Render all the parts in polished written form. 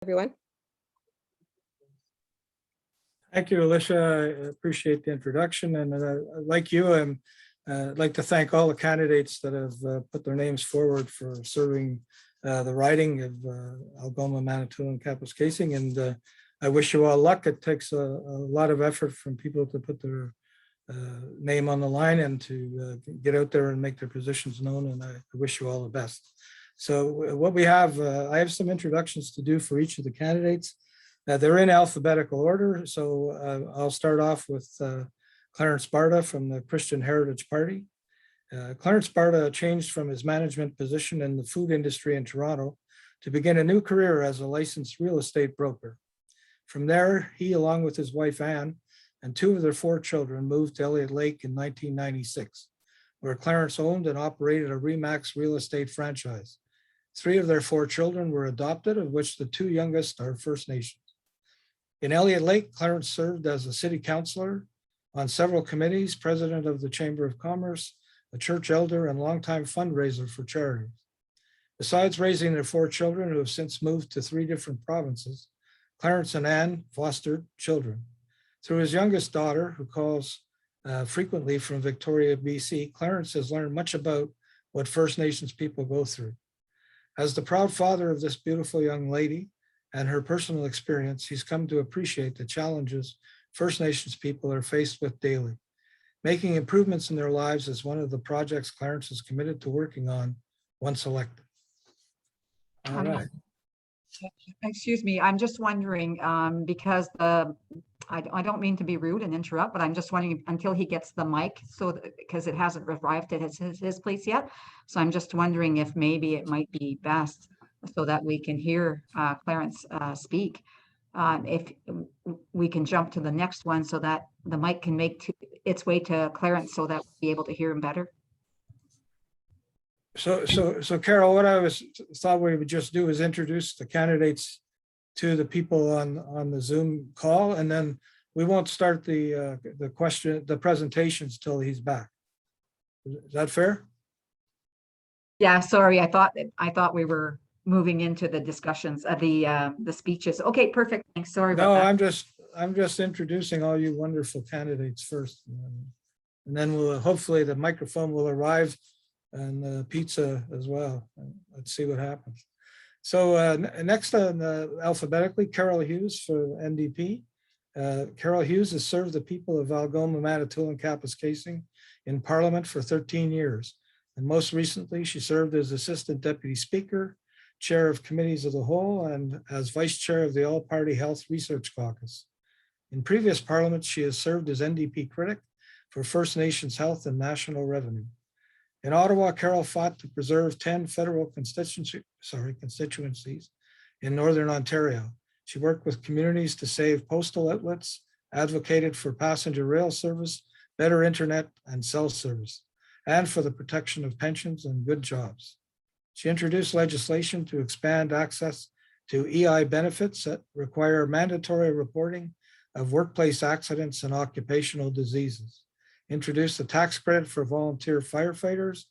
everyone. Thank you, Alicia. I appreciate the introduction. And like you, I'd like to thank all the candidates that have put their names forward for serving the riding of Algoma-Manitoulin-Kapuskasing. And I wish you all luck. It takes a lot of effort from people to put their name on the line and to get out there and make their positions known. And I wish you all the best. So what we have, I have some introductions to do for each of the candidates. They're in alphabetical order. So I'll start off with Clarence Barda from the Christian Heritage Party. Clarence Barda changed from his management position in the food industry in Toronto to begin a new career as a licensed real estate broker. From there, he, along with his wife Anne and two of their 4 children, moved to Elliott Lake in 1996, where Clarence owned and operated a Remax real estate franchise. 3 of their 4 children were adopted, of which the 2 youngest are First Nations. In Elliott Lake, Clarence served as a city councillor on several committees, president of the Chamber of Commerce, a church elder, and longtime fundraiser for charities. Besides raising their 4 children, who have since moved to 3 different provinces, Clarence and Anne fostered children. Through his youngest daughter, who calls frequently from Victoria, BC, Clarence has learned much about what First Nations people go through. As the proud father of this beautiful young lady and her personal experience, he's come to appreciate the challenges First Nations people are faced with daily. Making improvements in their lives is one of the projects Clarence is committed to working on once elected. All right. Excuse me, I'm just wondering, because I don't mean to be rude and interrupt, but I'm just wondering until he gets the mic, so because it hasn't arrived at his place yet. So I'm just wondering if maybe it might be best so that we can hear Clarence speak. If we can jump to the next one so that the mic can make its way to Clarence so that we'll be able to hear him better. So Carol, what I thought we would just do is introduce the candidates to the people on the Zoom call, and then we won't start the presentations till he's back. Is that fair? Yeah, sorry, I thought we were moving into the discussions of the speeches. Okay, perfect. Thanks. Sorry about that. I'm just introducing all you wonderful candidates first, and then we'll hopefully the microphone will arrive and the pizza as well. Let's see what happens. So next on alphabetically, Carol Hughes for Ndp. Carol Hughes has served the people of Algoma-Manitoulin-Kapuskasing in Parliament for 13 years. And most recently, she served as Assistant Deputy Speaker, Chair of Committees of the Whole, and as Vice Chair of the All-Party Health Research Caucus. In previous parliaments, she has served as NDP critic for First Nations Health and National Revenue. In Ottawa, Carol fought to preserve 10 federal constituencies in Northern Ontario. She worked with communities to save postal outlets, advocated for passenger rail service, better internet and cell service, and for the protection of pensions and good jobs. She introduced legislation to expand access to EI benefits that require mandatory reporting of workplace accidents and occupational diseases, introduced a tax credit for volunteer firefighters,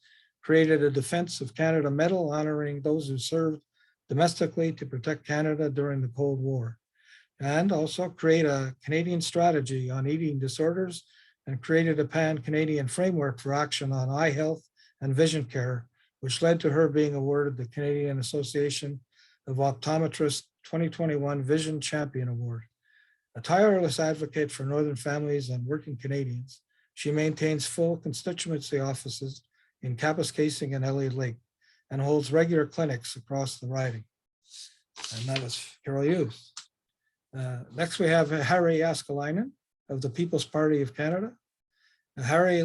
created a Defense of Canada Medal honoring those who served domestically to protect Canada during the Cold War, and also create a Canadian strategy on eating disorders and created a pan-Canadian framework for action on eye health and vision care, which led to her being awarded the Canadian Association of Optometrists 2021 Vision Champion Award. A tireless advocate for Northern families and working Canadians, she maintains full constituency offices in Kapuskasing and Elliott Lake and holds regular clinics across the riding. And that was Carol Hughes. Next, we have Harry Askalinen of the People's Party of Canada. Harry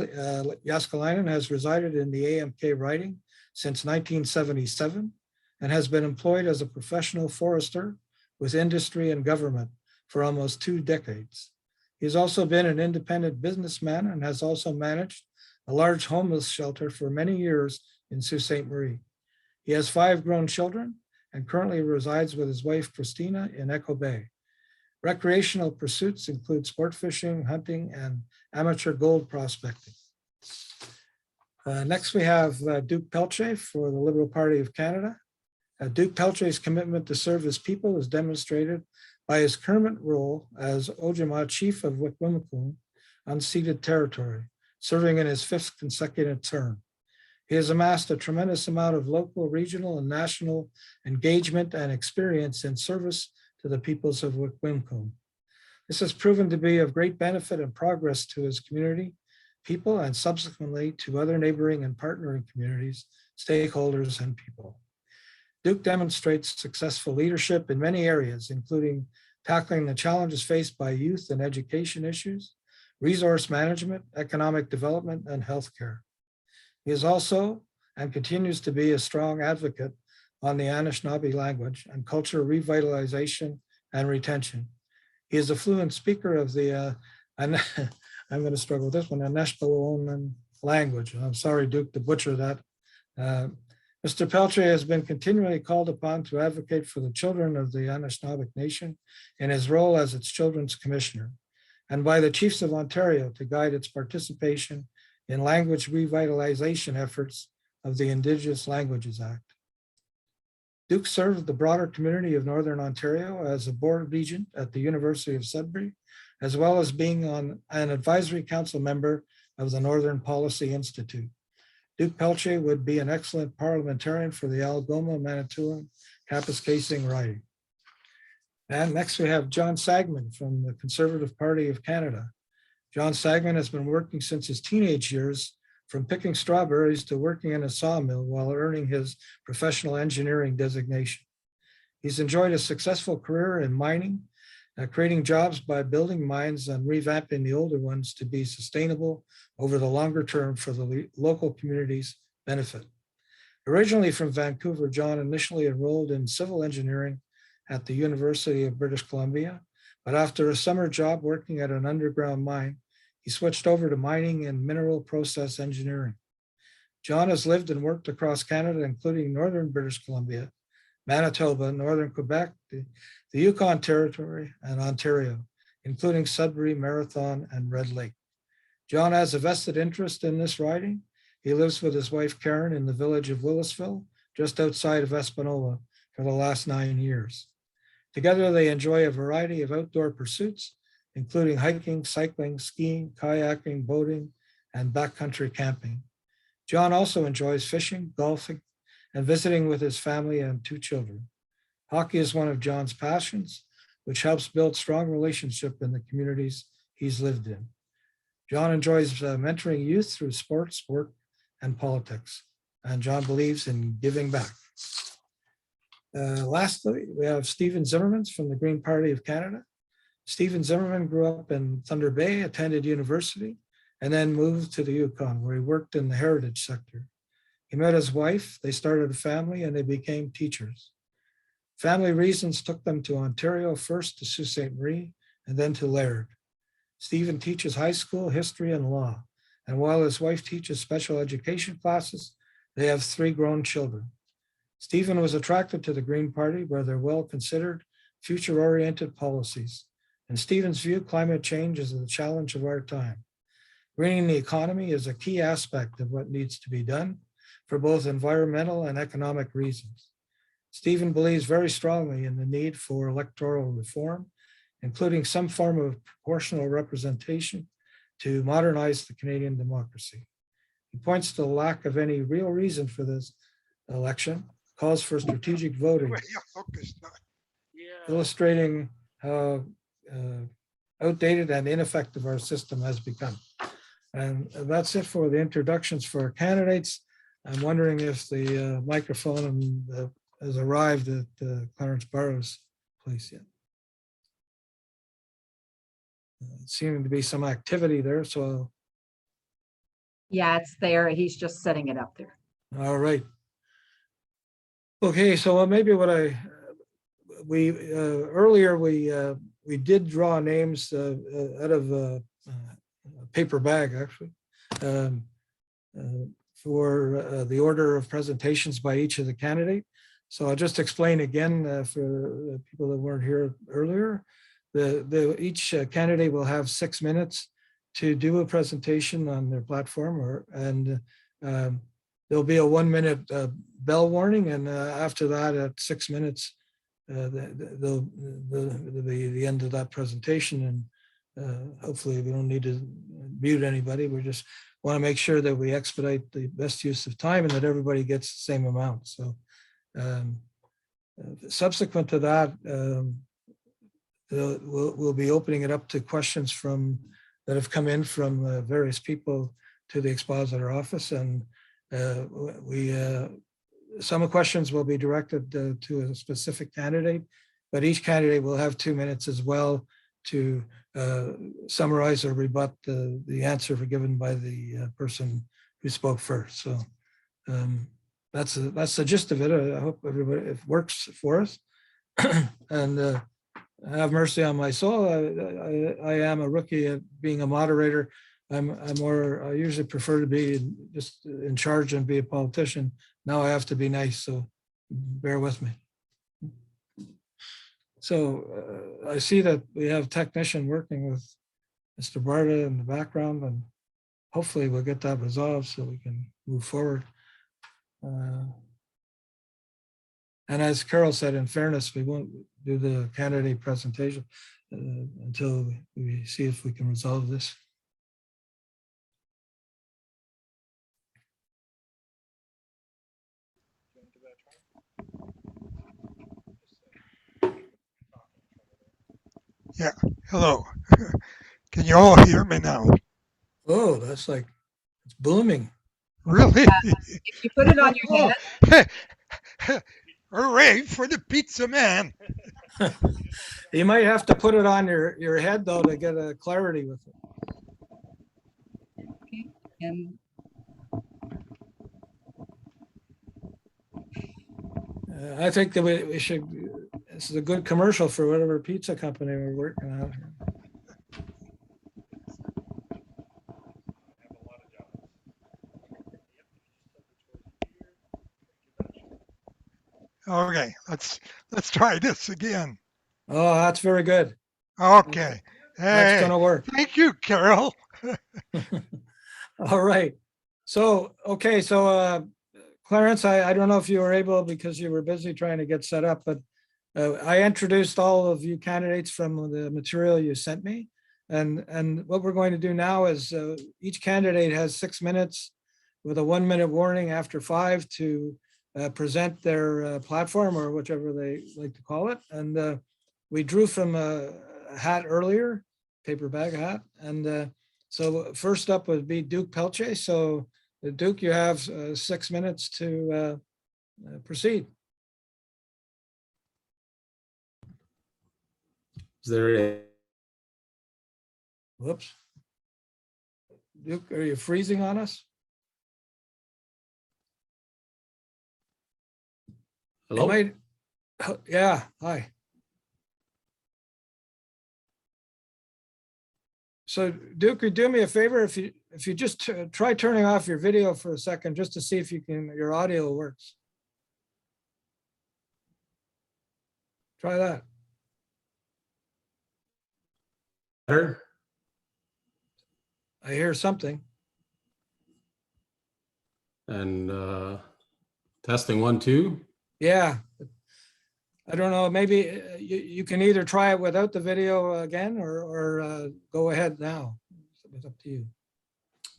Askalinen has resided in the AMK riding since 1977 and has been employed as a professional forester with industry and government for almost 2 decades. He's also been an independent businessman and has also managed a large homeless shelter for many years in Sault Ste. Marie. He has 5 grown children and currently resides with his wife, Christina, in Echo Bay. Recreational pursuits include sport fishing, hunting, and amateur gold prospecting. Next, we have Duke Peltier for the Liberal Party of Canada. Duke Peltier's commitment to serve his people is demonstrated by his current role as Ojibwa Chief of Wikwemikong, unceded territory, serving in his 5th consecutive term. He has amassed a tremendous amount of local, regional, and national engagement and experience in service to the peoples of Wikwemikong. This has proven to be of great benefit and progress to his community, people, and subsequently to other neighboring and partnering communities, stakeholders, and people. Duke demonstrates successful leadership in many areas, including tackling the challenges faced by youth and education issues, resource management, economic development, and healthcare. He is also and continues to be a strong advocate on the Anishinaabe language and culture revitalization and retention. He is a fluent speaker of the, I'm going to struggle with this one, Anishinaabe language. I'm sorry, Duke, to butcher that. Mr. Peltier has been continually called upon to advocate for the children of the Anishinaabe Nation in his role as its Children's Commissioner, and by the Chiefs of Ontario to guide its participation in language revitalization efforts of the Indigenous Languages Act. Duke served the broader community of Northern Ontario as a board regent at the University of Sudbury, as well as being on an advisory council member of the Northern Policy Institute. Duke Peltier would be an excellent parliamentarian for the Algoma-Manitoulin-Kapuskasing riding. And next we have John Sagman from the Conservative Party of Canada. John Sagman has been working since his teenage years, from picking strawberries to working in a sawmill while earning his professional engineering designation. He's enjoyed a successful career in mining, creating jobs by building mines and revamping the older ones to be sustainable over the longer term for the local community's benefit. Originally from Vancouver, John initially enrolled in civil engineering at the University of British Columbia, but after a summer job working at an underground mine, he switched over to mining and mineral process engineering. John has lived and worked across Canada, including northern British Columbia, Manitoba, northern Quebec, the Yukon Territory, and Ontario, including Sudbury, Marathon, and Red Lake. John has a vested interest in this riding. He lives with his wife, Karen, in the village of Willisville, just outside of Espanola, for the last 9 years. Together, they enjoy a variety of outdoor pursuits, including hiking, cycling, skiing, kayaking, boating, and backcountry camping. John also enjoys fishing, golfing, and visiting with his family and 2 children. Hockey is one of John's passions, which helps build strong relationship in the communities he's lived in. John enjoys mentoring youth through sports, work, and politics, and John believes in giving back. Lastly, we have Stephen Zimmerman from the Green Party of Canada. Stephen Zimmerman grew up in Thunder Bay, attended university, and then moved to the Yukon, where he worked in the heritage sector. He met his wife, they started a family, and they became teachers. Family reasons took them to Ontario, first to Sault Ste. Marie, and then to Laird. Stephen teaches high school history and law, and while his wife teaches special education classes, they have 3 grown children. Stephen was attracted to the Green Party by their well-considered, future-oriented policies. In Stephen's view, climate change is the challenge of our time. Greening the economy is a key aspect of what needs to be done for both environmental and economic reasons. Stephen believes very strongly in the need for electoral reform, including some form of proportional representation to modernize the Canadian democracy. He points to the lack of any real reason for this election, calls for strategic voting, illustrating how outdated and ineffective our system has become. And that's it for the introductions for our candidates. I'm wondering if the microphone has arrived at Clarence Barda's place yet. Seeming to be some activity there, so. Yeah, it's there. He's just setting it up there. All right. Okay, so maybe what earlier we did draw names out of a paper bag, actually, for the order of presentations by each of the candidate. So I'll just explain again for people that weren't here earlier. Each candidate will have 6 minutes to do a presentation on their platform, and there'll be a 1-minute bell warning, and after that, at 6 minutes, there'll be the end of that presentation. And hopefully we don't need to mute anybody. We just want to make sure that we expedite the best use of time and that everybody gets the same amount. So subsequent to that, we'll be opening it up to questions that have come in from various people to the expositor office, and some of the questions will be directed to a specific candidate, but each candidate will have 2 minutes as well to summarize or rebut the answer given by the person who spoke first. So that's the gist of it. I hope everybody, it works for us. And have mercy on my soul. I am a rookie at being a moderator. I usually prefer to be just in charge and be a politician. Now I have to be nice, so bear with me. So I see that we have a technician working with Mr. Barda in the background, and hopefully we'll get that resolved so we can move forward. And as Carol said, in fairness, we won't do the candidate presentation until we see if we can resolve this. Yeah, hello. Can you all hear me now? Oh, that's like, it's booming. Really? If you put it on your head, Hooray for the pizza man. You might have to put it on your head though to get a clarity with it. okay, and I think that we should, this is a good commercial for whatever pizza company we're working on. Okay, let's try this again. Oh, that's very good. Okay. That's Hey, gonna work. thank you, Carol. All right. So, okay, so Clarence, I don't know if you were able, because you were busy trying to get set up, but I introduced all of you candidates from the material you sent me. And what we're going to do now is each candidate has 6 minutes with a 1-minute warning after 5 to present their platform, or whichever they like to call it. And we drew from a hat earlier, paper bag hat. And so first up would be Duke Peltier. So Duke, you have 6 minutes to proceed. Is there a Whoops. Duke, are you freezing on us? hello? Yeah, hi. So Duke, could you do me a favor if you just try turning off your video for a second, just to see if your audio works. Try that. Better? I hear something. And testing 1, 2. Yeah. I don't know, maybe you can either try it without the video again or go ahead now. It's up to you.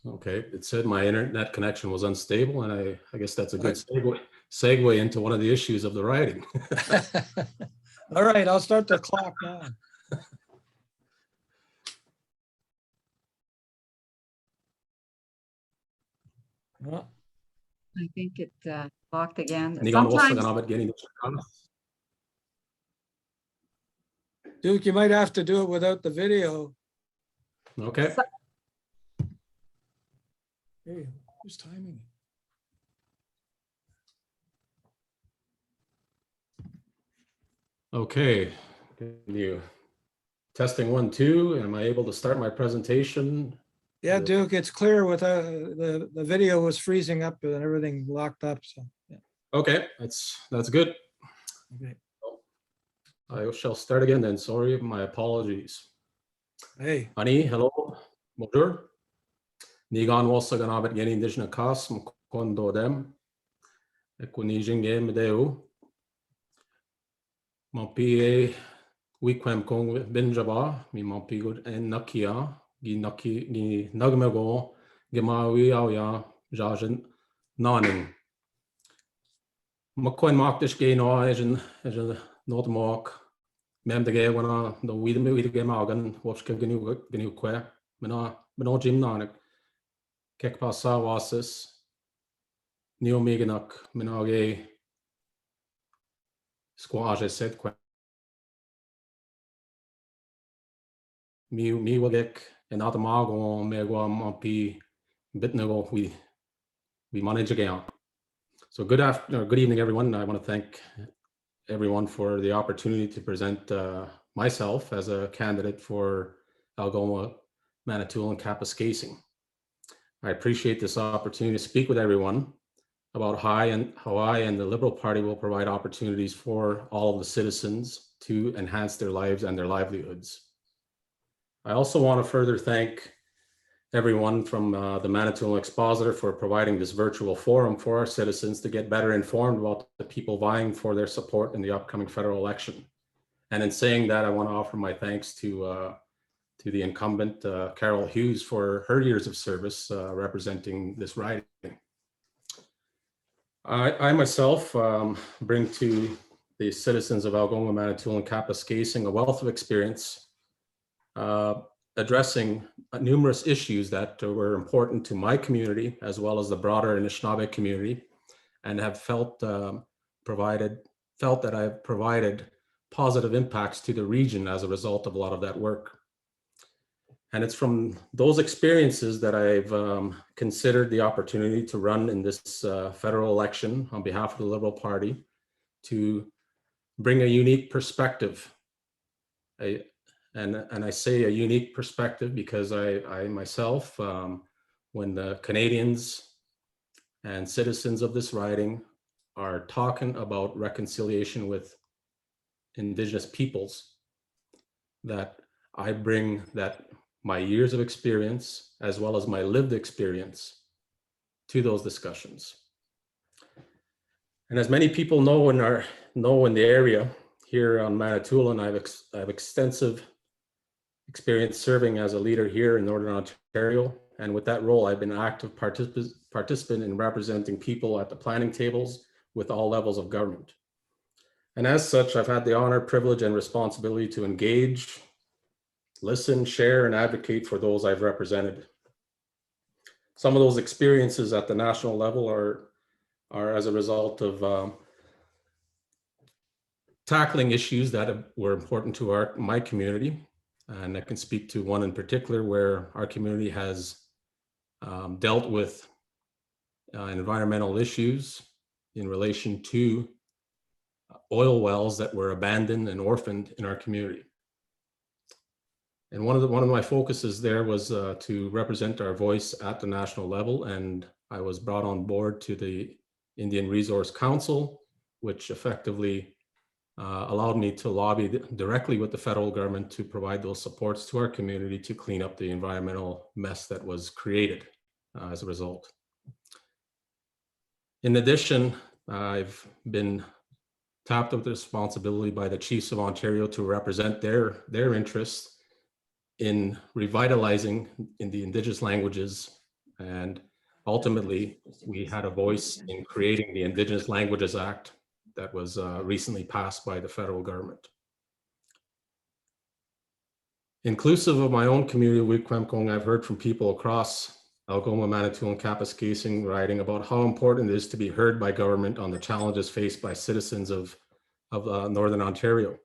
Okay, it said my internet connection was unstable, and I guess that's a good segue into one of the issues of the writing. All right, I'll start the clock now. Well, I think it locked again. Ni gan Sometimes, Wassaganabit getting the Duke, you might have to do it without the video. Okay, Hey, who's timing? okay. Can you testing 1, 2? Am I able to start my presentation? Yeah, Duke, it's clear with the video was freezing up and everything locked up. So, yeah. Okay, that's good. Okay. I shall start again then. Sorry, my apologies. Hey, Ani, hello, bonjour. Ni gan Wassaganabit getting Indigenous Costs, kondo dem ekunijing em deu mampi wikwem kong binjaba mi mampi good en nakia gi nagmego gemawi ya jajen naning makoin maktish ge no is a not mark mem de ge wana the we ge magan wopske gnu kwe mena jim nanik kek pasa wasis neo meganak menage squash set kwe mi wagek en atamago megwa mampi bitnego we manage again. So good evening, everyone. I want to thank everyone for the opportunity to present myself as a candidate for Algoma-Manitoulin-Kapuskasing. I appreciate this opportunity to speak with everyone about how I and the Liberal Party will provide opportunities for all of the citizens to enhance their lives and their livelihoods. I also want to further thank everyone from the Manitoulin Expositor for providing this virtual forum for our citizens to get better informed about the people vying for their support in the upcoming federal election. And in saying that, I want to offer my thanks to the incumbent, Carol Hughes, for her years of service representing this riding. I myself bring to the citizens of Algoma-Manitoulin-Kapuskasing a wealth of experience addressing numerous issues that were important to my community as well as the broader Anishinaabe community, and have felt that I've provided positive impacts to the region as a result of a lot of that work. And it's from those experiences that I've considered the opportunity to run in this federal election on behalf of the Liberal Party to bring a unique perspective. And I say a unique perspective because I myself, when the Canadians and citizens of this riding are talking about reconciliation with Indigenous peoples, that I bring that my years of experience as well as my lived experience to those discussions. And as many people know in the area here on Manitoulin, I have extensive experience serving as a leader here in Northern Ontario. And with that role, I've been an active participant in representing people at the planning tables with all levels of government. And as such, I've had the honor, privilege, and responsibility to engage, listen, share, and advocate for those I've represented. Some of those experiences at the national level are as a result of tackling issues that were important to my community. And I can speak to one in particular where our community has dealt with environmental issues in relation to oil wells that were abandoned and orphaned in our community. And one of my focuses there was to represent our voice at the national level, and I was brought on board to the Indian Resource Council, which effectively allowed me to lobby directly with the federal government to provide those supports to our community to clean up the environmental mess that was created as a result. In addition, I've been tapped with the responsibility by the Chiefs of Ontario to represent their interests in revitalizing in the Indigenous languages. And ultimately, we had a voice in creating the Indigenous Languages Act that was recently passed by the federal government. Inclusive of my own community, Wikwemkong, I've heard from people across Algoma-Manitoulin-Kapuskasing writing about how important it is to be heard by government on the challenges faced by citizens of Northern Ontario.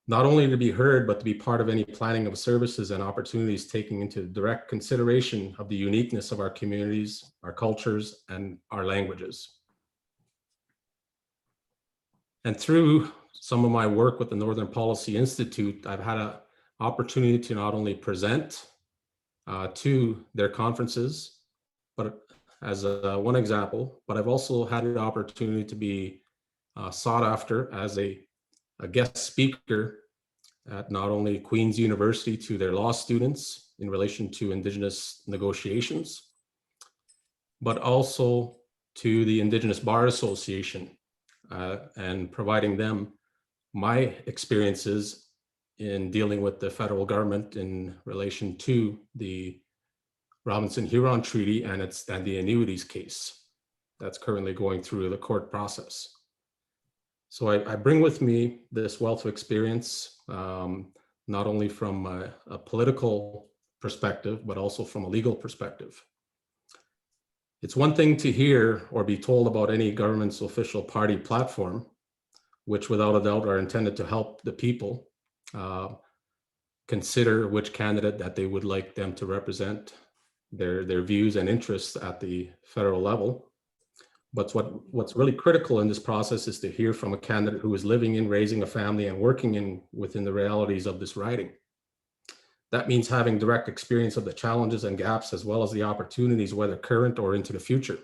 Not only to be heard, but to be part of any planning of services and opportunities taking into direct consideration of the uniqueness of our communities, our cultures, and our languages. And through some of my work with the Northern Policy Institute, I've had an opportunity to not only present to their conferences, but as one example, but I've also had an opportunity to be sought after as a guest speaker at not only Queen's University to their law students in relation to Indigenous negotiations, but also to the Indigenous Bar Association and providing them my experiences in dealing with the federal government in relation to the Robinson-Huron Treaty and the annuities case that's currently going through the court process. So I bring with me this wealth of experience, not only from a political perspective, but also from a legal perspective. It's one thing to hear or be told about any government's official party platform, which without a doubt are intended to help the people consider which candidate that they would like them to represent their views and interests at the federal level. But what's really critical in this process is to hear from a candidate who is living in, raising a family, and working within the realities of this riding. That means having direct experience of the challenges and gaps, as well as the opportunities, whether current or into the future.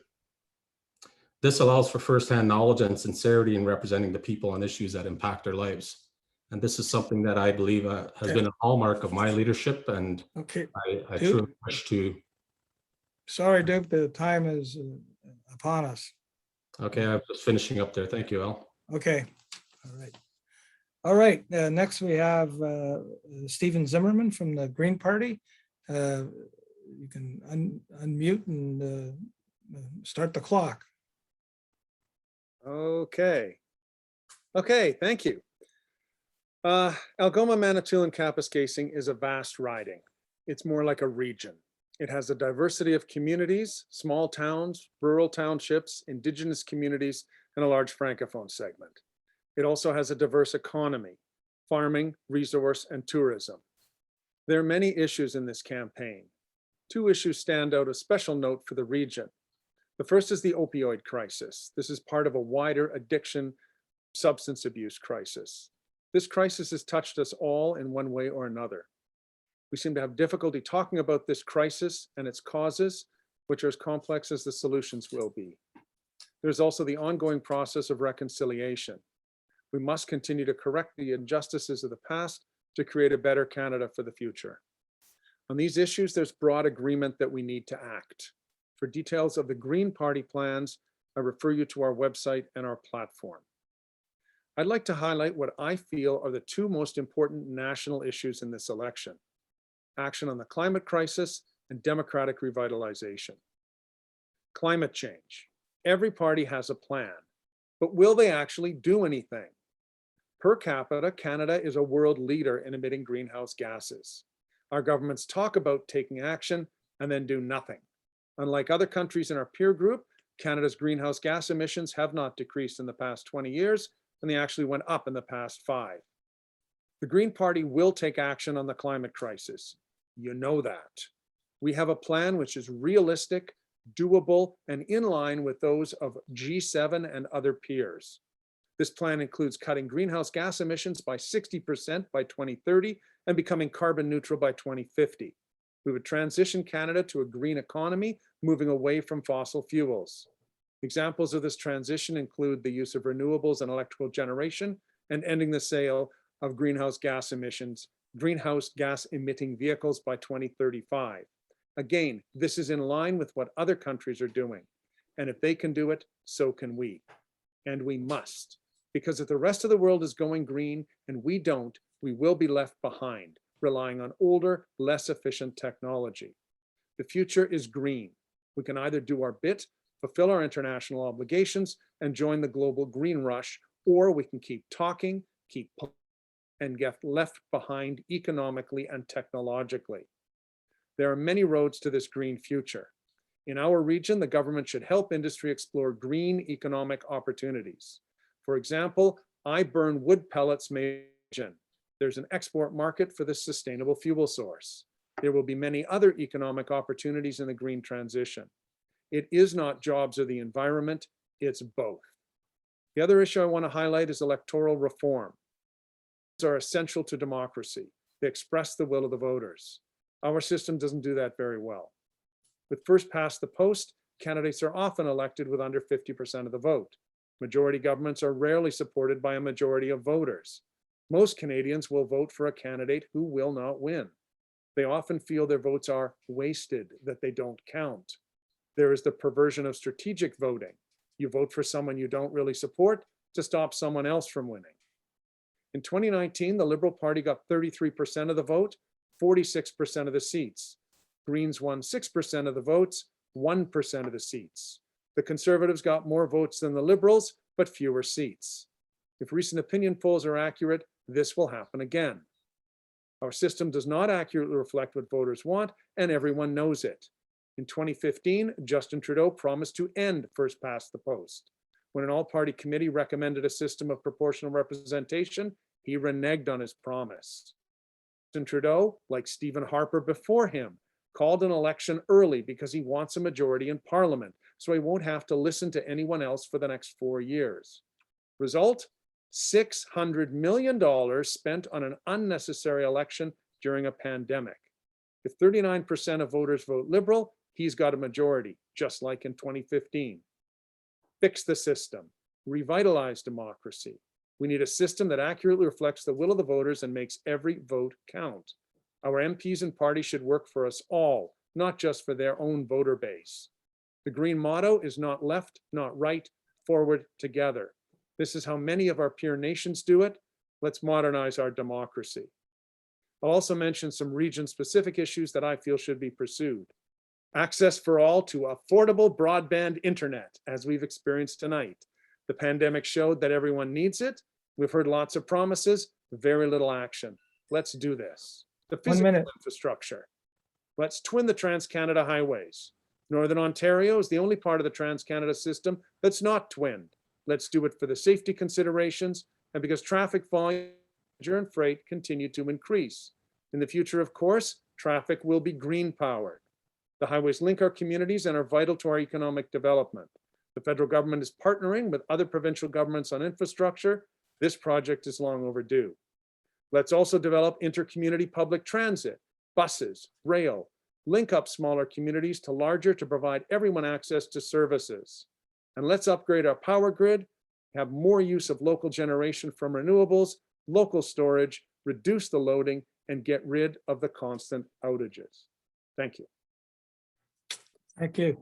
This allows for firsthand knowledge and sincerity in representing the people on issues that impact their lives. And this is something that I believe has been a hallmark of my leadership, and I truly wish to. Sorry, Duke, the time is upon us. Okay, I'm just finishing up there. Thank you, Al. Okay, all right. All right, next we have Stephen Zimmerman from the Green Party. You can unmute and start the clock. Okay, thank you. Algoma-Manitoulin-Kapuskasing is a vast riding. It's more like a region. It has a diversity of communities, small towns, rural townships, Indigenous communities, and a large Francophone segment. It also has a diverse economy, farming, resource, and tourism. There are many issues in this campaign. Two issues stand out of special note for the region. The first is the opioid crisis. This is part of a wider addiction, substance abuse crisis. This crisis has touched us all in one way or another. We seem to have difficulty talking about this crisis and its causes, which are as complex as the solutions will be. There's also the ongoing process of reconciliation. We must continue to correct the injustices of the past to create a better Canada for the future. On these issues, there's broad agreement that we need to act. For details of the Green Party plans, I refer you to our website and our platform. I'd like to highlight what I feel are the two most important national issues in this election: action on the climate crisis and democratic revitalization. Climate change. Every party has a plan, but will they actually do anything? Per capita, Canada is a world leader in emitting greenhouse gases. Our governments talk about taking action and then do nothing. Unlike other countries in our peer group, Canada's greenhouse gas emissions have not decreased in the past 20 years, and they actually went up in the past 5. The Green Party will take action on the climate crisis. You know that. We have a plan which is realistic, doable, and in line with those of G7 and other peers. This plan includes cutting greenhouse gas emissions by 60% by 2030 and becoming carbon neutral by 2050. We would transition Canada to a green economy, moving away from fossil fuels. Examples of this transition include the use of renewables and electrical generation, and ending the sale of greenhouse gas emitting vehicles by 2035. Again, this is in line with what other countries are doing. And if they can do it, so can we. And we must. Because if the rest of the world is going green and we don't, we will be left behind, relying on older, less efficient technology. The future is green. We can either do our bit, fulfill our international obligations, and join the global green rush, or we can keep talking, and get left behind economically and technologically. There are many roads to this green future. In our region, the government should help industry explore green economic opportunities. For example, I burn wood pellets made in. There's an export market for this sustainable fuel source. There will be many other economic opportunities in the green transition. It is not jobs or the environment, it's both. The other issue I want to highlight is electoral reform. These are essential to democracy. They express the will of the voters. Our system doesn't do that very well. With first past the post, candidates are often elected with under 50% of the vote. Majority governments are rarely supported by a majority of voters. Most Canadians will vote for a candidate who will not win. They often feel their votes are wasted, that they don't count. There is the perversion of strategic voting. You vote for someone you don't really support to stop someone else from winning. In 2019, the Liberal Party got 33% of the vote, 46% of the seats. Greens won 6% of the votes, 1% of the seats. The Conservatives got more votes than the Liberals, but fewer seats. If recent opinion polls are accurate, this will happen again. Our system does not accurately reflect what voters want, and everyone knows it. In 2015, Justin Trudeau promised to end first past the post. When an all-party committee recommended a system of proportional representation, he reneged on his promise. Justin Trudeau, like Stephen Harper before him, called an election early because he wants a majority in Parliament, so he won't have to listen to anyone else for the next 4 years. Result? $600 million spent on an unnecessary election during a pandemic. If 39% of voters vote Liberal, he's got a majority, just like in 2015. Fix the system, revitalize democracy. We need a system that accurately reflects the will of the voters and makes every vote count. Our MPs and parties should work for us all, not just for their own voter base. The Green motto is not left, not right, forward together. This is how many of our peer nations do it. Let's modernize our democracy. I'll also mention some region-specific issues that I feel should be pursued. Access for all to affordable broadband internet, as we've experienced tonight. The pandemic showed that everyone needs it. We've heard lots of promises, very little action. Let's do this. The physical infrastructure. Let's twin the Trans-Canada highways. Northern Ontario is the only part of the Trans-Canada system that's not twinned. Let's do it for the safety considerations and because traffic volume and freight continue to increase. In the future, of course, traffic will be green powered. The highways link our communities and are vital to our economic development. The federal government is partnering with other provincial governments on infrastructure. This project is long overdue. Let's also develop inter-community public transit, buses, rail, link up smaller communities to larger to provide everyone access to services. And let's upgrade our power grid, have more use of local generation from renewables, local storage, reduce the loading, and get rid of the constant outages. Thank you. Thank you.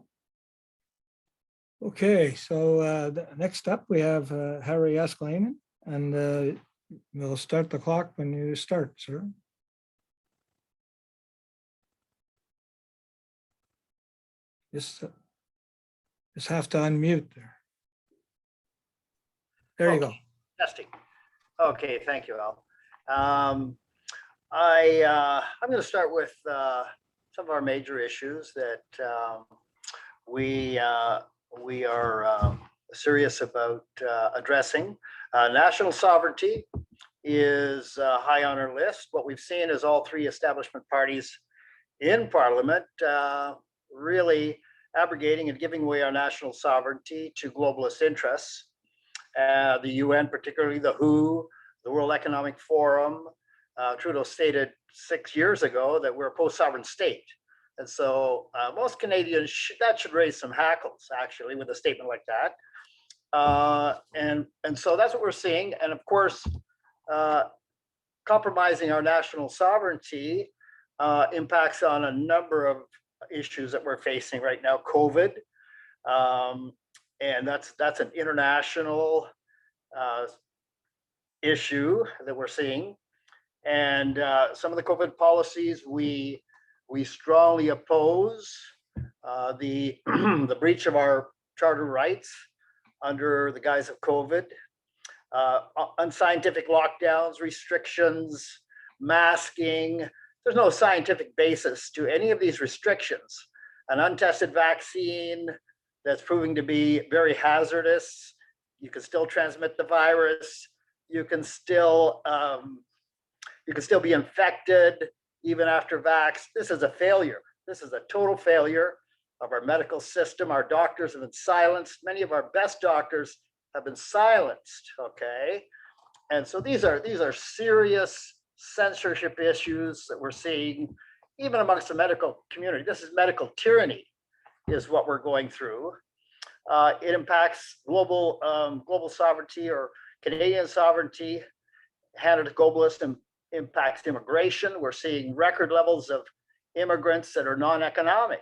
Okay, so next up we have Harry Askalinen, and we'll start the clock when you start, sir. Just have to unmute there. There you go. Testing. Okay, thank you, Al. I'm going to start with some of our major issues that we are serious about addressing. National sovereignty is high on our list. What we've seen is all three establishment parties in Parliament really abrogating and giving away our national sovereignty to globalist interests. The UN, particularly the WHO, the World Economic Forum. Trudeau stated 6 years ago that we're a post-sovereign state. And so most Canadians, that should raise some hackles, actually, with a statement like that. And so that's what we're seeing. And of course, compromising our national sovereignty impacts on a number of issues that we're facing right now. COVID, and that's an international issue that we're seeing. And some of the COVID policies we strongly oppose. The the breach of our charter rights under the guise of COVID, unscientific lockdowns, restrictions, masking. There's no scientific basis to any of these restrictions. An untested vaccine that's proving to be very hazardous. You can still transmit the virus. You can still be infected even after vax. This is a failure. This is a total failure of our medical system. Our doctors have been silenced. Many of our best doctors have been silenced. Okay, and so these are serious censorship issues that we're seeing even amongst the medical community. This is medical tyranny, is what we're going through. It impacts global sovereignty or Canadian sovereignty. Handed to globalist and impacts immigration. We're seeing record levels of immigrants that are non-economic.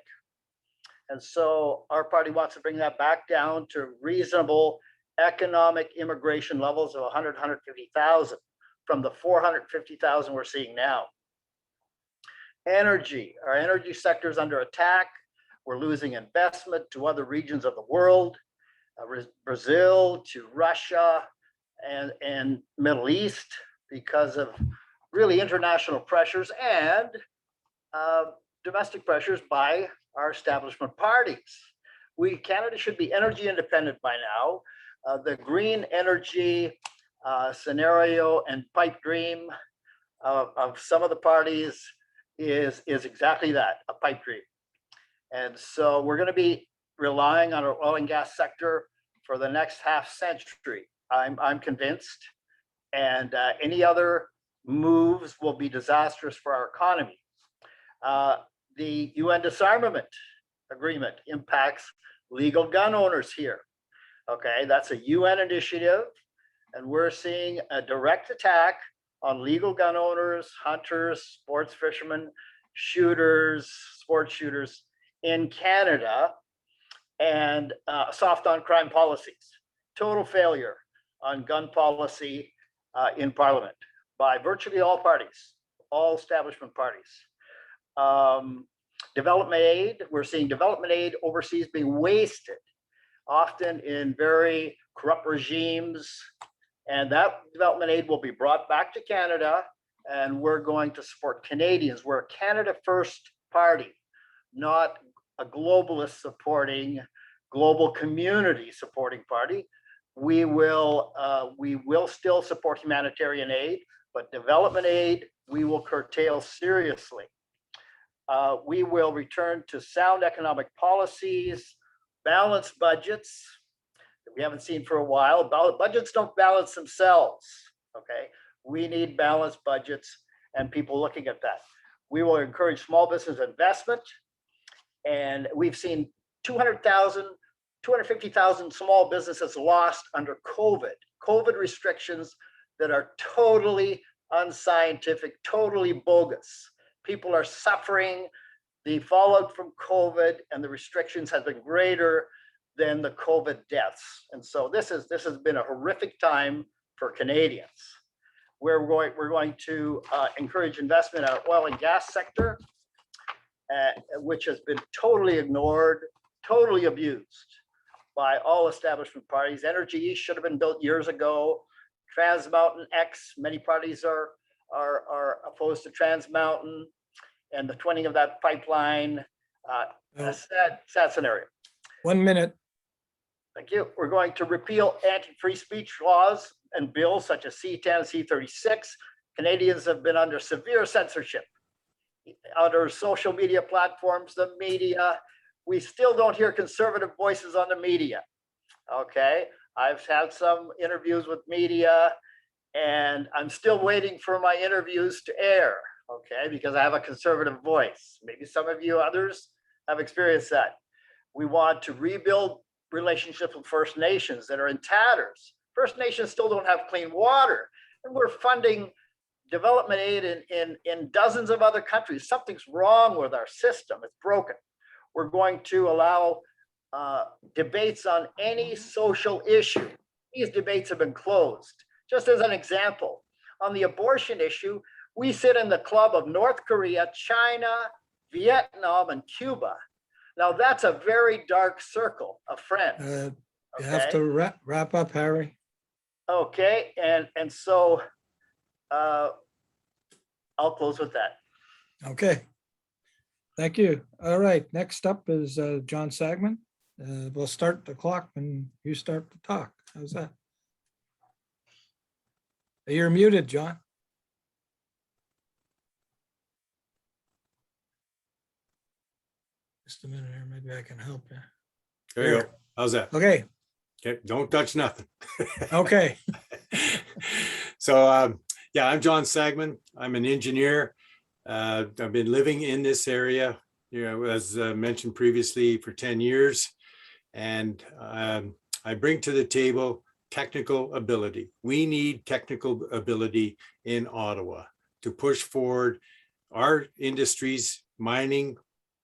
And so our party wants to bring that back down to reasonable economic immigration levels of 100, 150,000 from the 450,000 we're seeing now. Energy, our energy sector is under attack. We're losing investment to other regions of the world, Brazil, to Russia, and Middle East, because of really international pressures and domestic pressures by our establishment parties. Canada should be energy independent by now. The green energy scenario and pipe dream of some of the parties is exactly that, a pipe dream. And so we're going to be relying on our oil and gas sector for the next half century. I'm convinced, and any other moves will be disastrous for our economy. The UN disarmament agreement impacts legal gun owners here. Okay, that's a UN initiative, and we're seeing a direct attack on legal gun owners, hunters, sports fishermen, shooters, sports shooters in Canada, and soft on crime policies. Total failure on gun policy in Parliament by virtually all parties, all establishment parties. Development aid, we're seeing development aid overseas being wasted, often in very corrupt regimes. And that development aid will be brought back to Canada, and we're going to support Canadians. We're a Canada First party, not a globalist supporting, global community supporting party. We will still support humanitarian aid, but development aid, we will curtail seriously. We will return to sound economic policies, balanced budgets that we haven't seen for a while. Budgets don't balance themselves, okay? We need balanced budgets and people looking at that. We will encourage small business investment, and we've seen 200,000, 250,000 small businesses lost under COVID restrictions that are totally unscientific, totally bogus. People are suffering. The fallout from COVID and the restrictions has been greater than the COVID deaths. And so this has been a horrific time for Canadians. We're going to encourage investment in our oil and gas sector, which has been totally ignored, totally abused by all establishment parties. Energy East should have been built years ago. Trans Mountain X, many parties are opposed to Trans Mountain and the twinning of that pipeline. A sad scenario. 1 minute. Thank you. We're going to repeal anti-free speech laws and bills such as C10, C36. Canadians have been under severe censorship. Under social media platforms, the media, we still don't hear conservative voices on the media. Okay, I've had some interviews with media, and I'm still waiting for my interviews to air, okay, because I have a conservative voice. Maybe some of you others have experienced that. We want to rebuild relationships with First Nations that are in tatters. First Nations still don't have clean water, and we're funding development aid in dozens of other countries. Something's wrong with our system. It's broken. We're going to allow debates on any social issue. These debates have been closed. Just as an example, on the abortion issue, we sit in the club of North Korea, China, Vietnam, and Cuba. Now that's a very dark circle of friends. You have to wrap up, Harry. Okay, and so I'll close with that. Okay. Thank you. All right, next up is John Sagman. We'll start the clock when you start to talk. How's that? You're muted, John. Just a minute here, maybe I can help you. There you go. How's that? Okay, Okay, don't touch nothing. okay. So, yeah, I'm John Sagman. I'm an engineer. I've been living in this area, as mentioned previously, for 10 years. And I bring to the table technical ability. We need technical ability in Ottawa to push forward our industries, mining,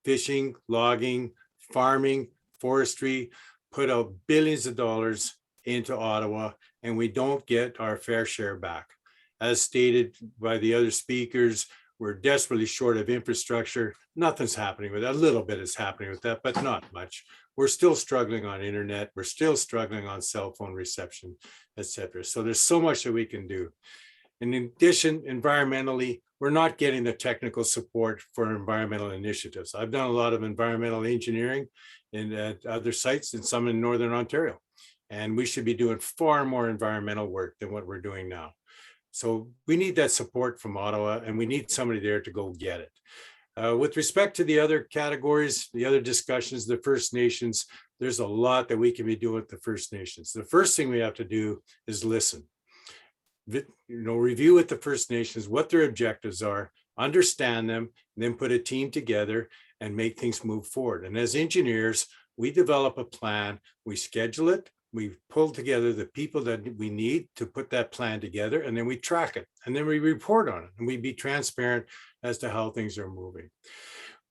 fishing, logging, farming, forestry, put out billions of dollars into Ottawa, and we don't get our fair share back. As stated by the other speakers, we're desperately short of infrastructure. Nothing's happening with that. A little bit is happening with that, but not much. We're still struggling on internet. We're still struggling on cell phone reception, etc. So there's so much that we can do. In addition, environmentally, we're not getting the technical support for environmental initiatives. I've done a lot of environmental engineering in other sites and some in Northern Ontario, and we should be doing far more environmental work than what we're doing now. So we need that support from Ottawa, and we need somebody there to go get it. With respect to the other categories, the other discussions, the First Nations, there's a lot that we can be doing with the First Nations. The first thing we have to do is listen. Review with the First Nations what their objectives are, understand them, and then put a team together and make things move forward. And as engineers, we develop a plan, we schedule it, we pull together the people that we need to put that plan together, and then we track it, and then we report on it, and we be transparent as to how things are moving.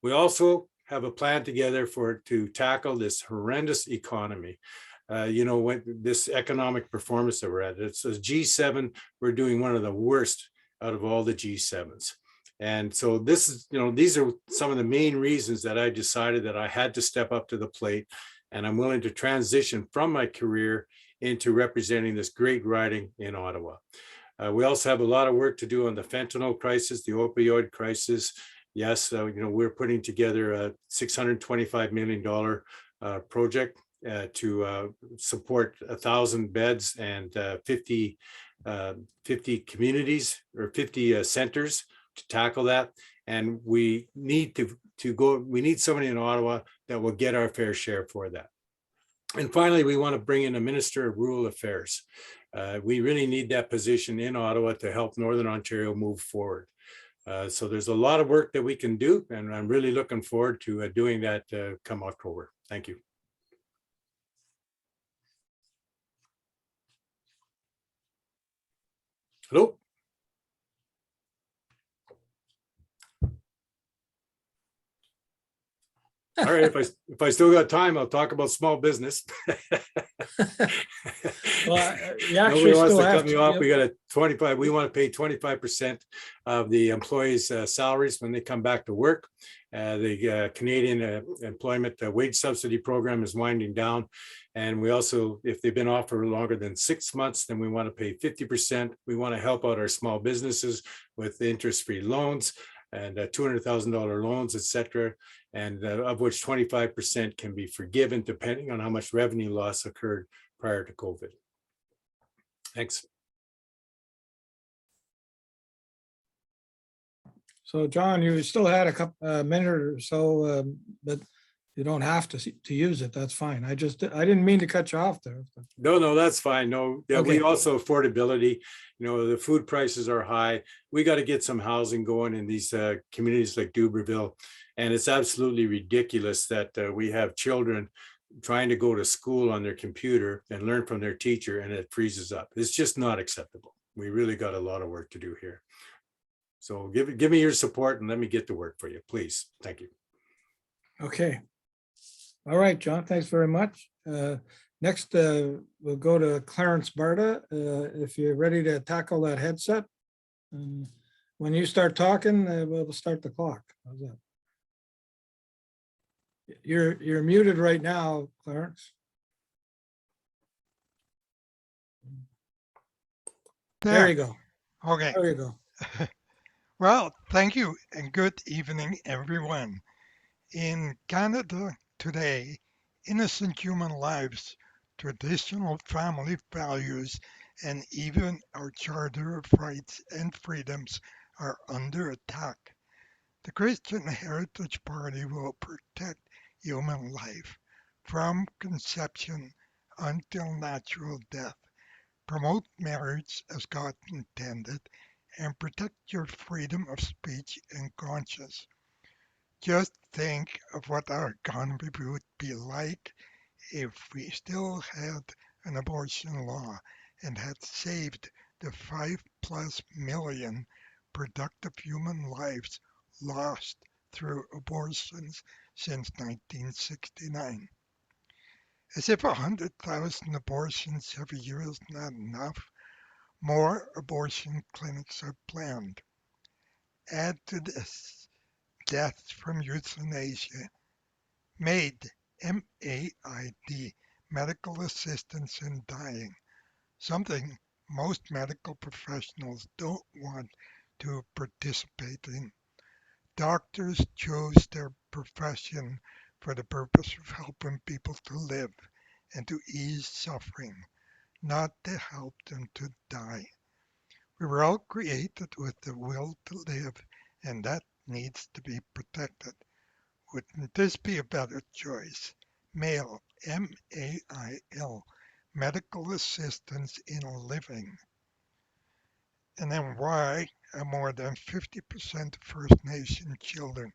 We also have a plan together to tackle this horrendous economy. When this economic performance that we're at, it's a G7, we're doing one of the worst out of all the G7s. And so this is, these are some of the main reasons that I decided that I had to step up to the plate, and I'm willing to transition from my career into representing this great riding in Ottawa. We also have a lot of work to do on the fentanyl crisis, the opioid crisis. Yes, we're putting together a $625 million project to support 1,000 beds and 50 communities or 50 centers to tackle that. And we need we need somebody in Ottawa that will get our fair share for that. And finally, we want to bring in a Minister of Rural Affairs. We really need that position in Ottawa to help Northern Ontario move forward. So there's a lot of work that we can do, and I'm really looking forward to doing that come October. Thank you. Hello. All right, if I still got time, I'll talk about small business. Well, you Nobody actually wants still to have cut me off. We got a 25. We want to pay 25% of the employees' salaries when they come back to work. The Canadian Employment Wage Subsidy Program is winding down, and we also, if they've been off for longer than 6 months, then we want to pay 50%. We want to help out our small businesses with interest-free loans and $200,000 loans, etc., and of which 25% can be forgiven depending on how much revenue loss occurred prior to COVID. Thanks. So John, you still had a minute or so, but you don't have to use it. That's fine. I didn't mean to cut you off there. No, that's fine. No, yeah, Okay. we also affordability, the food prices are high. We got to get some housing going in these communities like Dubreuilville. And it's absolutely ridiculous that we have children trying to go to school on their computer and learn from their teacher, and it freezes up. It's just not acceptable. We really got a lot of work to do here. So give me your support and let me get to work for you, please. Thank you. Okay. All right, John, thanks very much. Next, we'll go to Clarence Barda. If you're ready to tackle that headset. When you start talking, we'll start the clock. How's that? You're muted right now, Clarence. There you go. Okay. There you go. Well, thank you and good evening, everyone. In Canada today, innocent human lives, traditional family values, and even our Charter of Rights and Freedoms are under attack. The Christian Heritage Party will protect human life from conception until natural death, promote marriage as God intended, and protect your freedom of speech and conscience. Just think of what our economy would be like if we still had an abortion law and had saved the 5+ million productive human lives lost through abortions since 1969. As if 100,000 abortions every year is not enough, more abortion clinics are planned. Add to this deaths from euthanasia, MAID, M-A-I-D, medical assistance in dying, something most medical professionals don't want to participate in. Doctors chose their profession for the purpose of helping people to live and to ease suffering, not to help them to die. We were all created with the will to live, and that needs to be protected. Wouldn't this be a better choice? MAIL, M-A-I-L, medical assistance in living. And then why are more than 50% of First Nation children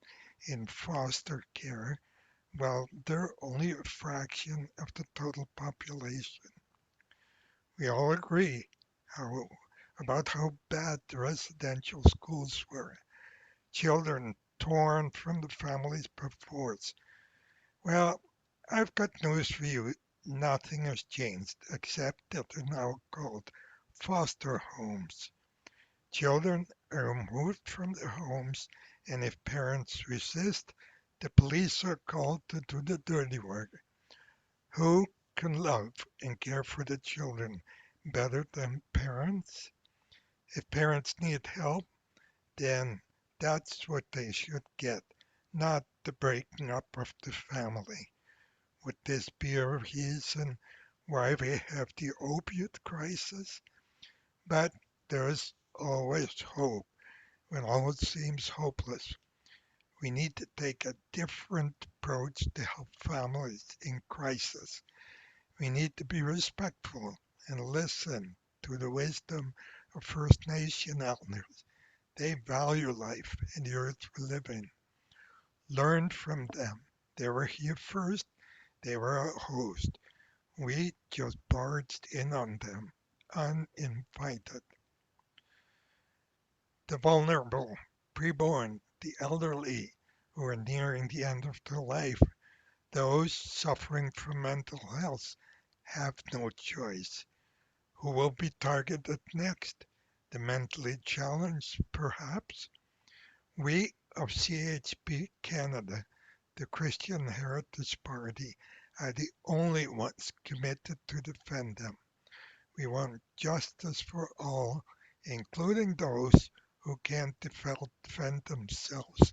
in foster care, while they're only a fraction of the total population? We all agree about how bad the residential schools were. Children torn from the families by force. Well, I've got news for you. Nothing has changed except that they're now called foster homes. Children are removed from their homes, and if parents resist, the police are called to do the dirty work. Who can love and care for the children better than parents? If parents need help, then that's what they should get, not the breaking up of the family. Would this be a reason why we have the opioid crisis? But there's always hope when all seems hopeless. We need to take a different approach to help families in crisis. We need to be respectful and listen to the wisdom of First Nation elders. They value life and the earth we live in. Learn from them. They were here first. They were a host. We just barged in on them, uninvited. The vulnerable, preborn, the elderly who are nearing the end of their life, those suffering from mental health have no choice. Who will be targeted next? The mentally challenged, perhaps? We of CHP Canada, the Christian Heritage Party, are the only ones committed to defend them. We want justice for all, including those who can't defend themselves.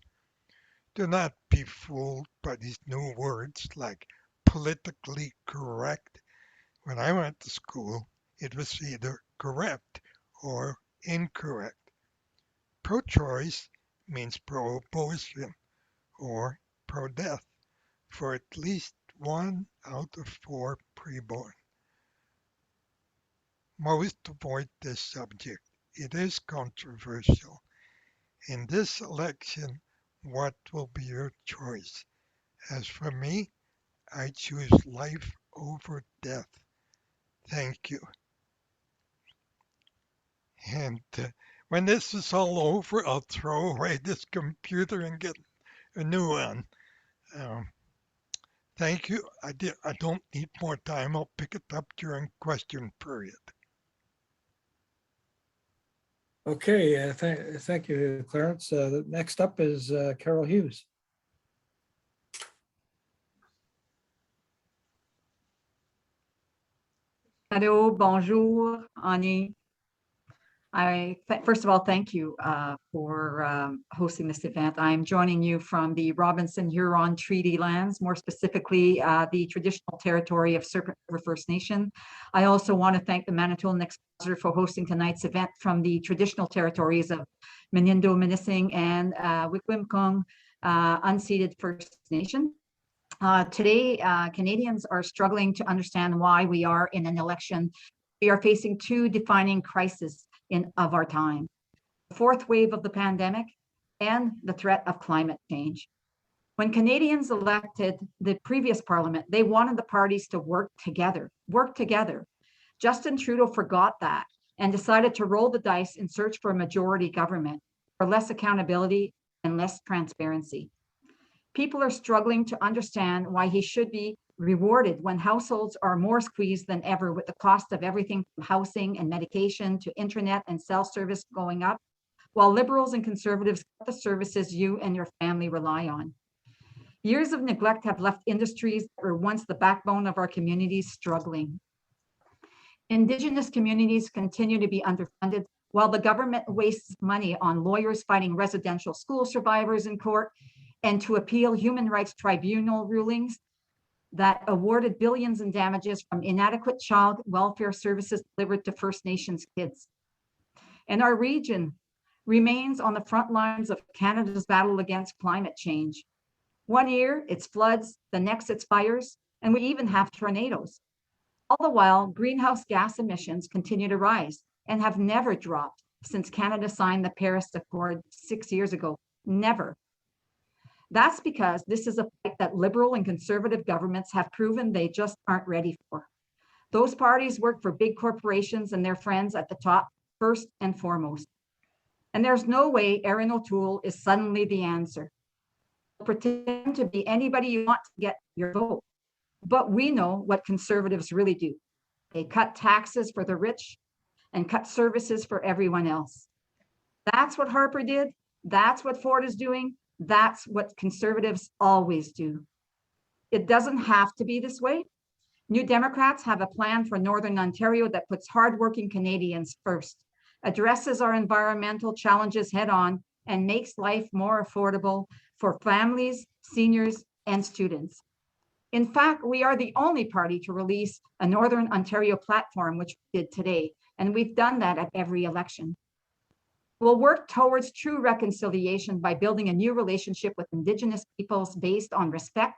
Do not be fooled by these new words like politically correct. When I went to school, it was either correct or incorrect. Pro-choice means pro-abortion or pro-death for at least 1 out of 4 preborn. Most avoid this subject. It is controversial. In this election, what will be your choice? As for me, I choose life over death. Thank you. And when this is all over, I'll throw away this computer and get a new one. Um, Thank you. I don't need more time. I'll pick it up during question period. Okay, thank you, Clarence. Next up is Carol Hughes. Hello, bonjour, Ani. First of all, thank you for hosting this event. I'm joining you from the Robinson-Huron Treaty lands, more specifically the traditional territory of Serpent River First Nation. I also want to thank the Manitoulin Expositor for hosting tonight's event from the traditional territories of Minindo-Minising and Wikwemkong unceded First Nation. Today, Canadians are struggling to understand why we are in an election. We are facing 2 defining crises of our time: the 4th wave of the pandemic and the threat of climate change. When Canadians elected the previous parliament, they wanted the parties to work together. Justin Trudeau forgot that and decided to roll the dice in search for a majority government, for less accountability and less transparency. People are struggling to understand why he should be rewarded when households are more squeezed than ever with the cost of everything from housing and medication to internet and cell service going up, while liberals and conservatives cut the services you and your family rely on. Years of neglect have left industries that were once the backbone of our communities struggling. Indigenous communities continue to be underfunded while the government wastes money on lawyers fighting residential school survivors in court and to appeal human rights tribunal rulings that awarded billions in damages from inadequate child welfare services delivered to First Nations kids. And our region remains on the front lines of Canada's battle against climate change. One year it's floods, the next it's fires, and we even have tornadoes. All the while, greenhouse gas emissions continue to rise and have never dropped since Canada signed the Paris Accord 6 years ago. Never. That's because this is a fight that liberal and conservative governments have proven they just aren't ready for. Those parties work for big corporations and their friends at the top first and foremost. And there's no way Erin O'Toole is suddenly the answer. Pretend to be anybody you want to get your vote. But we know what conservatives really do. They cut taxes for the rich and cut services for everyone else. That's what Harper did. That's what Ford is doing. That's what conservatives always do. It doesn't have to be this way. New Democrats have a plan for Northern Ontario that puts hardworking Canadians first, addresses our environmental challenges head on, and makes life more affordable for families, seniors, and students. In fact, we are the only party to release a Northern Ontario platform, which we did today, and we've done that at every election. We'll work towards true reconciliation by building a new relationship with Indigenous peoples based on respect,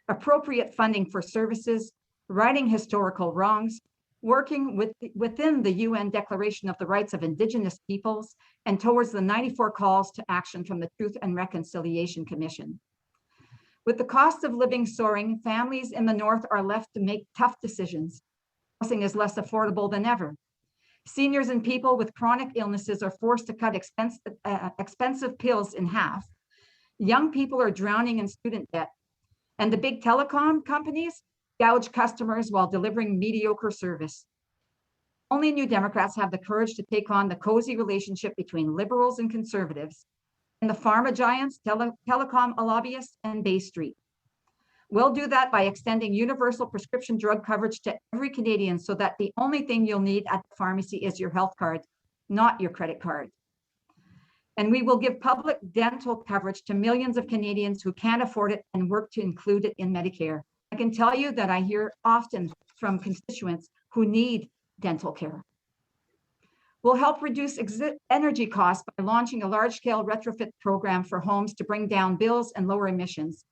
appropriate funding for services, righting historical wrongs, working within the UN Declaration of the Rights of Indigenous Peoples, and towards the 94 calls to action from the Truth and Reconciliation Commission. With the cost of living soaring, families in the North are left to make tough decisions. Housing is less affordable than ever. Seniors and people with chronic illnesses are forced to cut expensive pills in half. Young people are drowning in student debt. And the big telecom companies gouge customers while delivering mediocre service. Only New Democrats have the courage to take on the cozy relationship between liberals and conservatives and the pharma giants, telecom lobbyists, and Bay Street. We'll do that by extending universal prescription drug coverage to every Canadian so that the only thing you'll need at the pharmacy is your health card, not your credit card. And we will give public dental coverage to millions of Canadians who can't afford it and work to include it in Medicare. I can tell you that I hear often from constituents who need dental care. We'll help reduce energy costs by launching a large-scale retrofit program for homes to bring down bills and lower emissions.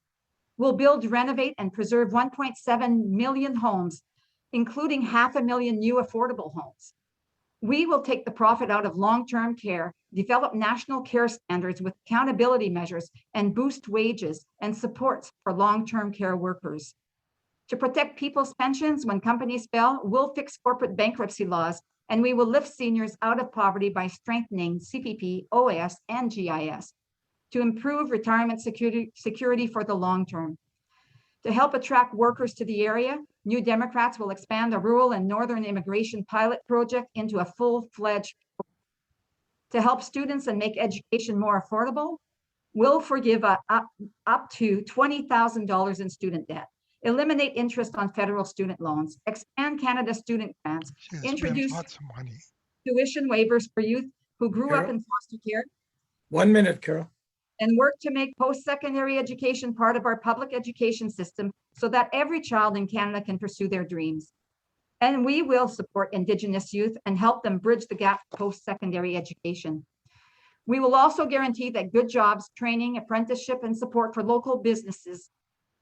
We'll build, renovate, and preserve 1.7 million homes, including 500,000 new affordable homes. We will take the profit out of long-term care, develop national care standards with accountability measures, and boost wages and supports for long-term care workers. To protect people's pensions when companies fail, we'll fix corporate bankruptcy laws, and we will lift seniors out of poverty by strengthening CPP, OAS, and GIS to improve retirement security for the long term. To help attract workers to the area, New Democrats will expand the rural and northern immigration pilot project into a full-fledged. To help students and make education more affordable, we'll forgive up to $20,000 in student debt, eliminate interest on federal student loans, expand Canada student grants, introduce lots of money. tuition waivers for youth who grew up in foster care. 1 minute, Carol. And work to make post-secondary education part of our public education system so that every child in Canada can pursue their dreams. And we will support Indigenous youth and help them bridge the gap to post-secondary education. We will also guarantee that good jobs, training, apprenticeship, and support for local businesses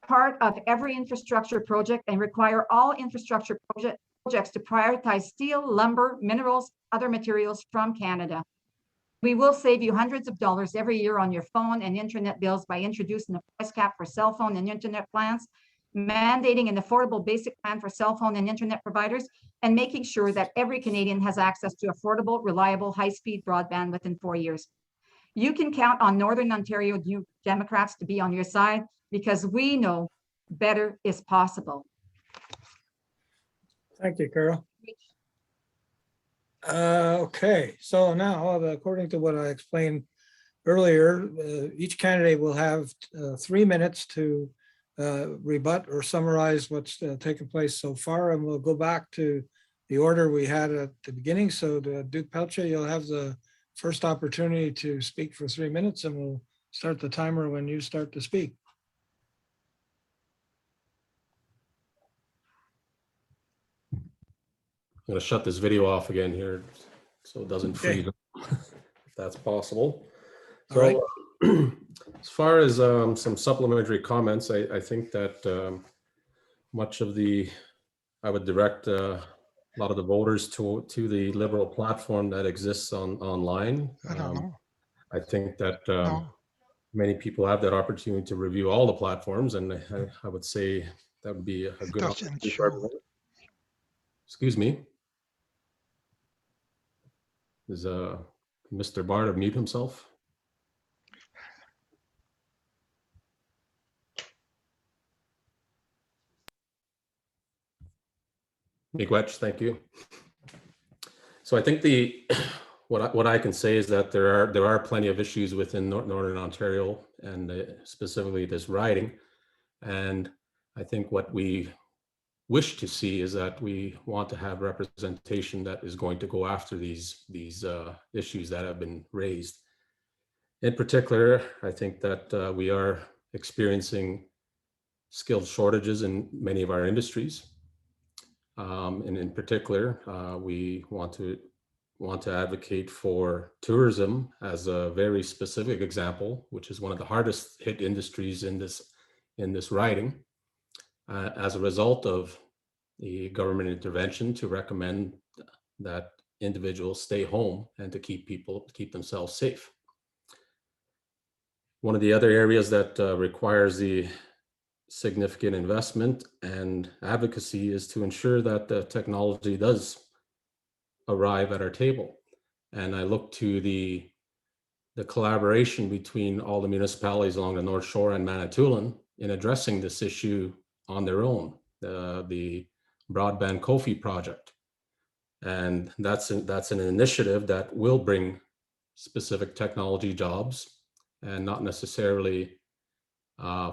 part of every infrastructure project and require all infrastructure projects to prioritize steel, lumber, minerals, other materials from Canada. We will save you hundreds of dollars every year on your phone and internet bills by introducing a price cap for cell phone and internet plans, mandating an affordable basic plan for cell phone and internet providers, and making sure that every Canadian has access to affordable, reliable, high-speed broadband within 4 years. You can count on Northern Ontario Democrats to be on your side because we know better is possible. Thank you, Carol. Okay, so now, according to what I explained earlier, each candidate will have 3 minutes to rebut or summarize what's taken place so far, and we'll go back to the order we had at the beginning. So Duke Peltier, you'll have the first opportunity to speak for 3 minutes, and we'll start the timer when you start to speak. I'm going to shut this video off again here so it doesn't freeze, if that's possible. So, All right. as far as some supplementary comments, I think that much of I would direct a lot of the voters to the Liberal platform that exists online. I don't know. I think that No. many people have that opportunity to review all the platforms, and I would say that would be a good Doesn't opportunity for show. everyone. Excuse me. Is Mr. Barda mute himself? Miigwech, thank you. So I think what I can say is that there are plenty of issues within Northern Ontario, and specifically this riding. And I think what we wish to see is that we want to have representation that is going to go after these issues that have been raised. In particular, I think that we are experiencing skilled shortages in many of our industries. And in particular, we want to advocate for tourism as a very specific example, which is one of the hardest hit industries in this riding, as a result of the government intervention to recommend that individuals stay home and to keep themselves safe. One of the other areas that requires the significant investment and advocacy is to ensure that the technology does arrive at our table. And I look to the collaboration between all the municipalities along the North Shore and Manitoulin in addressing this issue on their own, the Broadband Kofi project. And that's an initiative that will bring specific technology jobs, and not necessarily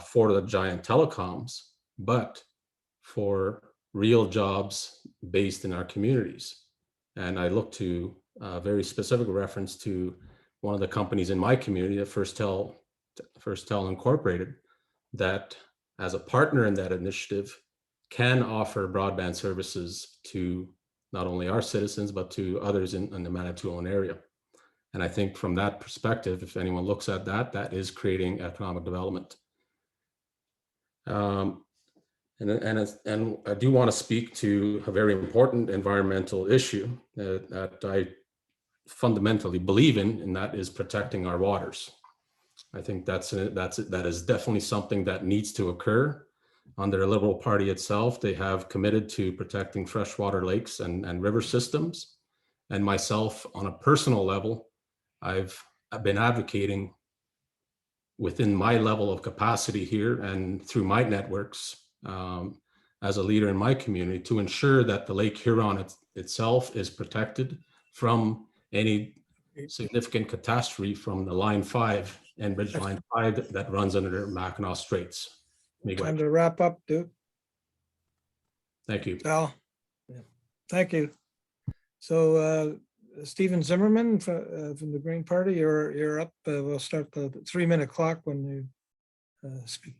for the giant telecoms, but for real jobs based in our communities. And I look to a very specific reference to one of the companies in my community, First Tel Incorporated, that as a partner in that initiative can offer broadband services to not only our citizens, but to others in the Manitoulin area. And I think from that perspective, if anyone looks at that, that is creating economic development. And I do want to speak to a very important environmental issue that I fundamentally believe in, and that is protecting our waters. I think that is definitely something that needs to occur. Under the Liberal Party itself, they have committed to protecting freshwater lakes and river systems. And myself, on a personal level, I've been advocating within my level of capacity here and through my networks as a leader in my community to ensure that the Lake Huron itself is protected from any significant catastrophe from the Line 5 and Bridge Line 5 that runs under the Mackinac Straits. Time to wrap up, Duke. Thank you. Al. Yeah. Thank you. So Stephen Zimmerman from the Green Party, you're up. We'll start the 3-minute clock when you speak.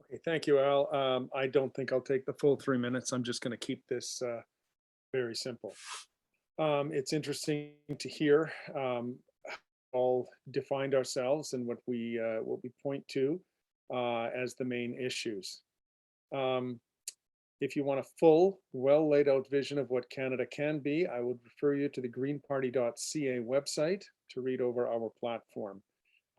Okay, thank you, Al. I don't think I'll take the full 3 minutes. I'm just going to keep this very simple. It's interesting to hear all defined ourselves and what we point to as the main issues. If you want a full, well laid out vision of what Canada can be, I would refer you to the greenparty.ca website to read over our platform.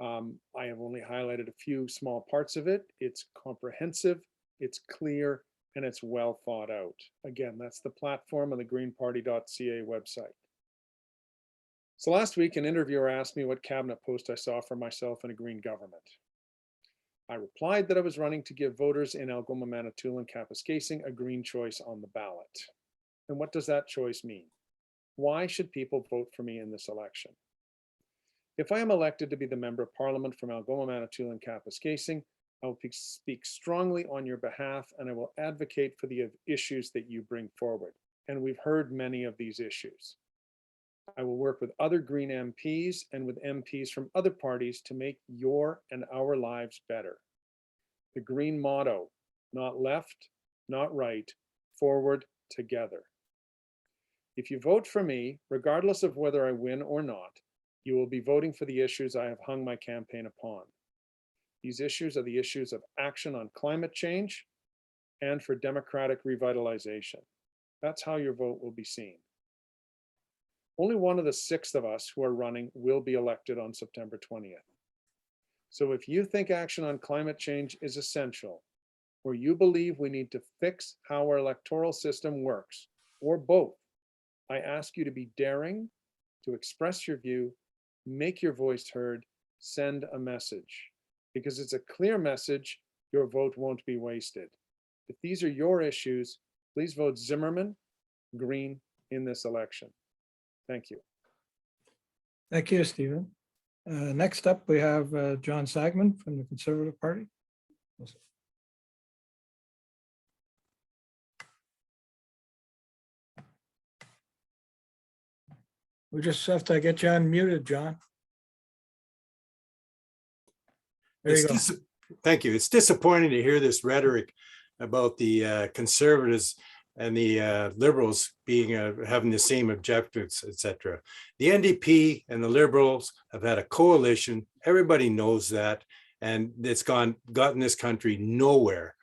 I have only highlighted a few small parts of it. It's comprehensive, it's clear, and it's well thought out. Again, that's the platform on the greenparty.ca website. So last week, an interviewer asked me what cabinet post I saw for myself in a green government. I replied that I was running to give voters in Algoma-Manitoulin-Kapuskasing a green choice on the ballot. And what does that choice mean? Why should people vote for me in this election? If I am elected to be the Member of Parliament from Algoma-Manitoulin-Kapuskasing, I will speak strongly on your behalf, and I will advocate for the issues that you bring forward. And we've heard many of these issues. I will work with other Green MPs and with MPs from other parties to make your and our lives better. The Green motto, not left, not right, forward, together. If you vote for me, regardless of whether I win or not, you will be voting for the issues I have hung my campaign upon. These issues are the issues of action on climate change and for democratic revitalization. That's how your vote will be seen. Only one of the 6 of us who are running will be elected on September 20th. So if you think action on climate change is essential, or you believe we need to fix how our electoral system works, or both, I ask you to be daring, to express your view, make your voice heard, send a message. Because it's a clear message, your vote won't be wasted. If these are your issues, please vote Zimmerman, Green, in this election. Thank you. Thank you, Stephen. Next up, we have John Sagman from the Conservative Party. We just have to get you unmuted, John. There you go. Thank you. It's disappointing to hear this rhetoric about the Conservatives and the Liberals being having the same objectives, etc. The NDP and the Liberals have had a coalition. Everybody knows that, and it's gotten this country nowhere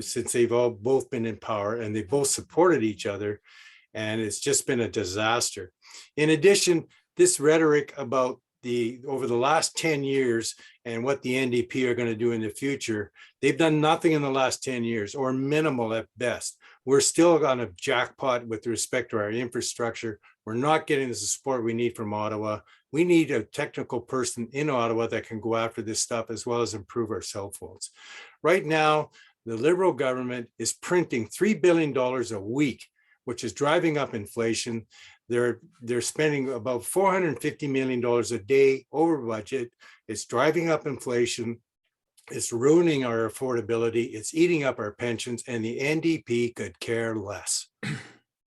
since they've both been in power, and they both supported each other, and it's just been a disaster. In addition, this rhetoric about over the last 10 years and what the NDP are going to do in the future, they've done nothing in the last 10 years, or minimal at best. We're still on a jackpot with respect to our infrastructure. We're not getting the support we need from Ottawa. We need a technical person in Ottawa that can go after this stuff, as well as improve our cell phones. Right now, the Liberal government is printing $3 billion a week, which is driving up inflation. They're spending about $450 million a day over budget. It's driving up inflation. It's ruining our affordability. It's eating up our pensions, and the NDP could care less.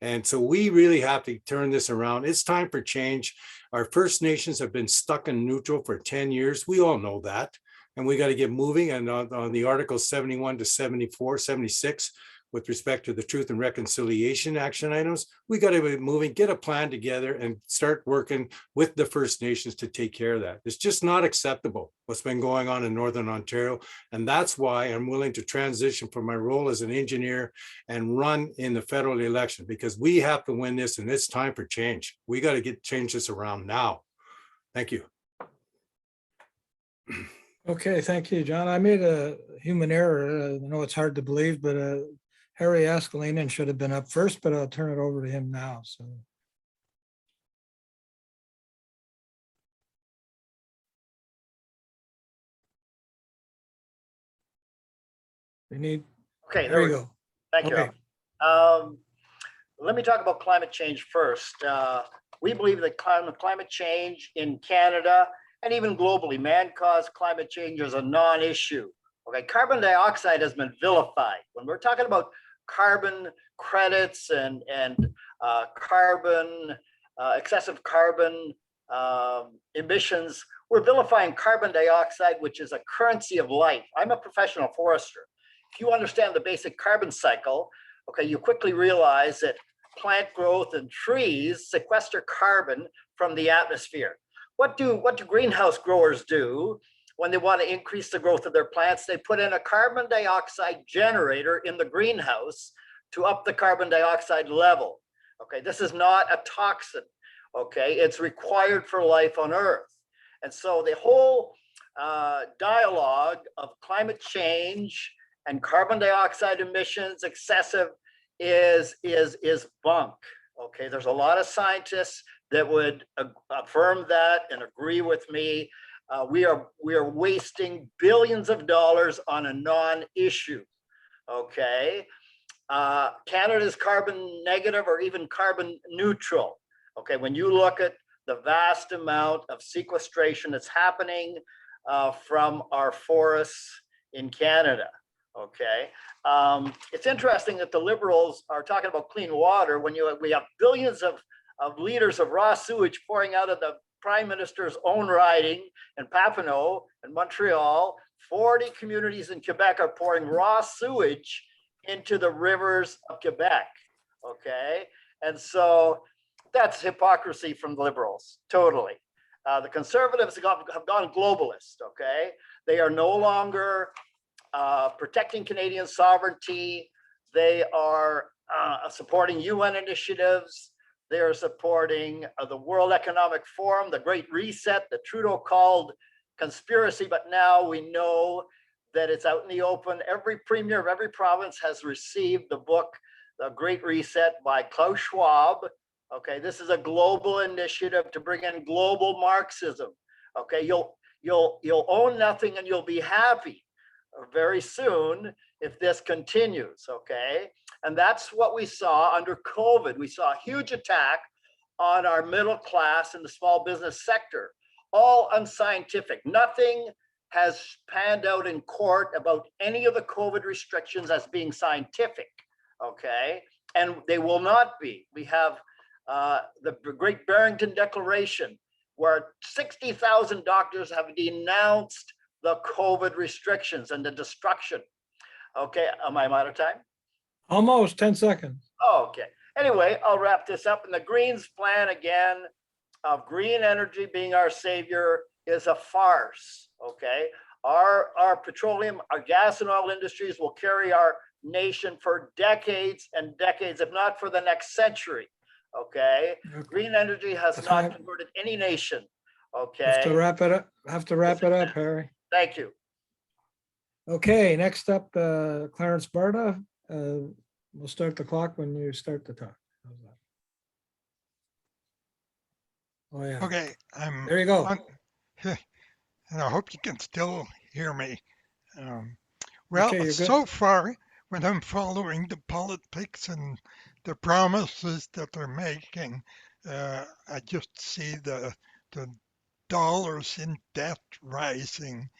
And so we really have to turn this around. It's time for change. Our First Nations have been stuck in neutral for 10 years. We all know that. And we got to get moving. And on the Articles 71 to 74, 76, with respect to the Truth and Reconciliation action items, we got to be moving, get a plan together, and start working with the First Nations to take care of that. It's just not acceptable what's been going on in Northern Ontario. And that's why I'm willing to transition from my role as an engineer and run in the federal election, because we have to win this, and it's time for change. We got to change this around now. Thank you. Okay, thank you, John. I made a human error. I know it's hard to believe, but Harry Askalinen should have been up first, but I'll turn it over to him now. So. We need. Okay, there you go. Thank you. Let me talk about climate change first. We believe that climate change in Canada and even globally, man-caused climate change is a non-issue. Okay, carbon dioxide has been vilified. When we're talking about carbon credits and excessive carbon emissions, we're vilifying carbon dioxide, which is a currency of life. I'm a professional forester. If you understand the basic carbon cycle, okay, you quickly realize that plant growth and trees sequester carbon from the atmosphere. What do greenhouse growers do when they want to increase the growth of their plants? They put in a carbon dioxide generator in the greenhouse to up the carbon dioxide level. Okay, this is not a toxin. Okay, it's required for life on Earth. And so the whole dialogue of climate change and carbon dioxide emissions excessive is bunk. Okay, there's a lot of scientists that would affirm that and agree with me. We are wasting billions of dollars on a non-issue. Okay, Canada's carbon negative or even carbon neutral. Okay, when you look at the vast amount of sequestration that's happening from our forests in Canada. Okay, it's interesting that the Liberals are talking about clean water when we have billions of liters of raw sewage pouring out of the Prime Minister's own riding in Papineau and Montreal. 40 communities in Quebec are pouring raw sewage into the rivers of Quebec. Okay, and so that's hypocrisy from the Liberals, totally. The Conservatives have gone globalist. Okay, they are no longer protecting Canadian sovereignty. They are supporting UN initiatives. They are supporting the World Economic Forum, the Great Reset, that Trudeau called conspiracy, but now we know that it's out in the open. Every premier of every province has received the book, The Great Reset by Klaus Schwab. Okay, this is a global initiative to bring in global Marxism. Okay, you'll own nothing and you'll be happy very soon if this continues. Okay, and that's what we saw under COVID. We saw a huge attack on our middle class and the small business sector, all unscientific. Nothing has panned out in court about any of the COVID restrictions as being scientific. Okay, and they will not be. We have the Great Barrington Declaration, where 60,000 doctors have denounced the COVID restrictions and the destruction. Okay, am I out of time? Almost 10 seconds. Okay, anyway, I'll wrap this up. And the Greens plan again of green energy being our savior is a farce. Okay, our petroleum, our gas and oil industries will carry our nation for decades and decades, if not for the next century. Okay, green energy has not converted any nation. Okay, have to wrap it up. Harry. Thank you. Okay, next up, Clarence Barda. We'll start the clock when you start to talk. How's that? Oh yeah. Okay, there you go. And I hope you can still hear me. Well, Okay, so far, when I'm following the politics and the promises that they're making, I just see the dollars in debt rising,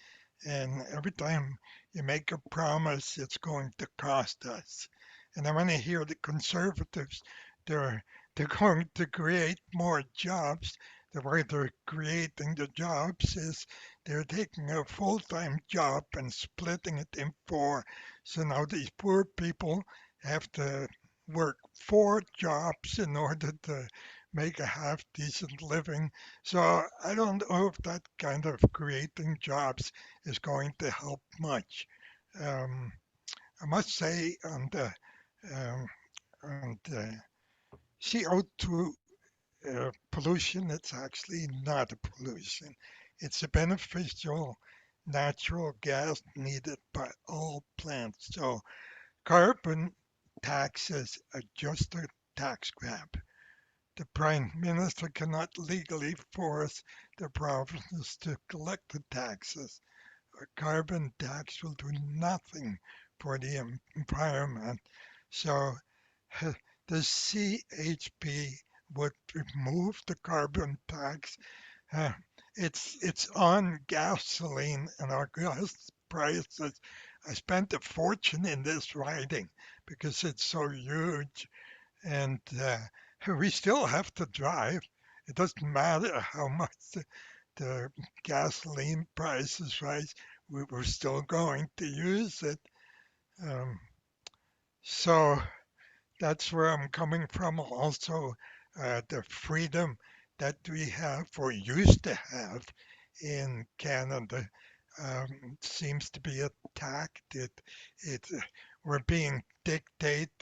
and every time you make a promise, it's going to cost us. And then when I hear the Conservatives, they're going to create more jobs. The way they're creating the jobs is they're taking a full-time job and splitting it in four. So now these poor people have to work 4 jobs in order to make a half-decent living. So I don't know if that kind of creating jobs is going to help much. I must say on the CO2 pollution, it's actually not a pollution. It's a beneficial natural gas needed by all plants. So carbon taxes are just a tax grab. The Prime Minister cannot legally force the provinces to collect the taxes. A carbon tax will do nothing for the environment. So the CHP would remove the carbon tax. It's on gasoline and our gas prices. I spent a fortune in this riding because it's so huge, and we still have to drive. It doesn't matter how much the gasoline prices rise. We're still going to use it. So that's where I'm coming from. Also, the freedom that we have or used to have in Canada seems to be attacked. We're being dictated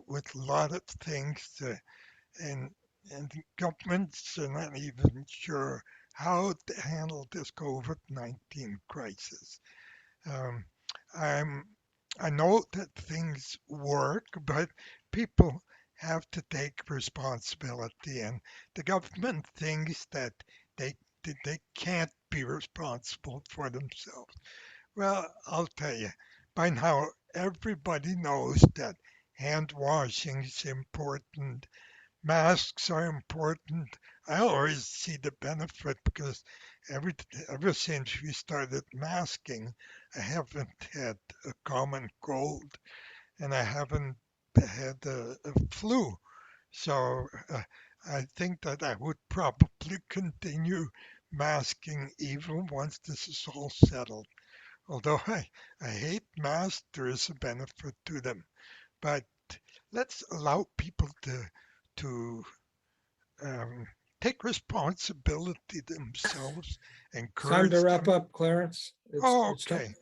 with a lot of things, and the governments are not even sure how to handle this COVID-19 crisis. I know that things work, but people have to take responsibility, and the government thinks that they can't be responsible for themselves. Well, I'll tell you, by now everybody knows that hand washing is important, masks are important. I always see the benefit because every ever since we started masking, I haven't had a common cold and I haven't had a flu. So I think that I would probably continue masking even once this is all settled. Although I hate masks, there is a benefit to them. But let's allow people to um, take responsibility themselves, Time to encourage wrap them. up, Clarence. Oh, It's time. okay.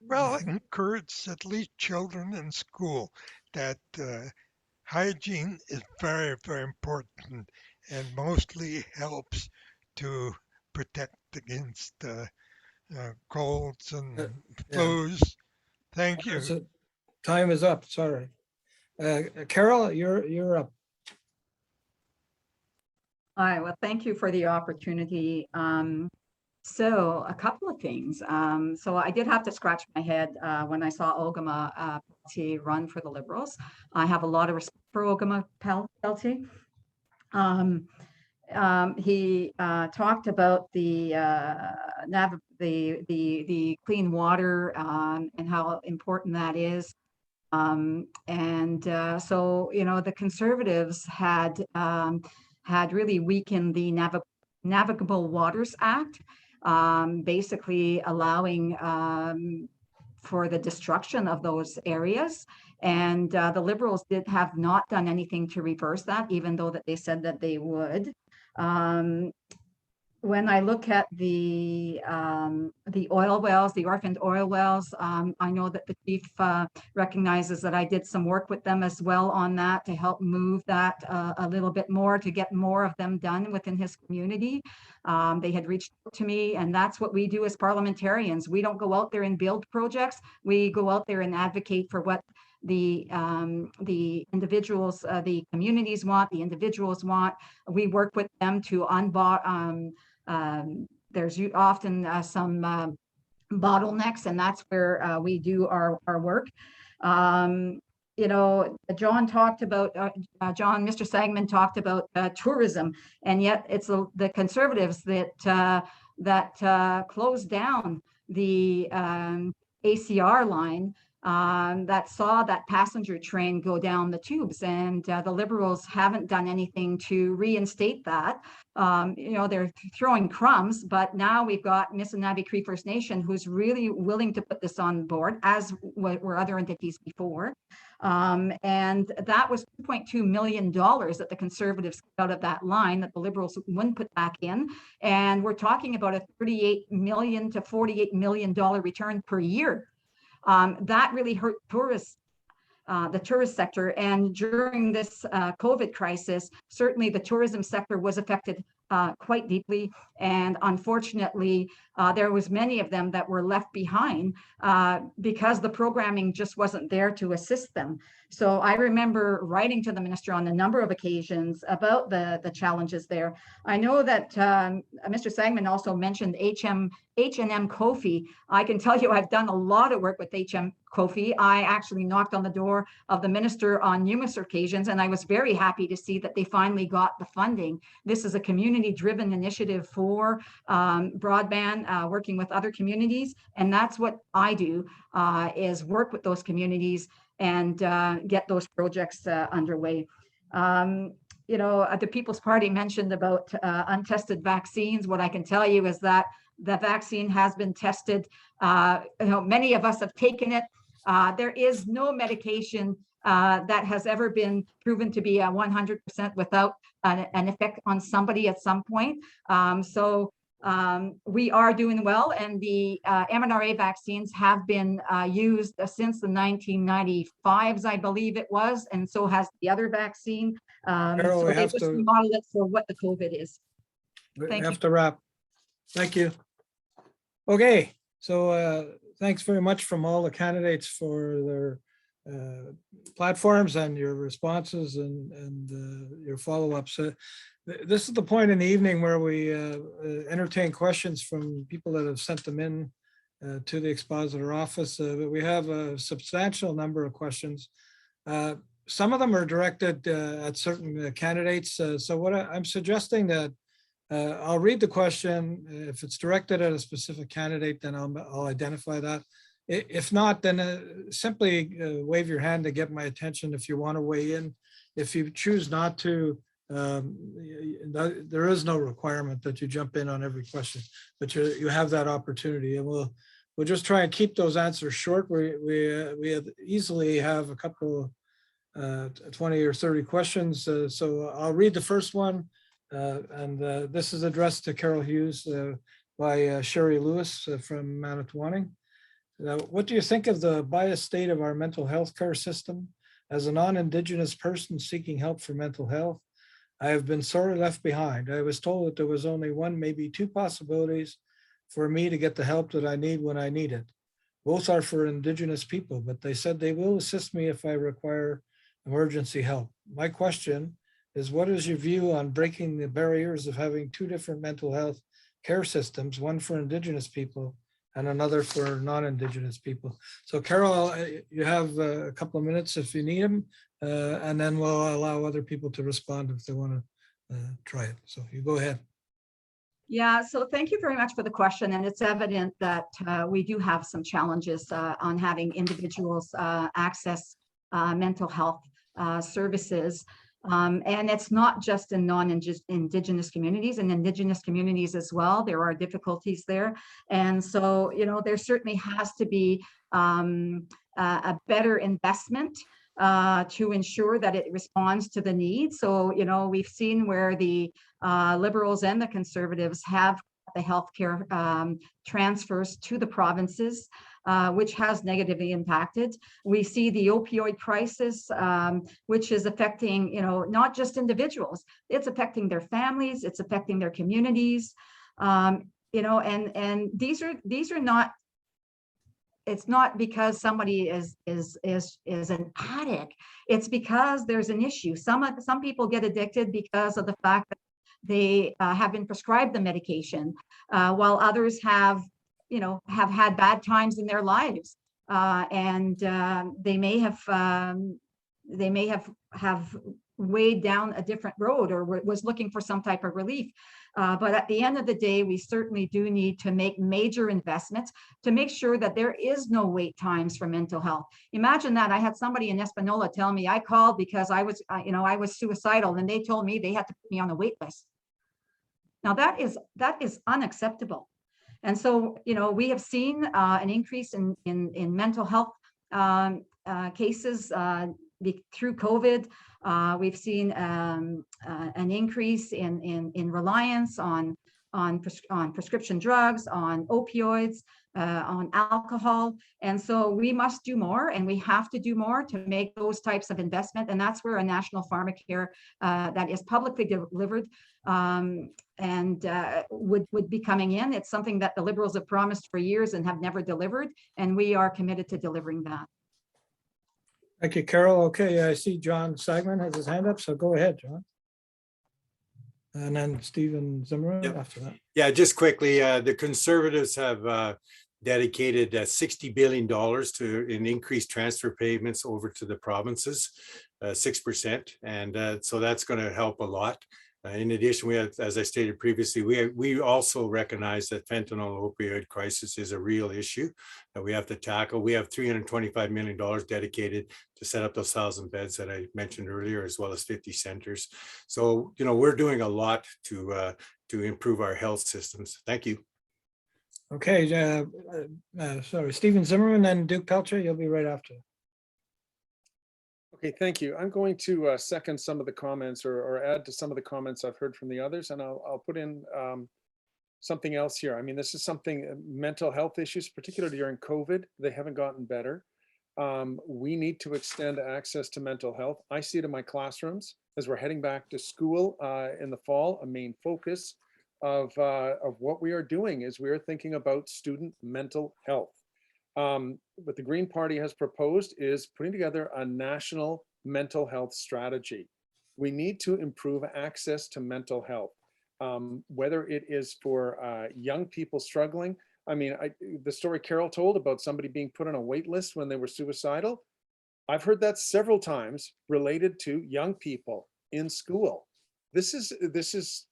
Well, encourage at least children in school that hygiene is very, very important and mostly helps to protect against colds Uh, and Yeah, flus. Thank you. so time is up, sorry. Carol, you're up. Hi, well, thank you for the opportunity. So a couple of things. So I did have to scratch my head when I saw Peltier run for the Liberals. I have a lot of respect for Peltier. He talked about the clean water and how important that is. So, you know, the Conservatives had really weakened the Navigable Waters Act, basically allowing for the destruction of those areas. And the Liberals have not done anything to reverse that, even though that they said that they would. When I look at the oil wells, the orphaned oil wells, I know that the chief recognizes that I did some work with them as well on that to help move that a little bit more, to get more of them done within his community. They had reached out to me, and that's what we do as parliamentarians. We don't go out there and build projects. We go out there and advocate for what the individuals, the communities want, the individuals want. We work with them to there's often some bottlenecks, and that's where we do our work. You know, John talked about, Mr. Sagman talked about tourism, and yet it's the Conservatives that closed down the ACR line that saw that passenger train go down the tubes, and the Liberals haven't done anything to reinstate that. You know, they're throwing crumbs, but now we've got Missinaibi Cree First Nation who's really willing to put this on board, as were other entities before. And that was $2.2 million that the Conservatives got out of that line that the Liberals wouldn't put back in. And we're talking about a $38 million to $48 million return per year. That really hurt tourists, the tourist sector. And during this COVID crisis, certainly the tourism sector was affected quite deeply. And unfortunately, there was many of them that were left behind because the programming just wasn't there to assist them. So I remember writing to the minister on a number of occasions about the challenges there. I know that Mr. Sagman also mentioned H&M Kofi. I can tell you I've done a lot of work with H&M Kofi. I actually knocked on the door of the minister on numerous occasions, and I was very happy to see that they finally got the funding. This is a community-driven initiative for broadband, working with other communities, and that's what I do, is work with those communities and get those projects underway. You know, the People's Party mentioned about untested vaccines. What I can tell you is that the vaccine has been tested. You know, many of us have taken it. There is no medication that has ever been proven to be 100% without an effect on somebody at some point. We are doing well, and the mRNA vaccines have been used since the 1995s, I believe it was, and so has the other vaccine. Carol, So we they have just to- remodel it for what the COVID is. We Thank have you. to wrap. Thank you. Okay, so thanks very much from all the candidates for platforms and your responses and your follow-ups. This is the point in the evening where we entertain questions from people that have sent them in to the expositor office. But we have a substantial number of questions. Some of them are directed at certain candidates. So what I'm suggesting that I'll read the question. If it's directed at a specific candidate, then I'll identify that. If not, then simply wave your hand to get my attention if you want to weigh in. If you choose not to, there is no requirement that you jump in on every question, but you have that opportunity, and we'll just try and keep those answers short. We easily have a couple 20 or 30 questions. So I'll read the first one, and this is addressed to Carol Hughes by Sherry Lewis from Manitoulin. What do you think of the biased state of our mental health care system? As a non-Indigenous person seeking help for mental health, I have been sorely left behind. I was told that there was only one, maybe two possibilities for me to get the help that I need when I need it. Both are for Indigenous people, but they said they will assist me if I require emergency help. My question is, what is your view on breaking the barriers of having two different mental health care systems, one for Indigenous people and another for non-Indigenous people? So Carol, you have a couple of minutes if you need them, and then we'll allow other people to respond if they want to try it. So you go ahead. Yeah, so thank you very much for the question. And it's evident that we do have some challenges on having individuals access mental health services. And it's not just in non-Indigenous communities, and Indigenous communities as well. There are difficulties there. And so, there certainly has to be a better investment to ensure that it responds to the needs. So, we've seen where the Liberals and the Conservatives have the healthcare transfers to the provinces, which has negatively impacted. We see the opioid crisis, which is affecting, not just individuals, it's affecting their families, it's affecting their communities, and these are not, it's not because somebody is an addict. It's because there's an issue. Some people get addicted because of the fact that they have been prescribed the medication, while others have had bad times in their lives, and they may have weighed down a different road or was looking for some type of relief. But at the end of the day, we certainly do need to make major investments to make sure that there is no wait times for mental health. Imagine that. I had somebody in Espanola tell me I called because I was suicidal, and they told me they had to put me on a wait list. Now that is unacceptable. And so, we have seen an increase in mental health cases through COVID. We've seen an increase in reliance on prescription drugs, on opioids, on alcohol. And so we must do more, and we have to do more to make those types of investment. And that's where a national pharmacare that is publicly delivered would be coming in. It's something that the Liberals have promised for years and have never delivered, and we are committed to delivering that. Thank you, Carol. Okay, I see John Sagman has his hand up, so go ahead, John. And then Stephen Zimmerman after that. Yeah, just quickly, the Conservatives have dedicated $60 billion in increased transfer payments over to the provinces, 6%. And so that's going to help a lot. In addition, we have, as I stated previously, we also recognize that fentanyl opioid crisis is a real issue that we have to tackle. We have $325 million dedicated to set up those 1,000 beds that I mentioned earlier, as well as 50 centers. So, we're doing a lot to improve our health systems. Thank you. Okay, sorry, Stephen Zimmerman and Duke Peltier, you'll be right after. Okay, thank you. I'm going to second some of the comments or add to some of the comments I've heard from the others, and I'll put in something else here. I mean, this is something, mental health issues, particularly during COVID, they haven't gotten better. We need to extend access to mental health. I see it in my classrooms as we're heading back to school in the fall. A main focus of what we are doing is we are thinking about student mental health. what the Green Party has proposed is putting together a national mental health strategy. We need to improve access to mental health, whether it is for young people struggling. I mean, the story Carol told about somebody being put on a wait list when they were suicidal, I've heard that several times related to young people in school. This is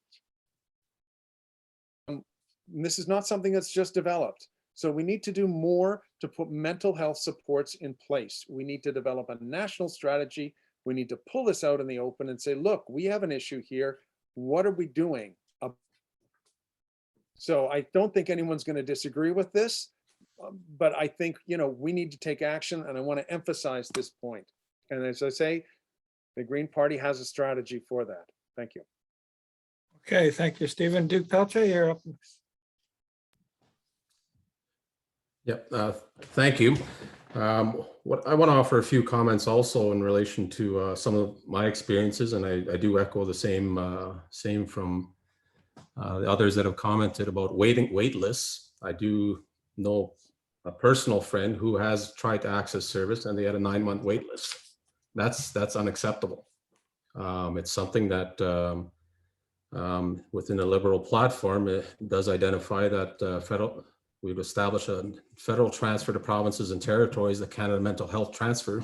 not something that's just developed. So we need to do more to put mental health supports in place. We need to develop a national strategy. We need to pull this out in the open and say, look, we have an issue here. What are we doing? So I don't think anyone's going to disagree with this, but I think, we need to take action, and I want to emphasize this point. And as I say, the Green Party has a strategy for that. Thank you. Okay, thank you, Stephen. Duke Peltier, you're up next. Yep, thank you. What I want to offer a few comments also in relation to some of my experiences, and I do echo the same from the others that have commented about wait lists. I do know a personal friend who has tried to access service and they had a 9-month wait list. That's unacceptable. It's something that within the Liberal platform, it does identify that we've established a federal transfer to provinces and territories, the Canada Mental Health Transfer,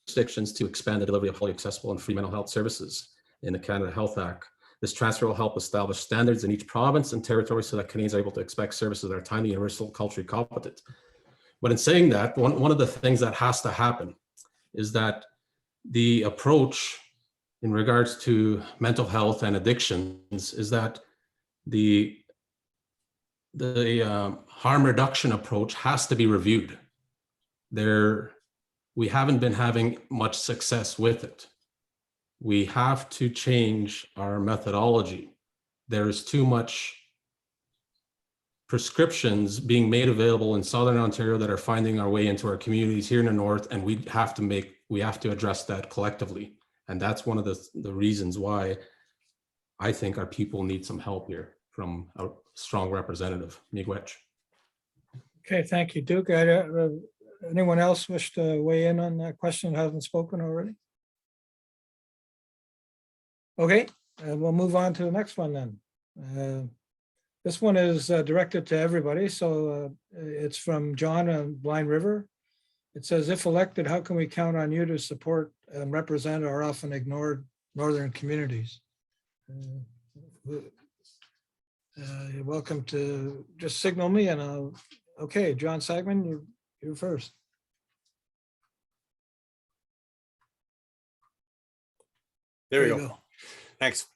jurisdictions to expand the delivery of fully accessible and free mental health services in the Canada Health Act. This transfer will help establish standards in each province and territory so that Canadians are able to expect services that are timely, universal, culturally competent. But in saying that, one of the things that has to happen is that the approach in regards to mental health and addictions is that the harm reduction approach has to be reviewed. We haven't been having much success with it. We have to change our methodology. There's too much prescriptions being made available in Southern Ontario that are finding our way into our communities here in the North, and we have to address that collectively. And that's one of the reasons why I think our people need some help here from a strong representative, Miigwech. Okay, thank you, Duke. Anyone else wish to weigh in on that question that hasn't spoken already? Okay, we'll move on to the next one then. This one is directed to everybody, so it's from John on Blind River. It says, if elected, how can we count on you to support and represent our often ignored northern communities? You're welcome to just signal me and I'll, okay, John Sagman, you're first. There we go. Thanks.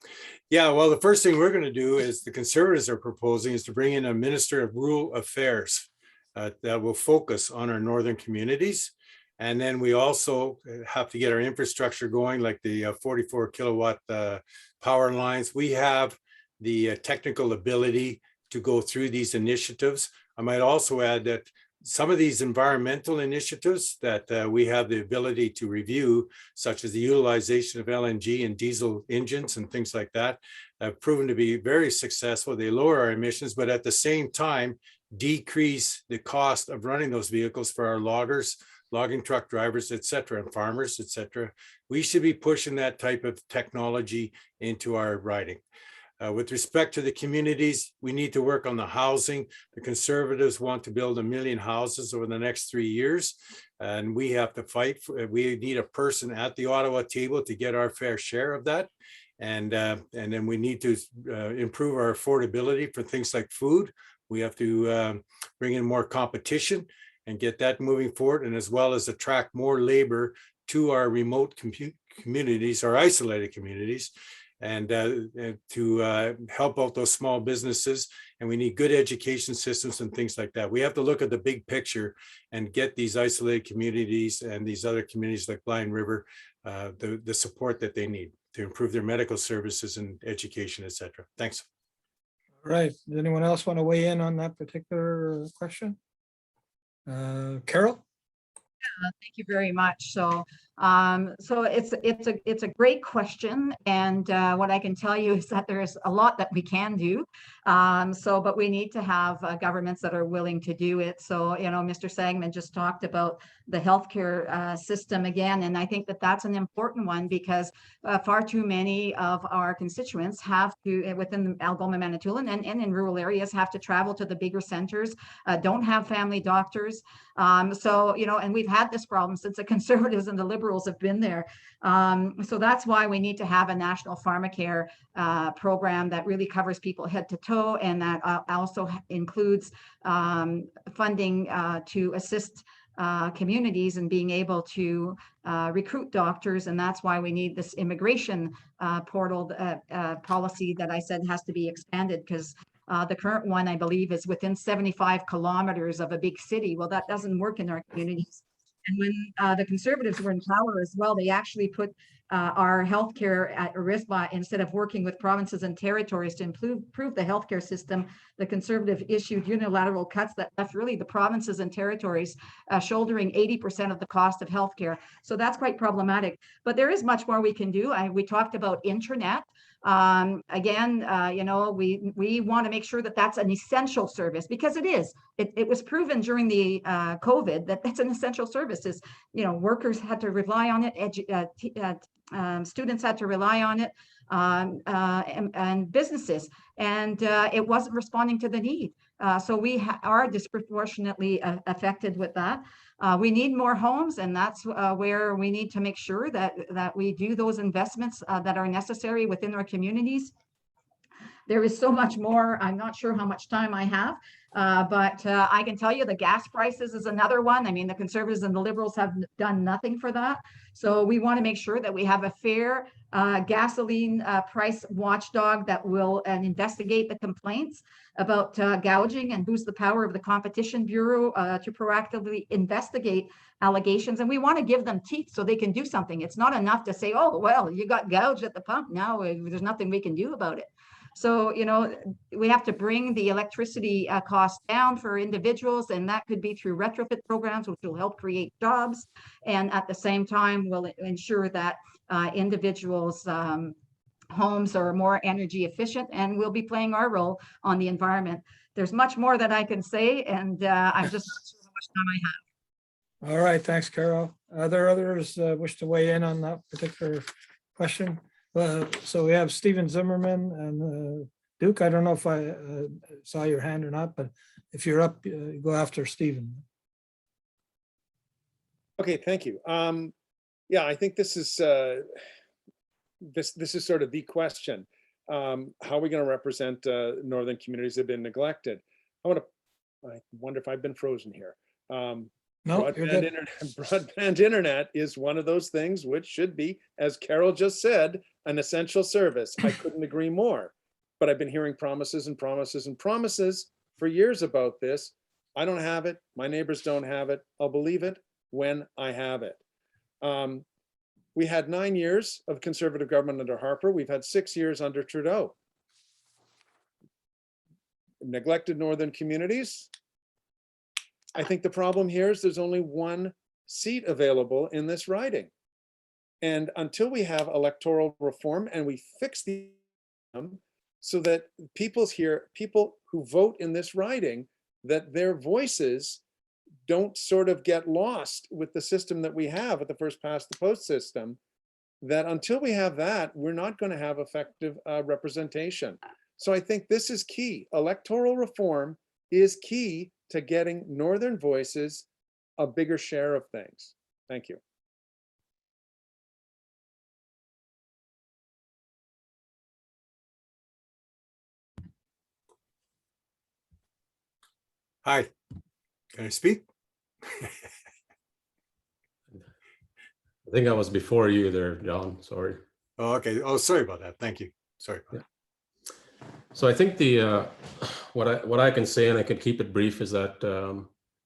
Yeah, well, the first thing we're going to do is the Conservatives are proposing is to bring in a Minister of Rural Affairs that will focus on our northern communities. And then we also have to get our infrastructure going, like the 44 kilowatt power lines. We have the technical ability to go through these initiatives. I might also add that some of these environmental initiatives that we have the ability to review, such as the utilization of LNG and diesel engines and things like that, have proven to be very successful. They lower our emissions, but at the same time, decrease the cost of running those vehicles for our loggers, logging truck drivers, et cetera, and farmers, et cetera. We should be pushing that type of technology into our riding. With respect to the communities, we need to work on the housing. The Conservatives want to build 1 million houses over the next 3 years, and we have to fight. We need a person at the Ottawa table to get our fair share of that. And then we need to improve our affordability for things like food. We have to bring in more competition and get that moving forward, and as well as attract more labor to our remote communities, our isolated communities, and to help out those small businesses. And we need good education systems and things like that. We have to look at the big picture and get these isolated communities and these other communities like Blind River the support that they need to improve their medical services and education, et cetera. Thanks. All right, does anyone else want to weigh in on that particular question? Carol? Thank you very much. So it's a great question, and what I can tell you is that there's a lot that we can do. But we need to have governments that are willing to do it. So, Mr. Sagman just talked about the healthcare system again, and I think that that's an important one because far too many of our constituents have to, within Algoma-Manitoulin and in rural areas, have to travel to the bigger centers, don't have family doctors. And we've had this problem since the Conservatives and the Liberals have been there. So that's why we need to have a national pharmacare program that really covers people head to toe, and that also includes funding to assist communities in being able to recruit doctors. And that's why we need this immigration portal policy that I said has to be expanded, because the current one, I believe, is within 75 kilometers of a big city. Well, that doesn't work in our communities. And when the Conservatives were in power as well, they actually put our healthcare at risk by, instead of working with provinces and territories to improve the healthcare system, the Conservative issued unilateral cuts that left really the provinces and territories shouldering 80% of the cost of healthcare. So that's quite problematic. But there is much more we can do. We talked about internet. Again, we want to make sure that that's an essential service, because it is. It was proven during the COVID that that's an essential service. Is, workers had to rely on it, students had to rely on it, and businesses, and it wasn't responding to the need. So we are disproportionately affected with that. We need more homes, and that's where we need to make sure that we do those investments that are necessary within our communities. There is so much more. I'm not sure how much time I have, but I can tell you the gas prices is another one. I mean, the Conservatives and the Liberals have done nothing for that. So we want to make sure that we have a fair gasoline price watchdog that will investigate the complaints about gouging and boost the power of the Competition Bureau to proactively investigate allegations. And we want to give them teeth so they can do something. It's not enough to say, oh, well, you got gouged at the pump. Now there's nothing we can do about it. So, we have to bring the electricity costs down for individuals, and that could be through retrofit programs, which will help create jobs. And at the same time, will ensure that individuals' homes are more energy efficient, and we'll be playing our role on the environment. There's much more that I can say, and I'm just not sure how much time I have. All right, thanks, Carol. Are there others wish to weigh in on that particular question? So we have Stephen Zimmerman and Duke. I don't know if I saw your hand or not, but if you're up, go after Stephen. Okay, thank you. Yeah, I think this is this is sort of the question. How are we going to represent northern communities that have been neglected? I wonder if I've been frozen here. No, broadband internet is one of those things which should be, as Carol just said, an essential service. I couldn't agree more. But I've been hearing promises and promises and promises for years about this. I don't have it. My neighbors don't have it. I'll believe it when I have it. We had 9 years of Conservative government under Harper. We've had 6 years under Trudeau. Neglected northern communities. I think the problem here is there's only one seat available in this riding. And until we have electoral reform and we fix the so that people who vote in this riding, that their voices don't sort of get lost with the system that we have with the first past the post system, that until we have that, we're not going to have effective representation. So I think this is key. Electoral reform is key to getting northern voices a bigger share of things. Thank you. Hi, can I speak? I think I was before you there, John. Sorry. Oh, okay. Oh, sorry about that. Thank you. Sorry about that. So I think the what I can say, and I can keep it brief, is that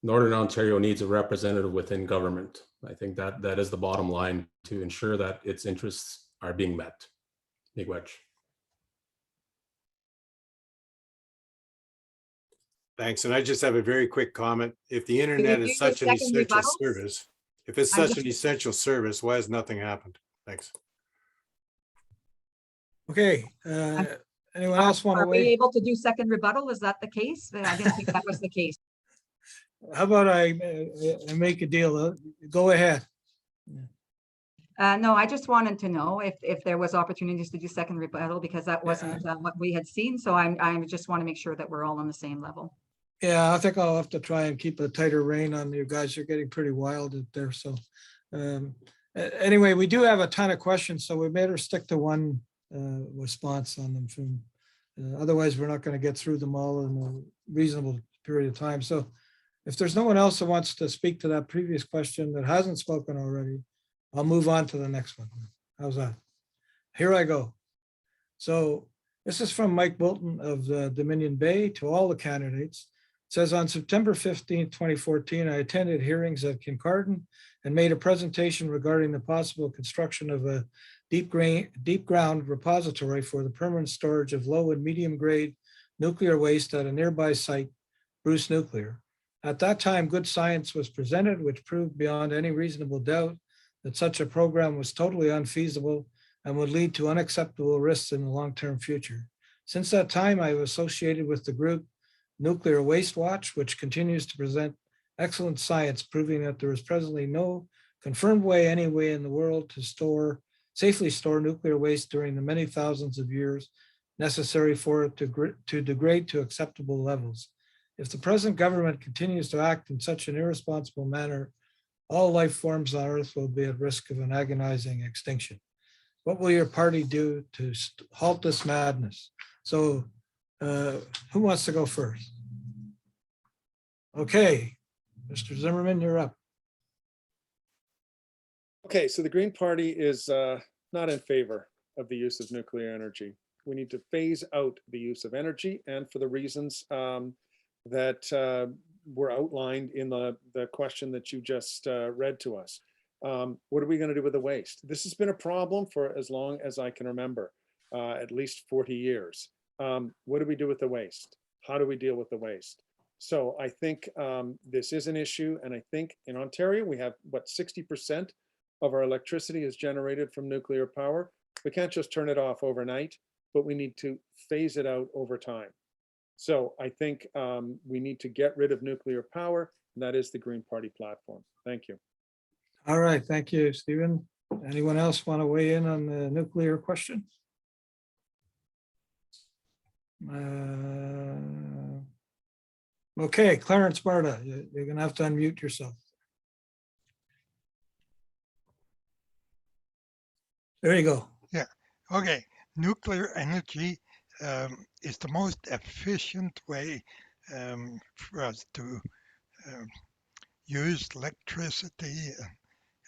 Northern Ontario needs a representative within government. I think that is the bottom line to ensure that its interests are being met. Miigwech. Thanks. And I just have a very quick comment. If the internet is such an essential service, if it's such an essential service, why has nothing happened? Thanks. Okay. Anyone else want to Are we weigh? able to do second rebuttal? Is that the case? I didn't think that was the case. How about I make a deal? Go ahead. No, I just wanted to know if there was opportunities to do second rebuttal, because that wasn't what we had seen. So I just want to make sure that we're all on the same level. Yeah, I think I'll have to try and keep a tighter rein on you guys. You're getting pretty wild out there. So anyway, we do have a ton of questions, so we better stick to one response on them. From otherwise, we're not going to get through them all in a reasonable period of time. So if there's no one else that wants to speak to that previous question that hasn't spoken already, I'll move on to the next one. How's that? Here I go. So this is from Mike Bolton of the Dominion Bay to all the candidates. It says, on September 15, 2014, I attended hearings at Kincardine and made a presentation regarding the possible construction of a deep ground repository for the permanent storage of low and medium grade nuclear waste at a nearby site, Bruce Nuclear. At that time, good science was presented, which proved beyond any reasonable doubt that such a program was totally unfeasible and would lead to unacceptable risks in the long-term future. Since that time, I was associated with the group Nuclear Waste Watch, which continues to present excellent science, proving that there is presently no confirmed way anyway in the world to safely store nuclear waste during the many thousands of years necessary for it to degrade to acceptable levels. If the present government continues to act in such an irresponsible manner, all life forms on Earth will be at risk of an agonizing extinction. What will your party do to halt this madness? So who wants to go first? Okay, Mr. Zimmerman, you're up. Okay, so the Green Party is not in favor of the use of nuclear energy. We need to phase out the use of energy, and for the reasons that were outlined in the question that you just read to us. What are we going to do with the waste? This has been a problem for as long as I can remember, at least 40 years. What do we do with the waste? How do we deal with the waste? So I think this is an issue, and I think in Ontario we have, what, 60% of our electricity is generated from nuclear power. We can't just turn it off overnight, but we need to phase it out over time. So I think we need to get rid of nuclear power, and that is the Green Party platform. Thank you. All right, thank you, Stephen. Anyone else want to weigh in on the nuclear question? Okay, Clarence Barda, you're going to have to unmute yourself. There you go. Yeah. Okay. Nuclear energy is the most efficient way for us to use electricity and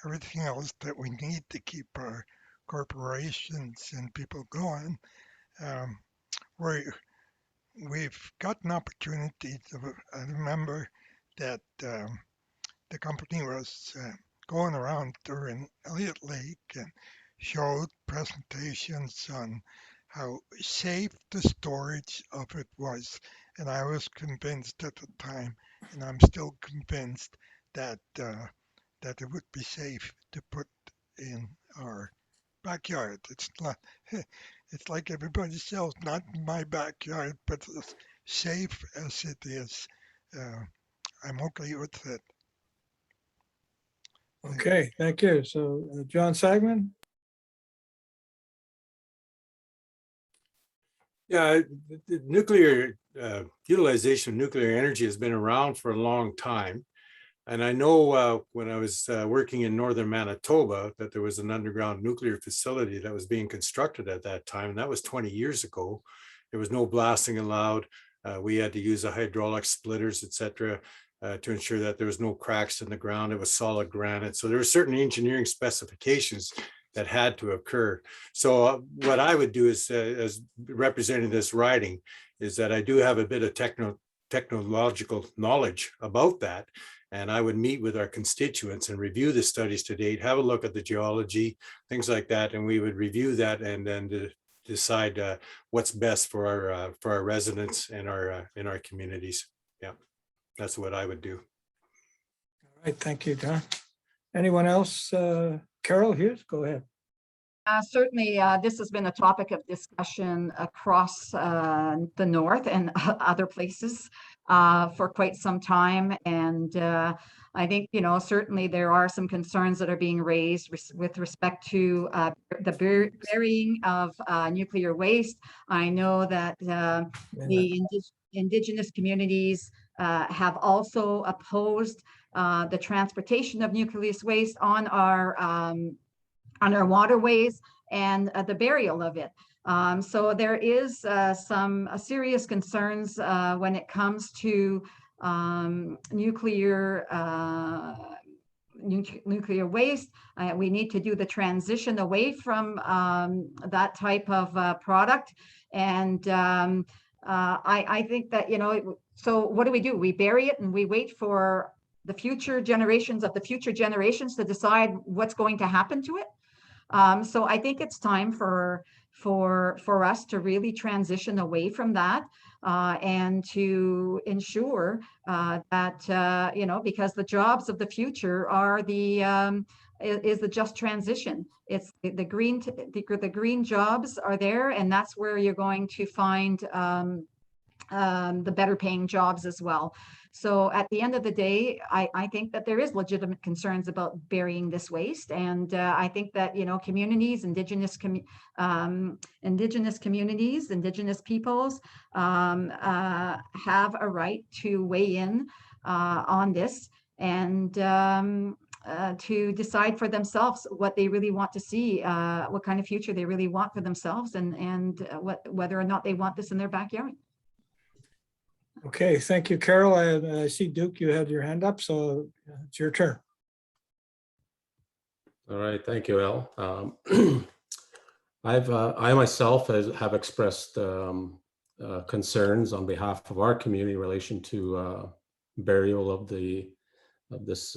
everything else that we need to keep our corporations and people going. We've got an opportunity to, I remember that the company was going around during Elliott Lake and showed presentations on how safe the storage of it was. And I was convinced at the time, and I'm still convinced that that it would be safe to put in our backyard. It's not, it's like everybody else, not in my backyard, but as safe as it is, I'm okay with it. Okay, thank you. So John Sagman? Yeah, the nuclear utilization of nuclear energy has been around for a long time. And I know when I was working in northern Manitoba that there was an underground nuclear facility that was being constructed at that time. And that was 20 years ago. There was no blasting allowed. We had to use the hydraulic splitters, et cetera, to ensure that there was no cracks in the ground. It was solid granite. So there were certain engineering specifications that had to occur. So what I would do is, as representing this riding, is that I do have a bit of technological knowledge about that. And I would meet with our constituents and review the studies to date, have a look at the geology, things like that. And we would review that and then decide what's best for our residents and in our communities. Yeah, that's what I would do. All right, thank you, John. Anyone else? Carol Hughes, go ahead. Certainly, this has been a topic of discussion across the north and other places for quite some time. And I think, certainly there are some concerns that are being raised with respect to the burying of nuclear waste. I know that the Indigenous communities have also opposed the transportation of nuclear waste on our waterways and the burial of it. So there is some serious concerns when it comes to nuclear waste. We need to do the transition away from that type of product. And I think that, so what do? We bury it and we wait for the future generations to decide what's going to happen to it. So I think it's time for us to really transition away from that and to ensure that because the jobs of the future are is the just transition. It's the green jobs are there, and that's where you're going to find the better paying jobs as well. So at the end of the day, I think that there is legitimate concerns about burying this waste. And I think that, communities, Indigenous communities, Indigenous peoples have a right to weigh in on this and to decide for themselves what they really want to see, what kind of future they really want for themselves, and whether or not they want this in their backyard. Okay, thank you, Carol. I see Duke, you had your hand up, so it's your turn. All right, thank you, Al. I myself have expressed concerns on behalf of our community in relation to burial of this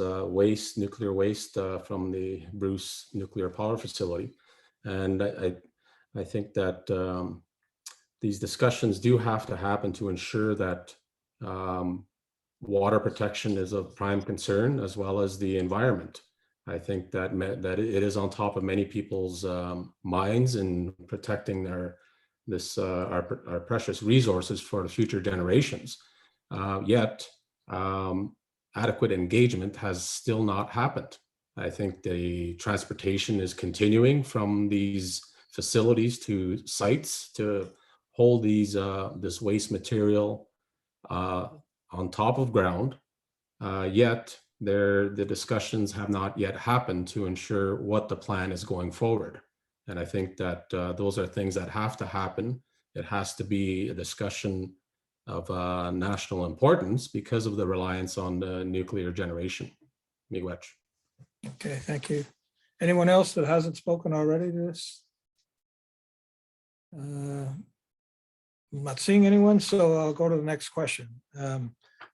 nuclear waste from the Bruce nuclear power facility, and I think that these discussions do have to happen to ensure that water protection is of prime concern, as well as the environment. I think that it is on top of many people's minds in protecting our precious resources for the future generations. Yet, adequate engagement has still not happened. I think the transportation is continuing from these facilities to sites to hold this waste material on top of ground, yet the discussions have not yet happened to ensure what the plan is going forward. And I think that those are things that have to happen. It has to be a discussion of national importance because of the reliance on the nuclear generation. Miigwech. Okay, thank you. Anyone else that hasn't spoken already to this? I'm not seeing anyone, so I'll go to the next question.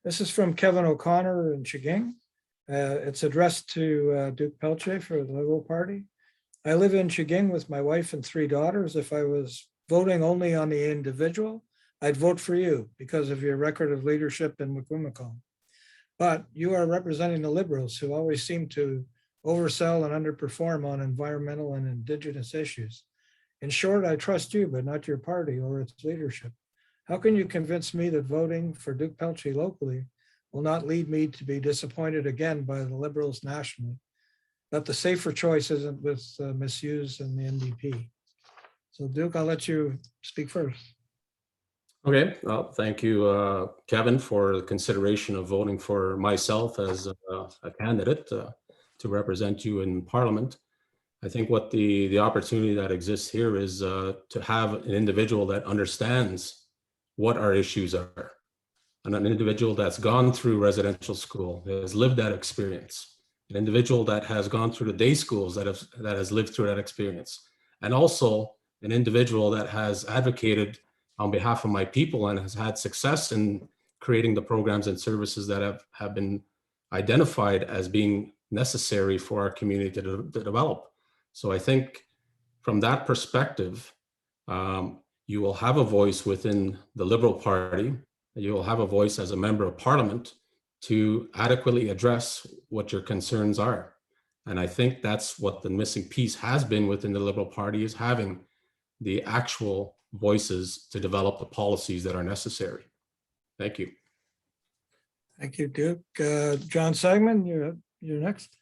This is from Kevin O'Connor in Chiging. It's addressed to Duke Peltier for the Liberal Party. I live in Chiging with my wife and 3 daughters. If I was voting only on the individual, I'd vote for you because of your record of leadership in Wikwemicong. But you are representing the Liberals, who always seem to oversell and underperform on environmental and Indigenous issues. In short, I trust you, but not your party or its leadership. How can you convince me that voting for Duke Peltier locally will not lead me to be disappointed again by the Liberals nationally, that the safer choice isn't with Ms. Hughes and the NDP? So Duke, I'll let you speak first. Okay, well, thank you, Kevin, for the consideration of voting for myself as a candidate to represent you in Parliament. I think what the opportunity that exists here is to have an individual that understands what our issues are, and an individual that's gone through residential school, has lived that experience, an individual that has gone through the day schools that has lived through that experience, and also an individual that has advocated on behalf of my people and has had success in creating the programs and services that have been identified as being necessary for our community to develop. So I think from that perspective, you will have a voice within the Liberal Party. You will have a voice as a member of Parliament to adequately address what your concerns are. And I think that's what the missing piece has been within the Liberal Party, is having the actual voices to develop the policies that are necessary. Thank you. Thank you, Duke. John Sagman, you're next.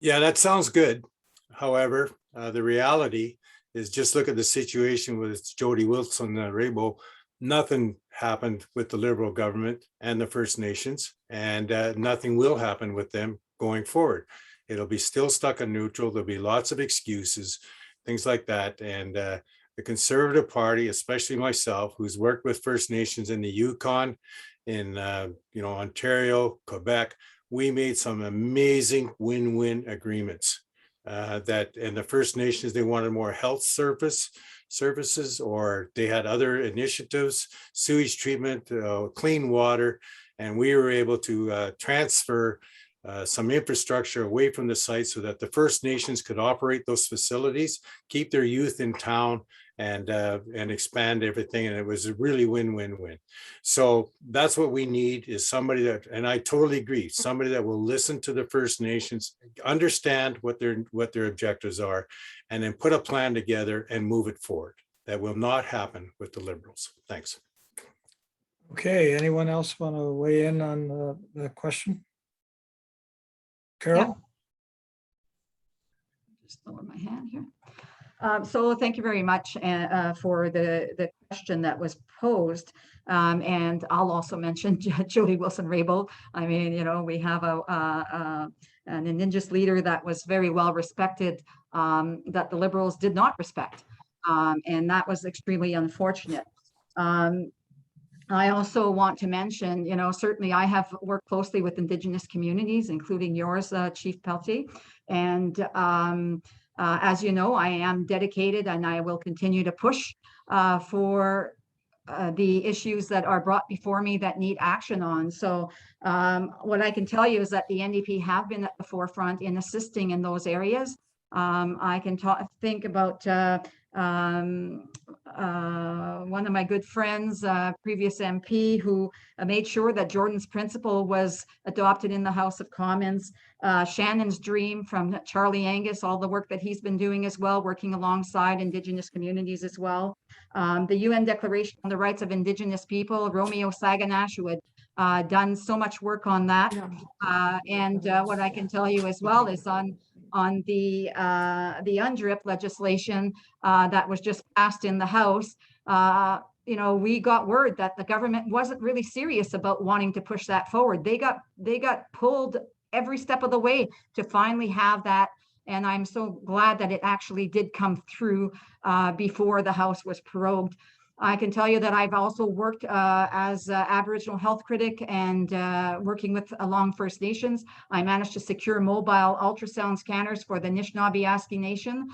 Yeah, that sounds good. However, the reality is, just look at the situation with Jody Wilson-Raybould. Nothing happened with the Liberal government and the First Nations, and nothing will happen with them going forward. It'll be still stuck in neutral. There'll be lots of excuses, things like that. And the Conservative Party, especially myself, who's worked with First Nations in the Yukon, in Ontario, Quebec, we made some amazing win-win agreements. And the First Nations, they wanted more health services, or they had other initiatives, sewage treatment, clean water, and we were able to transfer some infrastructure away from the site so that the First Nations could operate those facilities, keep their youth in town, and expand everything. And it was a really win-win-win. So that's what we need, is somebody that, and I totally agree, somebody that will listen to the First Nations, understand what their objectives are, and then put a plan together and move it forward. That will not happen with the Liberals. Thanks. Okay, anyone else want to weigh in on the question? Carol? Just lower my hand here. So thank you very much for the question that was posed. And I'll also mention Jody Wilson-Raybould. I mean, we have an Indigenous leader that was very well respected, that the Liberals did not respect. And that was extremely unfortunate. I also want to mention, certainly I have worked closely with Indigenous communities, including yours, Chief Peltier. And as you know, I am dedicated, and I will continue to push for the issues that are brought before me that need action on. So what I can tell you is that the NDP have been at the forefront in assisting in those areas. I can think about one of my good friends, previous MP, who made sure that Jordan's Principle was adopted in the House of Commons. Shannon's Dream from Charlie Angus, all the work that he's been doing as well, working alongside Indigenous communities as well. The UN Declaration on the Rights of Indigenous People, Romeo Saganash, who had done so much work on that. And what I can tell you as well is on the UNDRIP legislation that was just passed in the House, we got word that the government wasn't really serious about wanting to push that forward. They got pulled every step of the way to finally have that. And I'm so glad that it actually did come through before the House was prorogued. I can tell you that I've also worked as Aboriginal health critic and working along First Nations. I managed to secure mobile ultrasound scanners for the Anishinaabe Nation,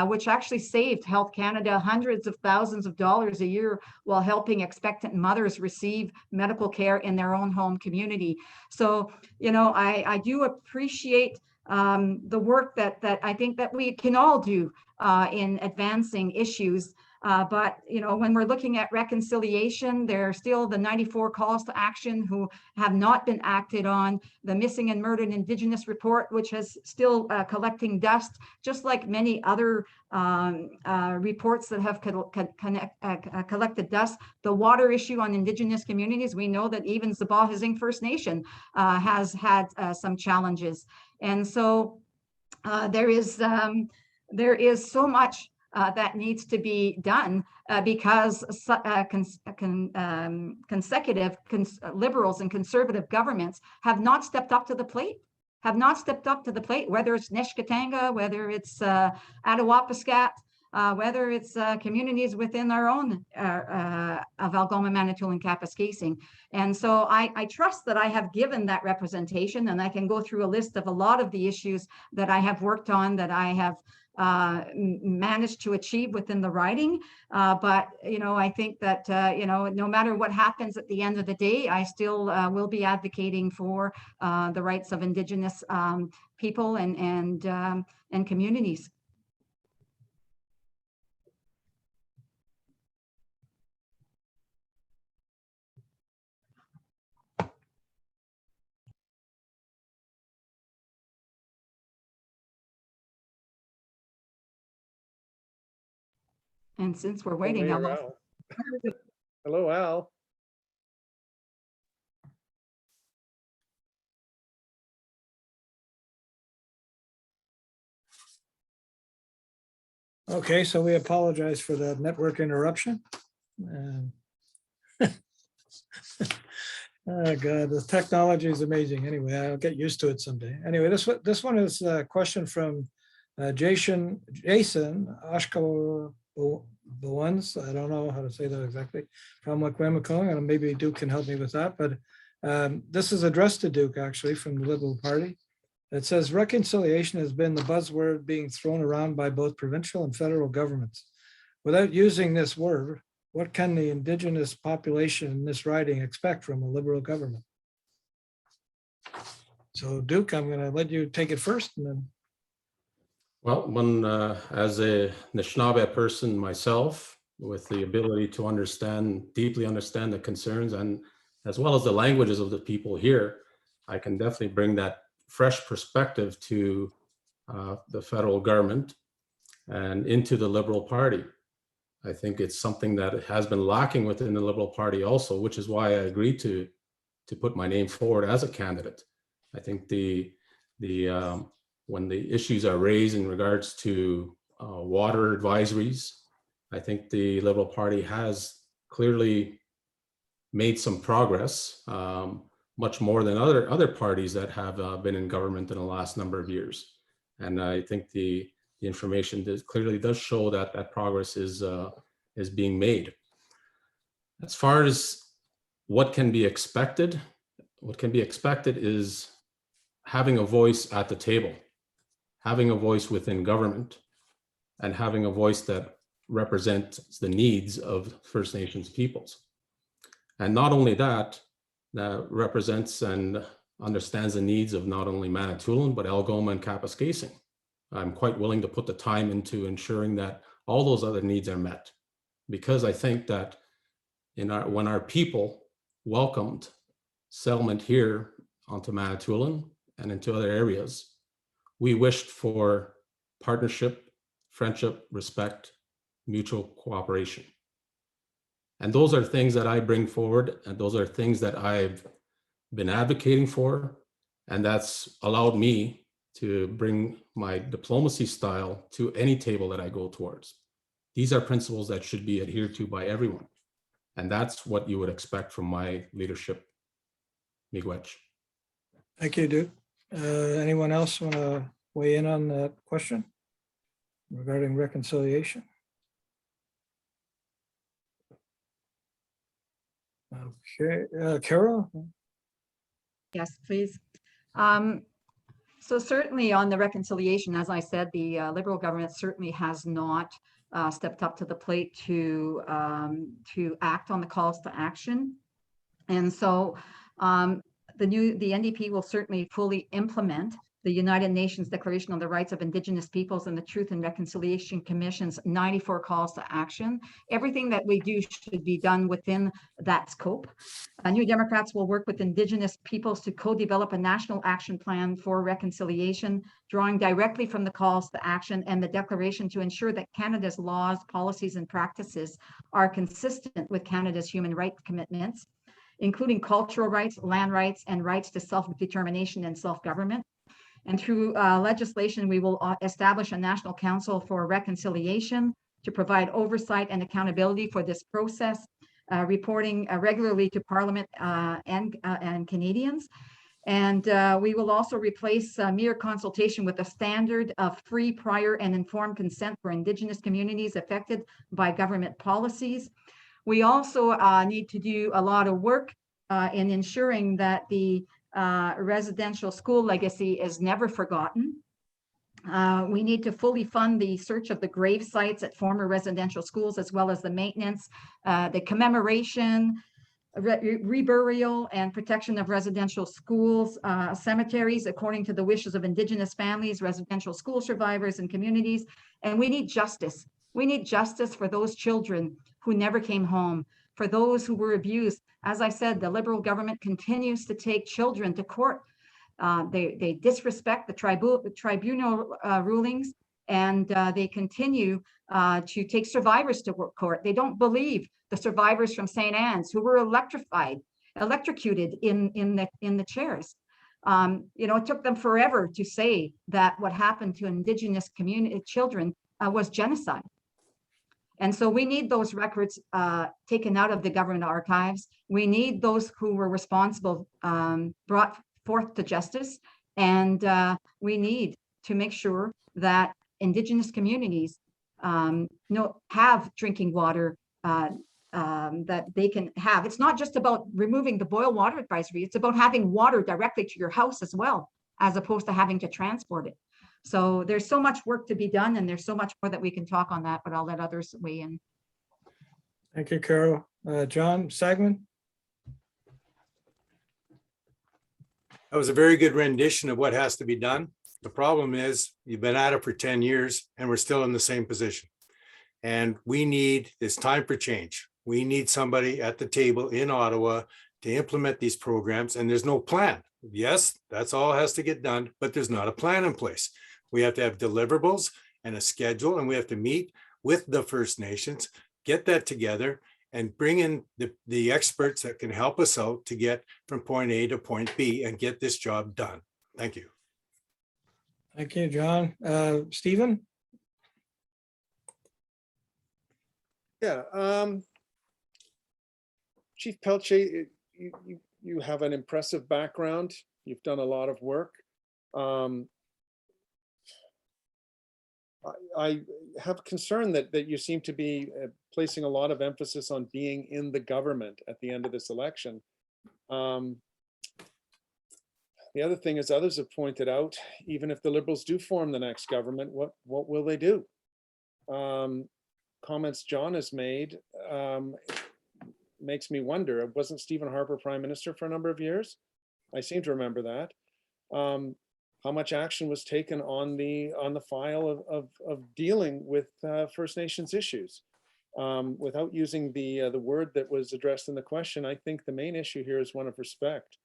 which actually saved Health Canada hundreds of thousands of dollars a year while helping expectant mothers receive medical care in their own home community. So, I do appreciate the work that I think that we can all do in advancing issues. But, when we're looking at reconciliation, there are still the 94 calls to action who have not been acted on. The Missing and Murdered Indigenous Report, which is still collecting dust, just like many other reports that have collected dust. The water issue on Indigenous communities, we know that even Sabah First Nation has had some challenges. And so there is so much that needs to be done because consecutive Liberals and Conservative governments have not stepped up to the plate. Whether it's Neshkatanga, whether it's Attawapiskat, whether it's communities within our own of Algoma-Manitoulin-Kapuskasing. And so I trust that I have given that representation, and I can go through a list of a lot of the issues that I have worked on, that I have managed to achieve within the riding. But, I think that, no matter what happens at the end of the day, I still will be advocating for the rights of Indigenous people and communities. And since we're waiting, Mayor I'll Al. Hello, Al. Okay, so we apologize for the network interruption. Oh God, the technology is amazing. Anyway, I'll get used to it someday. Anyway, this one is a question from Jason Ashko Bowens. I don't know how to say that exactly. From Wikwemicong, and maybe Duke can help me with that. But this is addressed to Duke actually from the Liberal Party. It says reconciliation has been the buzzword being thrown around by both provincial and federal governments. Without using this word, what can the Indigenous population in this riding expect from a Liberal government? So Duke, I'm going to let you take it first and then. Well, as a Anishinaabe person myself, with the ability to deeply understand the concerns and as well as the languages of the people here, I can definitely bring that fresh perspective to the federal government and into the Liberal Party. I think it's something that has been lacking within the Liberal Party also, which is why I agreed to put my name forward as a candidate. I think when the issues are raised in regards to water advisories, I think the Liberal Party has clearly made some progress, much more than other parties that have been in government in the last number of years. And I think the information clearly does show that that progress is being made. As far as what can be expected is having a voice at the table, having a voice within government, and having a voice that represents the needs of First Nations peoples. And not only that represents and understands the needs of not only Manitoulin, but Algoma and Kapuskasing. I'm quite willing to put the time into ensuring that all those other needs are met, because I think that when our people welcomed settlement here onto Manitoulin and into other areas, we wished for partnership, friendship, respect, mutual cooperation. And those are things that I bring forward, and those are things that I've been advocating for, and that's allowed me to bring my diplomacy style to any table that I go towards. These are principles that should be adhered to by everyone. And that's what you would expect from my leadership, Miigwech. Thank you, Duke. Anyone else want to weigh in on that question regarding reconciliation? Okay, Carol? Yes, please. So certainly on the reconciliation, as I said, the Liberal government certainly has not stepped up to the plate to act on the calls to action. And so the NDP will certainly fully implement the United Nations Declaration on the Rights of Indigenous Peoples and the Truth and Reconciliation Commission's 94 calls to action. Everything that we do should be done within that scope. New Democrats will work with Indigenous peoples to co-develop a national action plan for reconciliation, drawing directly from the calls to action and the declaration to ensure that Canada's laws, policies, and practices are consistent with Canada's human rights commitments, including cultural rights, land rights, and rights to self-determination and self-government. And through legislation, we will establish a National Council for Reconciliation to provide oversight and accountability for this process, reporting regularly to Parliament and Canadians. And we will also replace mere consultation with a standard of free, prior, and informed consent for Indigenous communities affected by government policies. We also need to do a lot of work in ensuring that the residential school legacy is never forgotten. We need to fully fund the search of the grave sites at former residential schools, as well as the maintenance, the commemoration, reburial, and protection of residential schools, cemeteries, according to the wishes of Indigenous families, residential school survivors, and communities. And we need justice. We need justice for those children who never came home, for those who were abused. As I said, the Liberal government continues to take children to court. They disrespect the tribunal rulings, and they continue to take survivors to court. They don't believe the survivors from St. Anne's who were electrocuted in the chairs. It took them forever to say that what happened to Indigenous community children was genocide. And so we need those records taken out of the government archives. We need those who were responsible brought forth to justice. And we need to make sure that Indigenous communities have drinking water that they can have. It's not just about removing the boil water advisory. It's about having water directly to your house as well, as opposed to having to transport it. So there's so much work to be done, and there's so much more that we can talk on that, but I'll let others weigh in. Thank you, Carol. John Sagman? That was a very good rendition of what has to be done. The problem is you've been at it for 10 years and we're still in the same position. And it's time for change. We need somebody at the table in Ottawa to implement these programs, and there's no plan. Yes, that's all has to get done, but there's not a plan in place. We have to have deliverables and a schedule, and we have to meet with the First Nations, get that together, and bring in the experts that can help us out to get from point A to point B and get this job done. Thank you. Thank you, John. Stephen? Yeah, Chief Peltier, you have an impressive background. You've done a lot of work. I have concern that you seem to be placing a lot of emphasis on being in the government at the end of this election. The other thing is, others have pointed out, even if the Liberals do form the next government, what will they do? Comments John has made makes me wonder, wasn't Stephen Harper Prime Minister for a number of years? I seem to remember that. How much action was taken on the file of dealing with First Nations issues? Without using the word that was addressed in the question, I think the main issue here is one of respect.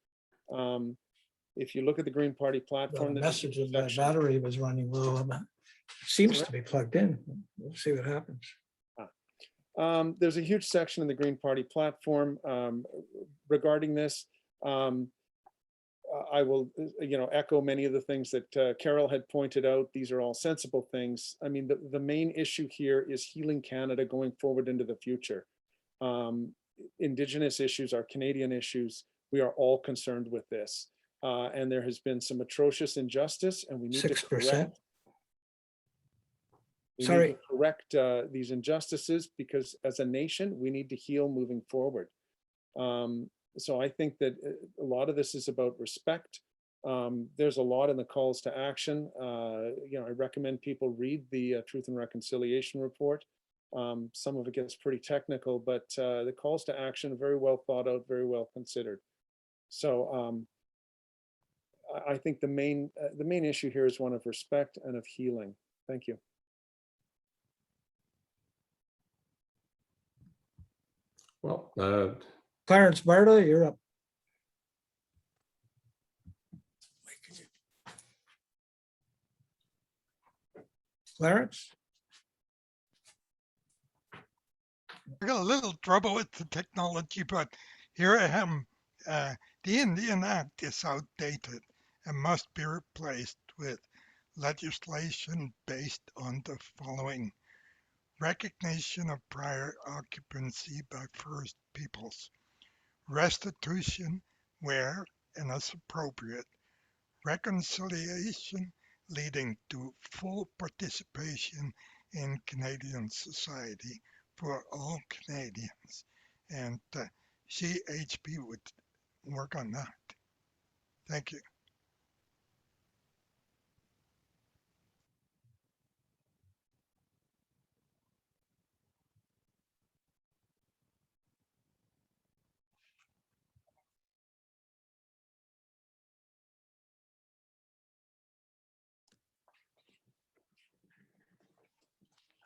If you look at the Green Party platform, The message of that battery was running low. Seems to be plugged in. We'll see what happens. There's a huge section in the Green Party platform regarding this. I will, echo many of the things that Carol had pointed out. These are all sensible things. I mean, the main issue here is healing Canada going forward into the future. Indigenous issues are Canadian issues. We are all concerned with this. And there has been some atrocious injustice, and we need 6%. to correct these injustices, because as a nation, we need to heal moving forward. So I think that a lot of this is about respect. There's a lot in the calls to action. I recommend people read the Truth and Reconciliation report. Some of it gets pretty technical, but the calls to action are very well thought out, very well considered. So I think the main issue here is one of respect and of healing. Thank you. Well, Clarence Barda, you're up. Clarence? I got a little trouble with the technology, but here I am. The Indian Act is outdated and must be replaced with legislation based on the following: recognition of prior occupancy by First Peoples, restitution where and as appropriate, reconciliation leading to full participation in Canadian society for all Canadians. And CHP would work on that. Thank you.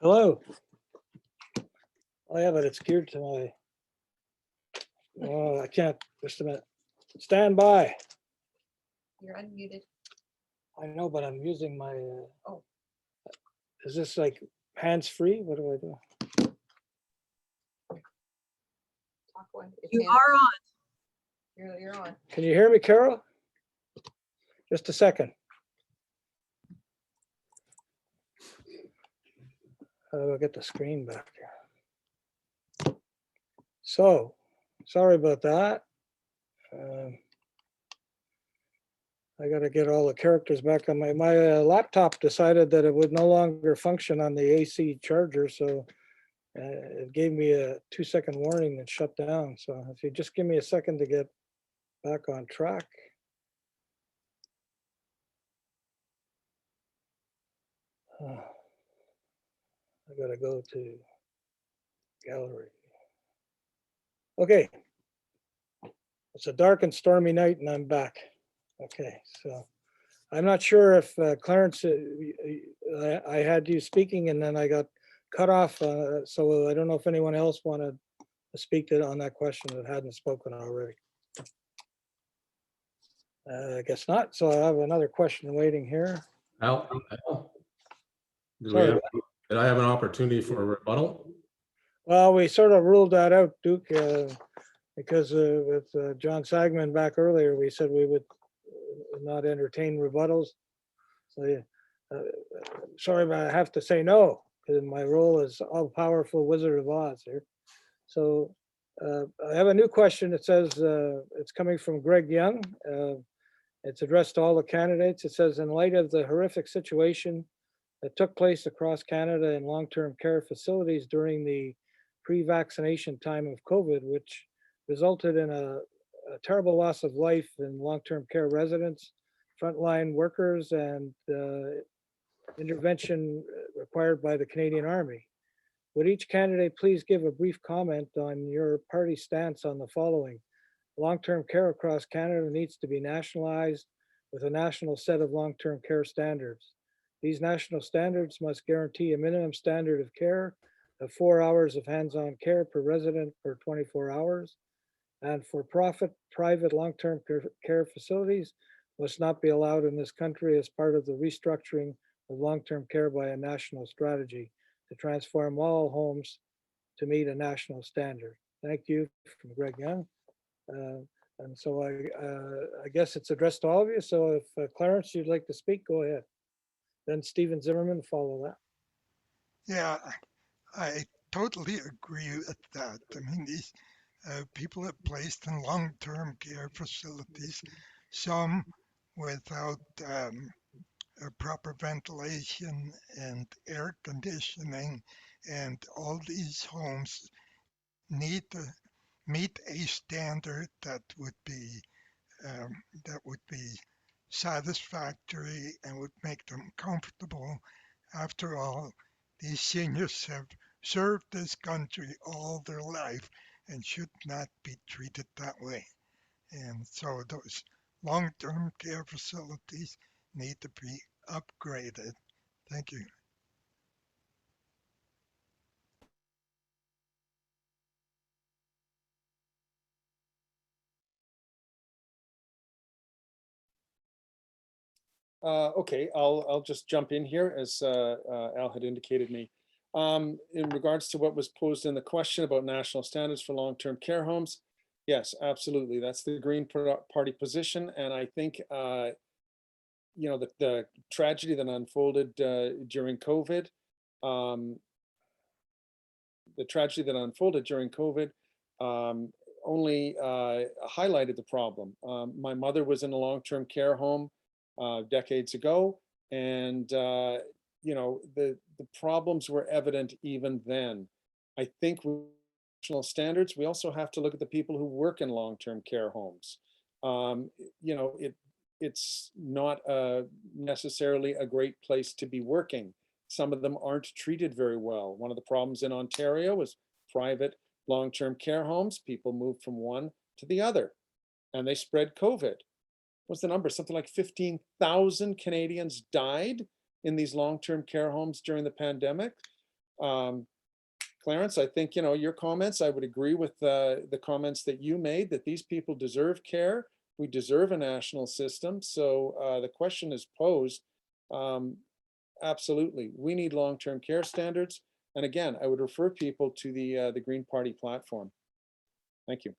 Hello. Oh, yeah, but it's geared to my, oh, I can't, just a minute. Stand by. You're unmuted. I know, but I'm using my, is this like hands-free? What do I do? You are on. You're on. Can you hear me, Carol? Just a second. How do I get the screen back here? So, sorry about that. I got to get all the characters back on my laptop decided that it would no longer function on the AC charger, so it gave me a 2-second warning and shut down. So if you just give me a second to get back on track. I gotta go to gallery. Okay. It's a dark and stormy night and I'm back. Okay, so I'm not sure if Clarence, I had you speaking and then I got cut off. So I don't know if anyone else wanted to speak on that question that hadn't spoken already. I guess not. So I have another question waiting here. Al, Sorry. did I have an opportunity for a rebuttal? Well, we sort of ruled that out, Duke, because with John Sagman back earlier, we said we would not entertain rebuttals. So yeah, sorry, but I have to say no, because my role is all-powerful Wizard of Oz here. So I have a new question. It says, it's coming from Greg Young. It's addressed to all the candidates. It says, in light of the horrific situation that took place across Canada in long-term care facilities during the pre-vaccination time of COVID, which resulted in a terrible loss of life in long-term care residents, frontline workers, and intervention required by the Canadian Army. Would each candidate please give a brief comment on your party stance on the following? Long-term care across Canada needs to be nationalized with a national set of long-term care standards. These national standards must guarantee a minimum standard of care of 4 hours of hands-on care per resident per 24 hours. And for-profit private long-term care facilities must not be allowed in this country as part of the restructuring of long-term care by a national strategy to transform all homes to meet a national standard. Thank you, from Greg Young. And so I guess it's addressed to all of you. So if Clarence, you'd like to speak, go ahead. Then Stephen Zimmerman follow that. Yeah, I totally agree with that. I mean, these people are placed in long-term care facilities, some without proper ventilation and air conditioning, and all these homes need to meet a standard that would be satisfactory and would make them comfortable. After all, these seniors have served this country all their life and should not be treated that way. And so those long-term care facilities need to be upgraded. Thank you. Okay, I'll just jump in here as Al had indicated me. In regards to what was posed in the question about national standards for long-term care homes, yes, absolutely. That's the Green Party position. And I think, you know, the tragedy that unfolded during COVID, only highlighted the problem. My mother was in a long-term care home decades ago, and you know, the problems were evident even then. I think with national standards, we also have to look at the people who work in long-term care homes. You know, it's not necessarily a great place to be working. Some of them aren't treated very well. One of the problems in Ontario is private long-term care homes. People moved from one to the other, and they spread COVID. What's the number? Something like 15,000 Canadians died in these long-term care homes during the pandemic. Clarence, I think, you know, your comments, I would agree with the comments that you made, that these people deserve care. We deserve a national system. So the question is posed, Absolutely. We need long-term care standards. And again, I would refer people to the Green Party platform. Thank you.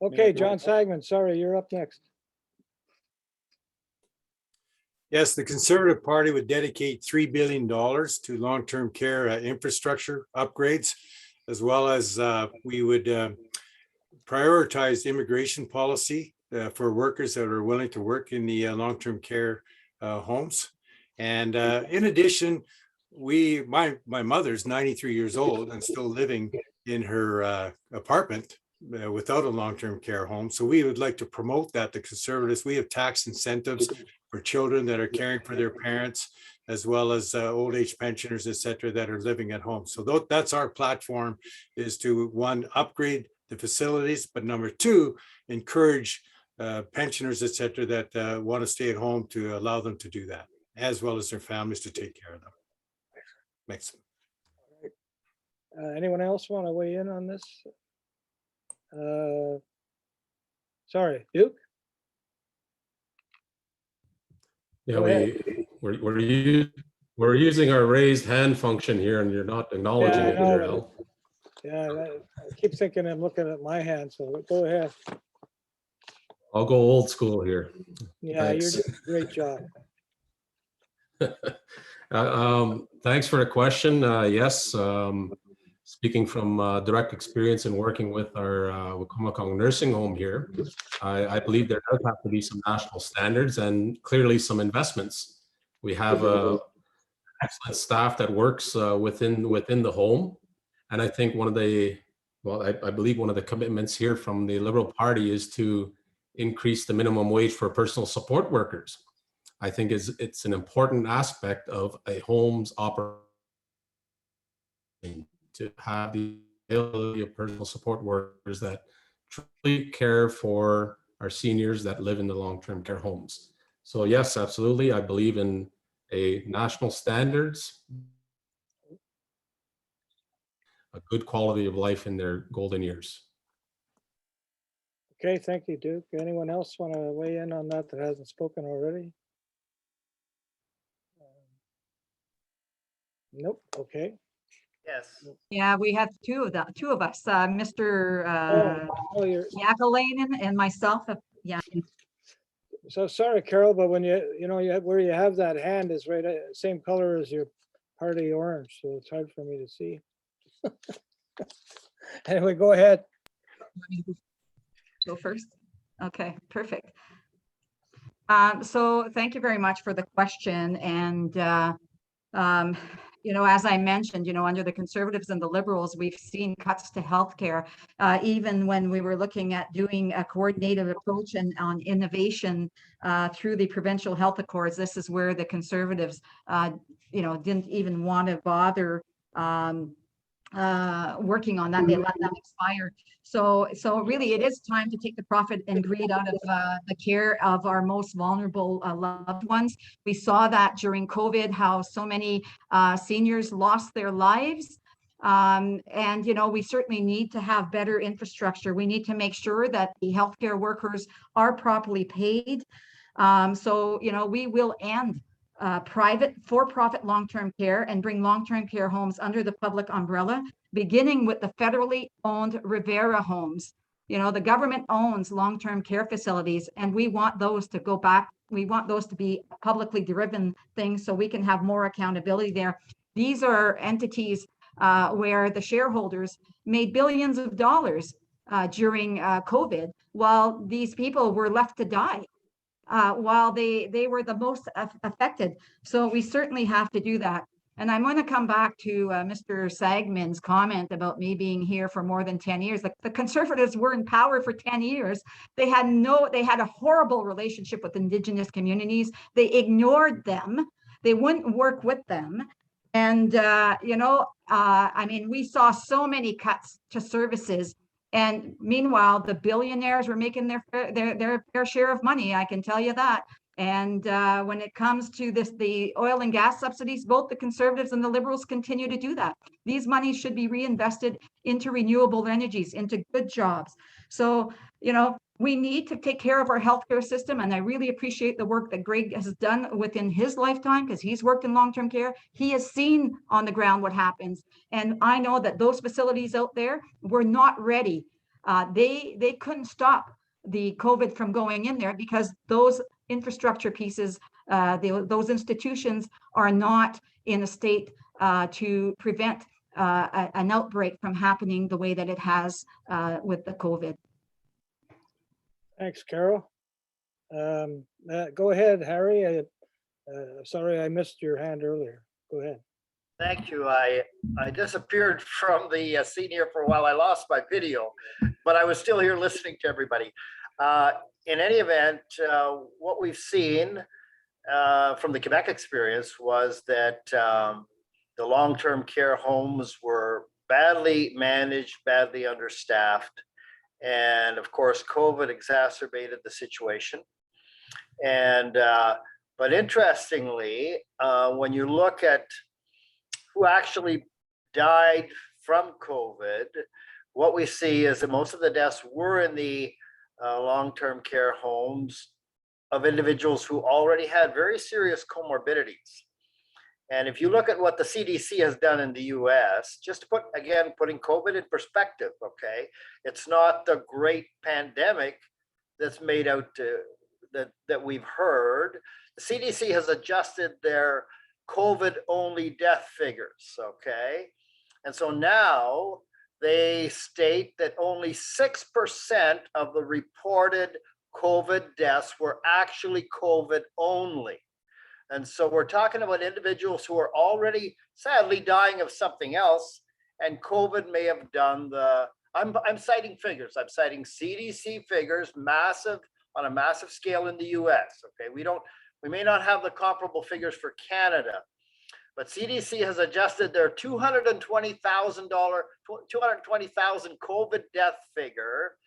Okay, John Sagman, sorry, you're up next. Yes, the Conservative Party would dedicate $3 billion to long-term care infrastructure upgrades, as well as we would prioritize immigration policy for workers that are willing to work in the long-term care homes. And in addition, my mother's 93 years old and still living in her apartment without a long-term care home. So we would like to promote that. The Conservatives, we have tax incentives for children that are caring for their parents, as well as old age pensioners, et cetera, that are living at home. So that's our platform, is to, one, upgrade the facilities, but number two, encourage pensioners, et cetera, that want to stay at home, to allow them to do that, as well as their families to take care of them. Makes sense. Anyone else want to weigh in on this? Sorry, Duke? Yeah, Go ahead. we're using our raised hand function here, and you're not acknowledging Yeah, I it, know, there, but Al. Yeah, I keep thinking I'm looking at my hand, so go ahead. I'll go old school here. Yeah, Thanks. you're doing a great job. Thanks for the question. Yes, speaking from direct experience in working with our Wakumekong nursing home here, I believe there does have to be some national standards and clearly some investments. We have excellent staff that works within the home, and I think one of the, well, I believe one of the commitments here from the Liberal Party is to increase the minimum wage for personal support workers. I think it's an important aspect of a home's operation to have the ability of personal support workers that truly care for our seniors that live in the long-term care homes. So yes, absolutely. I believe in a national standards, a good quality of life in their golden years. Okay, thank you, Duke. Anyone else want to weigh in on that hasn't spoken already? Nope, okay. Yes. Yeah, we have two of us, Mr. Oh, you're, Askalinen and myself. Yeah, so sorry, Carol, but when you know, where you have that hand is right, same color as your party orange, so it's hard for me to see. Anyway, go ahead. go first. Okay, perfect. So thank you very much for the question. And, you know, as I mentioned, you know, under the Conservatives and the Liberals, we've seen cuts to healthcare, even when we were looking at doing a coordinated approach and on innovation through the provincial health accords. This is where the Conservatives, you know, didn't even want to bother working on that. They let that expire. So really it is time to take the profit and greed out of the care of our most vulnerable loved ones. We saw that during COVID, how so many seniors lost their lives. And, you know, we certainly need to have better infrastructure. We need to make sure that the healthcare workers are properly paid. So, you know, we will end private for-profit long-term care and bring long-term care homes under the public umbrella, beginning with the federally owned Rivera homes. You know, the government owns long-term care facilities, and we want those to go back. We want those to be publicly driven things so we can have more accountability there. These are entities where the shareholders made billions of dollars during COVID, while these people were left to die. While they were the most affected. So we certainly have to do that. And I'm going to come back to Mr. Sagman's comment about me being here for more than 10 years. The Conservatives were in power for 10 years. They had a horrible relationship with Indigenous communities. They ignored them. They wouldn't work with them. And, you know, I mean, we saw so many cuts to services. And meanwhile, the billionaires were making their fair share of money, I can tell you that. And when it comes to the oil and gas subsidies, both the Conservatives and the Liberals continue to do that. These monies should be reinvested into renewable energies, into good jobs. So, we need to take care of our healthcare system. And I really appreciate the work that Greg has done within his lifetime, because he's worked in long-term care. He has seen on the ground what happens. And I know that those facilities out there were not ready. They couldn't stop the COVID from going in there because those infrastructure pieces, those institutions are not in a state to prevent an outbreak from happening the way that it has with the COVID. Thanks, Carol. Go ahead, Harry. Sorry, I missed your hand earlier. Go ahead. Thank you. I disappeared from the scene here for a while. I lost my video, but I was still here listening to everybody. In any event, what we've seen from the Quebec experience was that the long-term care homes were badly managed, badly understaffed. And of course, COVID exacerbated the situation. And but interestingly, when you look at who actually died from COVID, what we see is that most of the deaths were in the long-term care homes of individuals who already had very serious comorbidities. And if you look at what the CDC has done in the US, just to putting COVID in perspective, okay, it's not the great pandemic that's made out that we've heard. The CDC has adjusted their COVID-only death figures, okay? And so now they state that only 6% of the reported COVID deaths were actually COVID only. And so we're talking about individuals who are already sadly dying of something else, and COVID may have done I'm citing figures. I'm citing CDC figures, on a massive scale in the US, okay? We may not have the comparable figures for Canada, but CDC has adjusted their 220,000 COVID death figure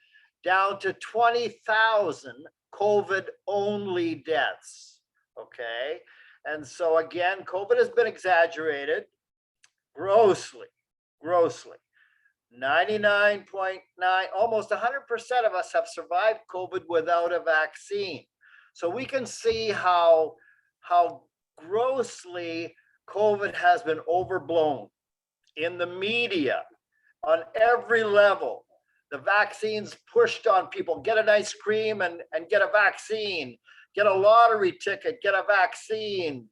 down to 20,000 COVID only deaths, okay? And so again, COVID has been exaggerated grossly. 99.9, almost 100% of us have survived COVID without a vaccine. So we can see how grossly COVID has been overblown in the media, on every level. The vaccines pushed on people, get an ice cream and get a vaccine, get a lottery ticket, get a vaccine.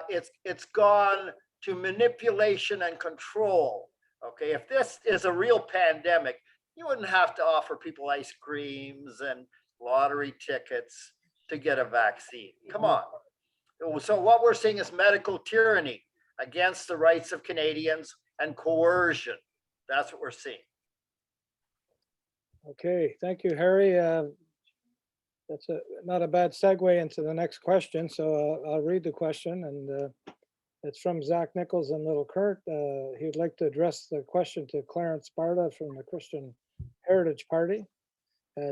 It's gone to manipulation and control. Okay, if this is a real pandemic, you wouldn't have to offer people ice creams and lottery tickets to get a vaccine. Come on. So what we're seeing is medical tyranny against the rights of Canadians and coercion. That's what we're seeing. Okay, thank you, Harry. That's not a bad segue into the next question. So I'll read the question, and it's from Zach Nichols in Little Kurt. He'd like to address the question to Clarence Barda from the Christian Heritage Party.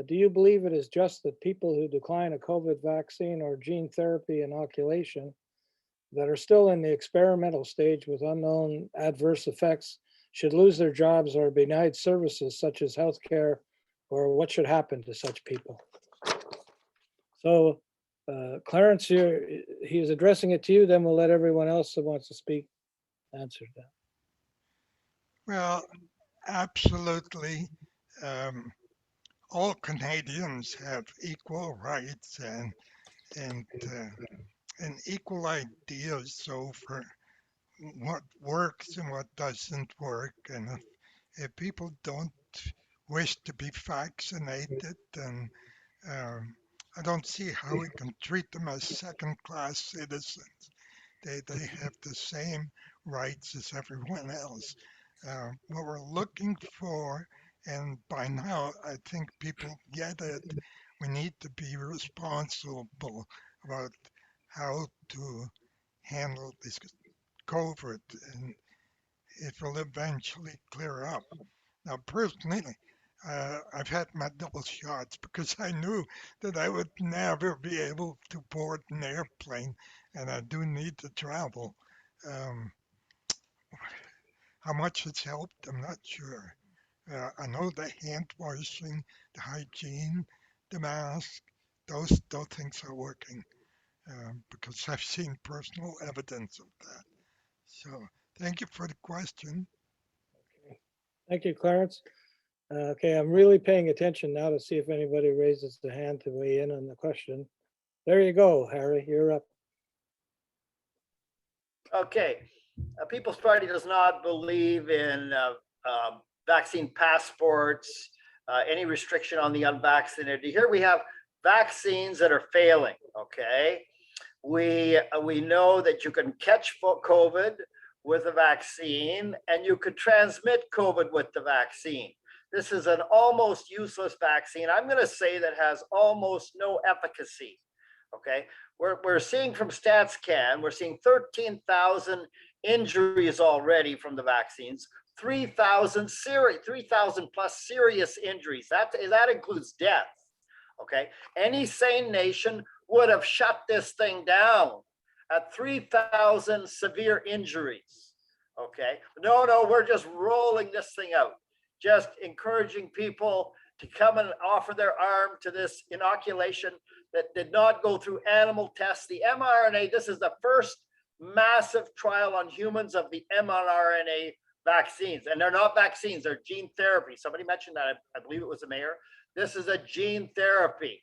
Do you believe it is just that people who decline a COVID vaccine or gene therapy inoculation that are still in the experimental stage with unknown adverse effects should lose their jobs or be denied services such as healthcare, or what should happen to such people? So Clarence, he is addressing it to you, then we'll let everyone else that wants to speak answer that. Well, absolutely. All Canadians have equal rights and equal ideas. So for what works and what doesn't work, and if people don't wish to be vaccinated, then I don't see how we can treat them as second-class citizens. They have the same rights as everyone else. What we're looking for, and by now I think people get it, we need to be responsible about how to handle this COVID, and it will eventually clear up. Now, personally, I've had my double shots because I knew that I would never be able to board an airplane, and I do need to travel. Um, how much it's helped, I'm not sure. I know the hand washing, the hygiene, the mask, those things are working because I've seen personal evidence of that. So thank you for the question. Thank you, Clarence. Okay, I'm really paying attention now to see if anybody raises their hand to weigh in on the question. There you go, Harry, you're up. Okay, People's Party does not believe in vaccine passports, any restriction on the unvaccinated. Here we have vaccines that are failing, okay? We know that you can catch COVID with a vaccine and you could transmit COVID with the vaccine. This is an almost useless vaccine. I'm going to say that has almost no efficacy, okay? We're seeing from StatsCan, we're seeing 13,000 injuries already from the vaccines, 3,000 plus serious injuries. That includes death. Okay. Any sane nation would have shut this thing down at 3,000 severe injuries. Okay. No, we're just rolling this thing out, just encouraging people to come and offer their arm to this inoculation that did not go through animal tests. The mRNA, this is the first massive trial on humans of the mRNA vaccines. And they're not vaccines, they're gene therapy. Somebody mentioned that, I believe it was the mayor. This is a gene therapy,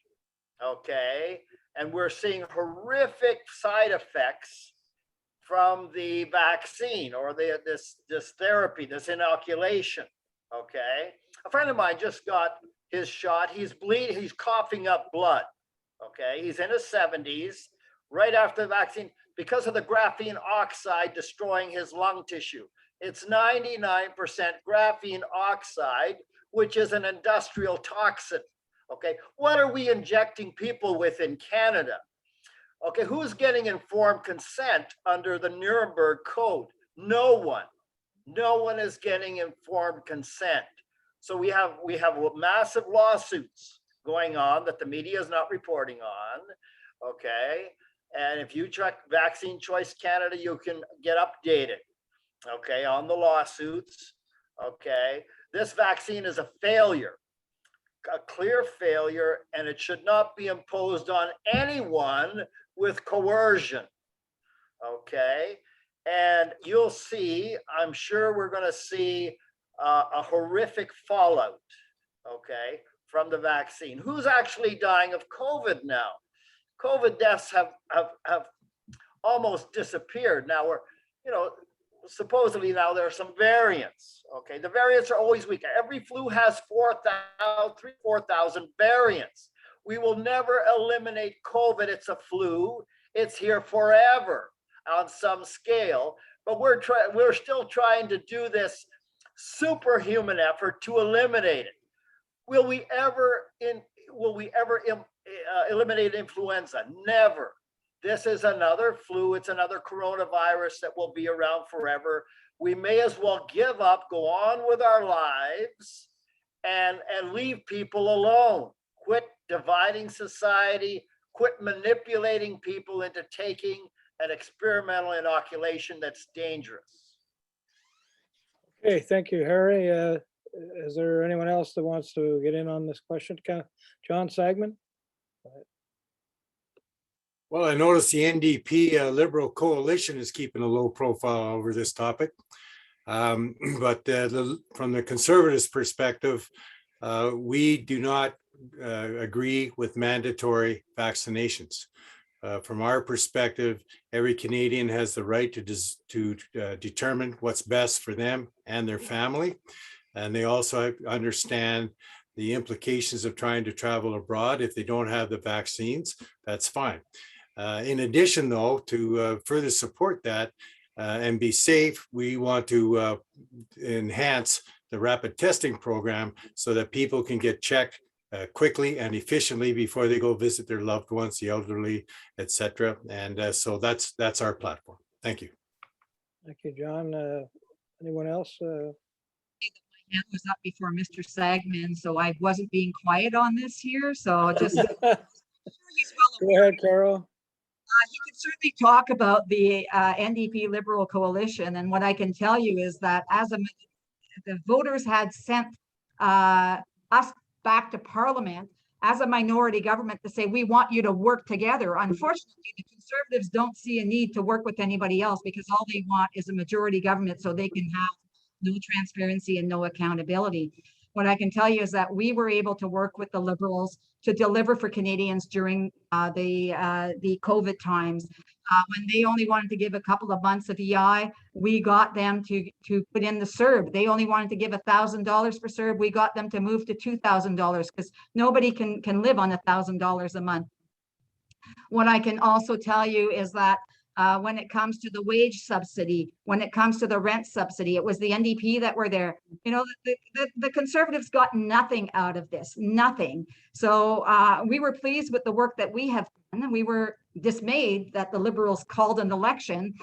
okay? And we're seeing horrific side effects from the vaccine or this therapy, this inoculation, okay? A friend of mine just got his shot. He's bleeding, he's coughing up blood, okay? He's in his 70s, right after the vaccine, because of the graphene oxide destroying his lung tissue. It's 99% graphene oxide, which is an industrial toxin, okay? What are we injecting people with in Canada? Okay, who's getting informed consent under the Nuremberg Code? No one. No one is getting informed consent. So we have massive lawsuits going on that the media is not reporting on, okay? And if you check Vaccine Choice Canada, you can get updated, okay, on the lawsuits, okay? This vaccine is a failure, a clear failure, and it should not be imposed on anyone with coercion, okay? And you'll see, I'm sure we're gonna see a horrific fallout, okay, from the vaccine. Who's actually dying of COVID now? COVID deaths have almost disappeared. Now supposedly now there are some variants, okay? The variants are always weak. Every flu has 4,000 variants. We will never eliminate COVID. It's a flu. It's here forever on some scale, but we're still trying to do this superhuman effort to eliminate it. Will we ever eliminate influenza? Never. This is another flu. It's another coronavirus that will be around forever. We may as well give up, go on with our lives, and leave people alone. Quit dividing society, quit manipulating people into taking an experimental inoculation that's dangerous. Okay, thank you, Harry. Is there anyone else that wants to get in on this question? John Sagman? Well, I noticed the Ndp Liberal Coalition is keeping a low profile over this topic. But from the Conservatives' perspective, we do not agree with mandatory vaccinations. From our perspective, every Canadian has the right to determine what's best for them and their family. And they also understand the implications of trying to travel abroad. If they don't have the vaccines, that's fine. In addition, though, to further support that and be safe, we want to enhance the rapid testing program so that people can get checked quickly and efficiently before they go visit their loved ones, the elderly, etc. And so that's our platform. Thank you. Thank you, John. Anyone else? hand was up before Mr. Sagman, so I wasn't being quiet on this here. So just he's well Go aware. ahead, Carol. He can certainly talk about the Ndp Liberal Coalition, and what I can tell you is that the voters had sent us back to Parliament as a minority government to say, we want you to work together. Unfortunately, the Conservatives don't see a need to work with anybody else because all they want is a majority government so they can have no transparency and no accountability. What I can tell you is that we were able to work with the Liberals to deliver for Canadians during the COVID times. When they only wanted to give a couple of months of EI, we got them to put in the CERB. They only wanted to give $1,000 for CERB. We got them to move to $2,000 because nobody can live on $1,000 a month. What I can also tell you is that when it comes to the wage subsidy, when it comes to the rent subsidy, it was the NDP that were there. You know, the Conservatives got nothing out of this, nothing. So we were pleased with the work that we have done, and we were dismayed that the Liberals called an election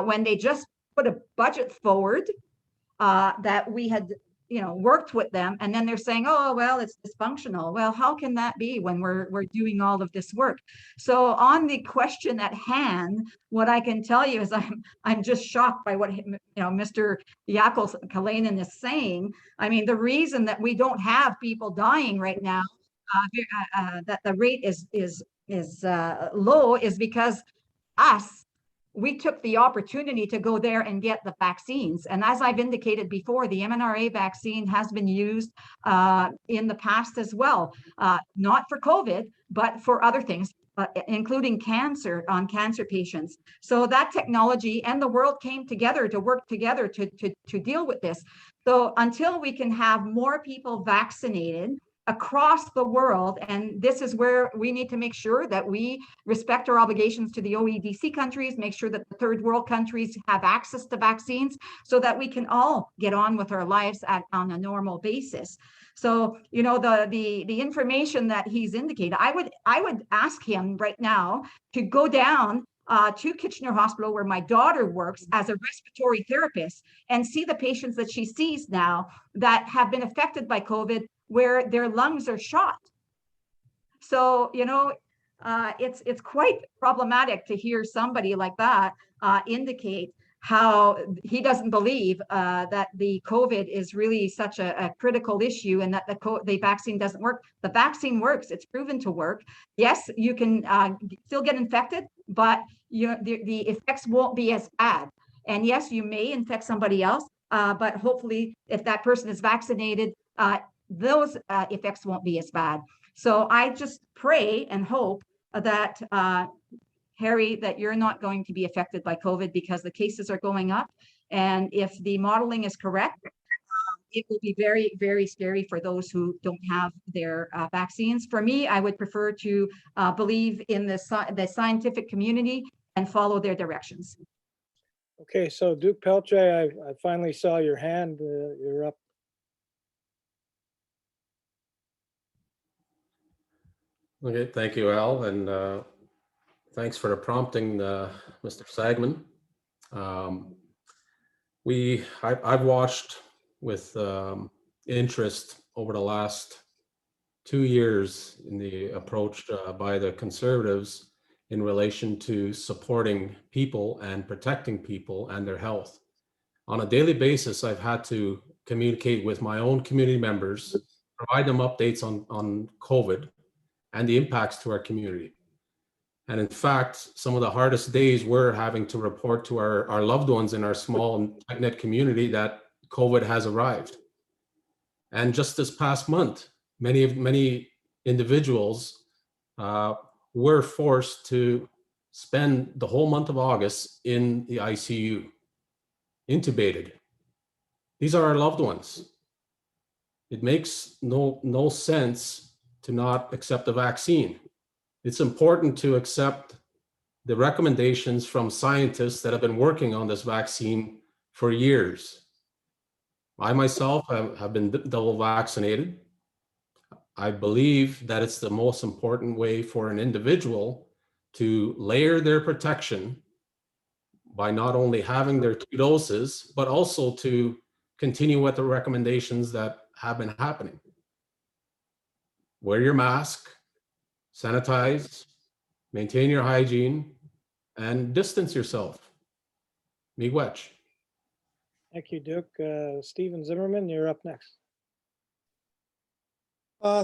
when they just put a budget forward that we had, you know, worked with them, and then they're saying, oh well, it's dysfunctional. Well, how can that be when we're doing all of this work? So on the question at hand, what I can tell you is I'm just shocked by what, you know, Mr. Askalinen is saying. I mean, the reason that we don't have people dying right now, that the rate is low, is because we took the opportunity to go there and get the vaccines. And as I've indicated before, the MNRA vaccine has been used in the past as well, not for COVID, but for other things, including cancer, on cancer patients. So that technology and the world came together to work together to deal with this. So until we can have more people vaccinated across the world, and this is where we need to make sure that we respect our obligations to the OEDC countries, make sure that the third world countries have access to vaccines so that we can all get on with our lives on a normal basis. So, you know, the information that he's indicated, I would ask him right now to go down to Kitchener Hospital, where my daughter works as a respiratory therapist, and see the patients that she sees now that have been affected by COVID, where their lungs are shot. So, you know, it's quite problematic to hear somebody like that indicate how he doesn't believe that the COVID is really such a critical issue, and that the vaccine doesn't work. The vaccine works. It's proven to work. Yes, you can still get infected, but the effects won't be as bad. And yes, you may infect somebody else, but hopefully if that person is vaccinated, those effects won't be as bad. So I just pray and hope that Harry, that you're not going to be affected by COVID, because the cases are going up. And if the modeling is correct, it will be very, very scary for those who don't have their vaccines. For me, I would prefer to believe in the scientific community and follow their directions. Okay, so Duke Peltier, I finally saw your hand. You're up. Okay, thank you, Al, and thanks for the prompting, Mr. Sagman. I've watched with interest over the last 2 years in the approach by the Conservatives in relation to supporting people and protecting people and their health. On a daily basis, I've had to communicate with my own community members, provide them updates on COVID and the impacts to our community. And in fact, some of the hardest days we're having to report to our loved ones in our small and tight-knit community that COVID has arrived. And just this past month, many individuals were forced to spend the whole month of August in the ICU, intubated. These are our loved ones. It makes no sense to not accept a vaccine. It's important to accept the recommendations from scientists that have been working on this vaccine for years. I myself have been double vaccinated. I believe that it's the most important way for an individual to layer their protection by not only having their 2 doses, but also to continue with the recommendations that have been happening. Wear your mask, sanitize, maintain your hygiene, and distance yourself. Miigwech. Thank you, Duke. Stephen Zimmerman, you're up next.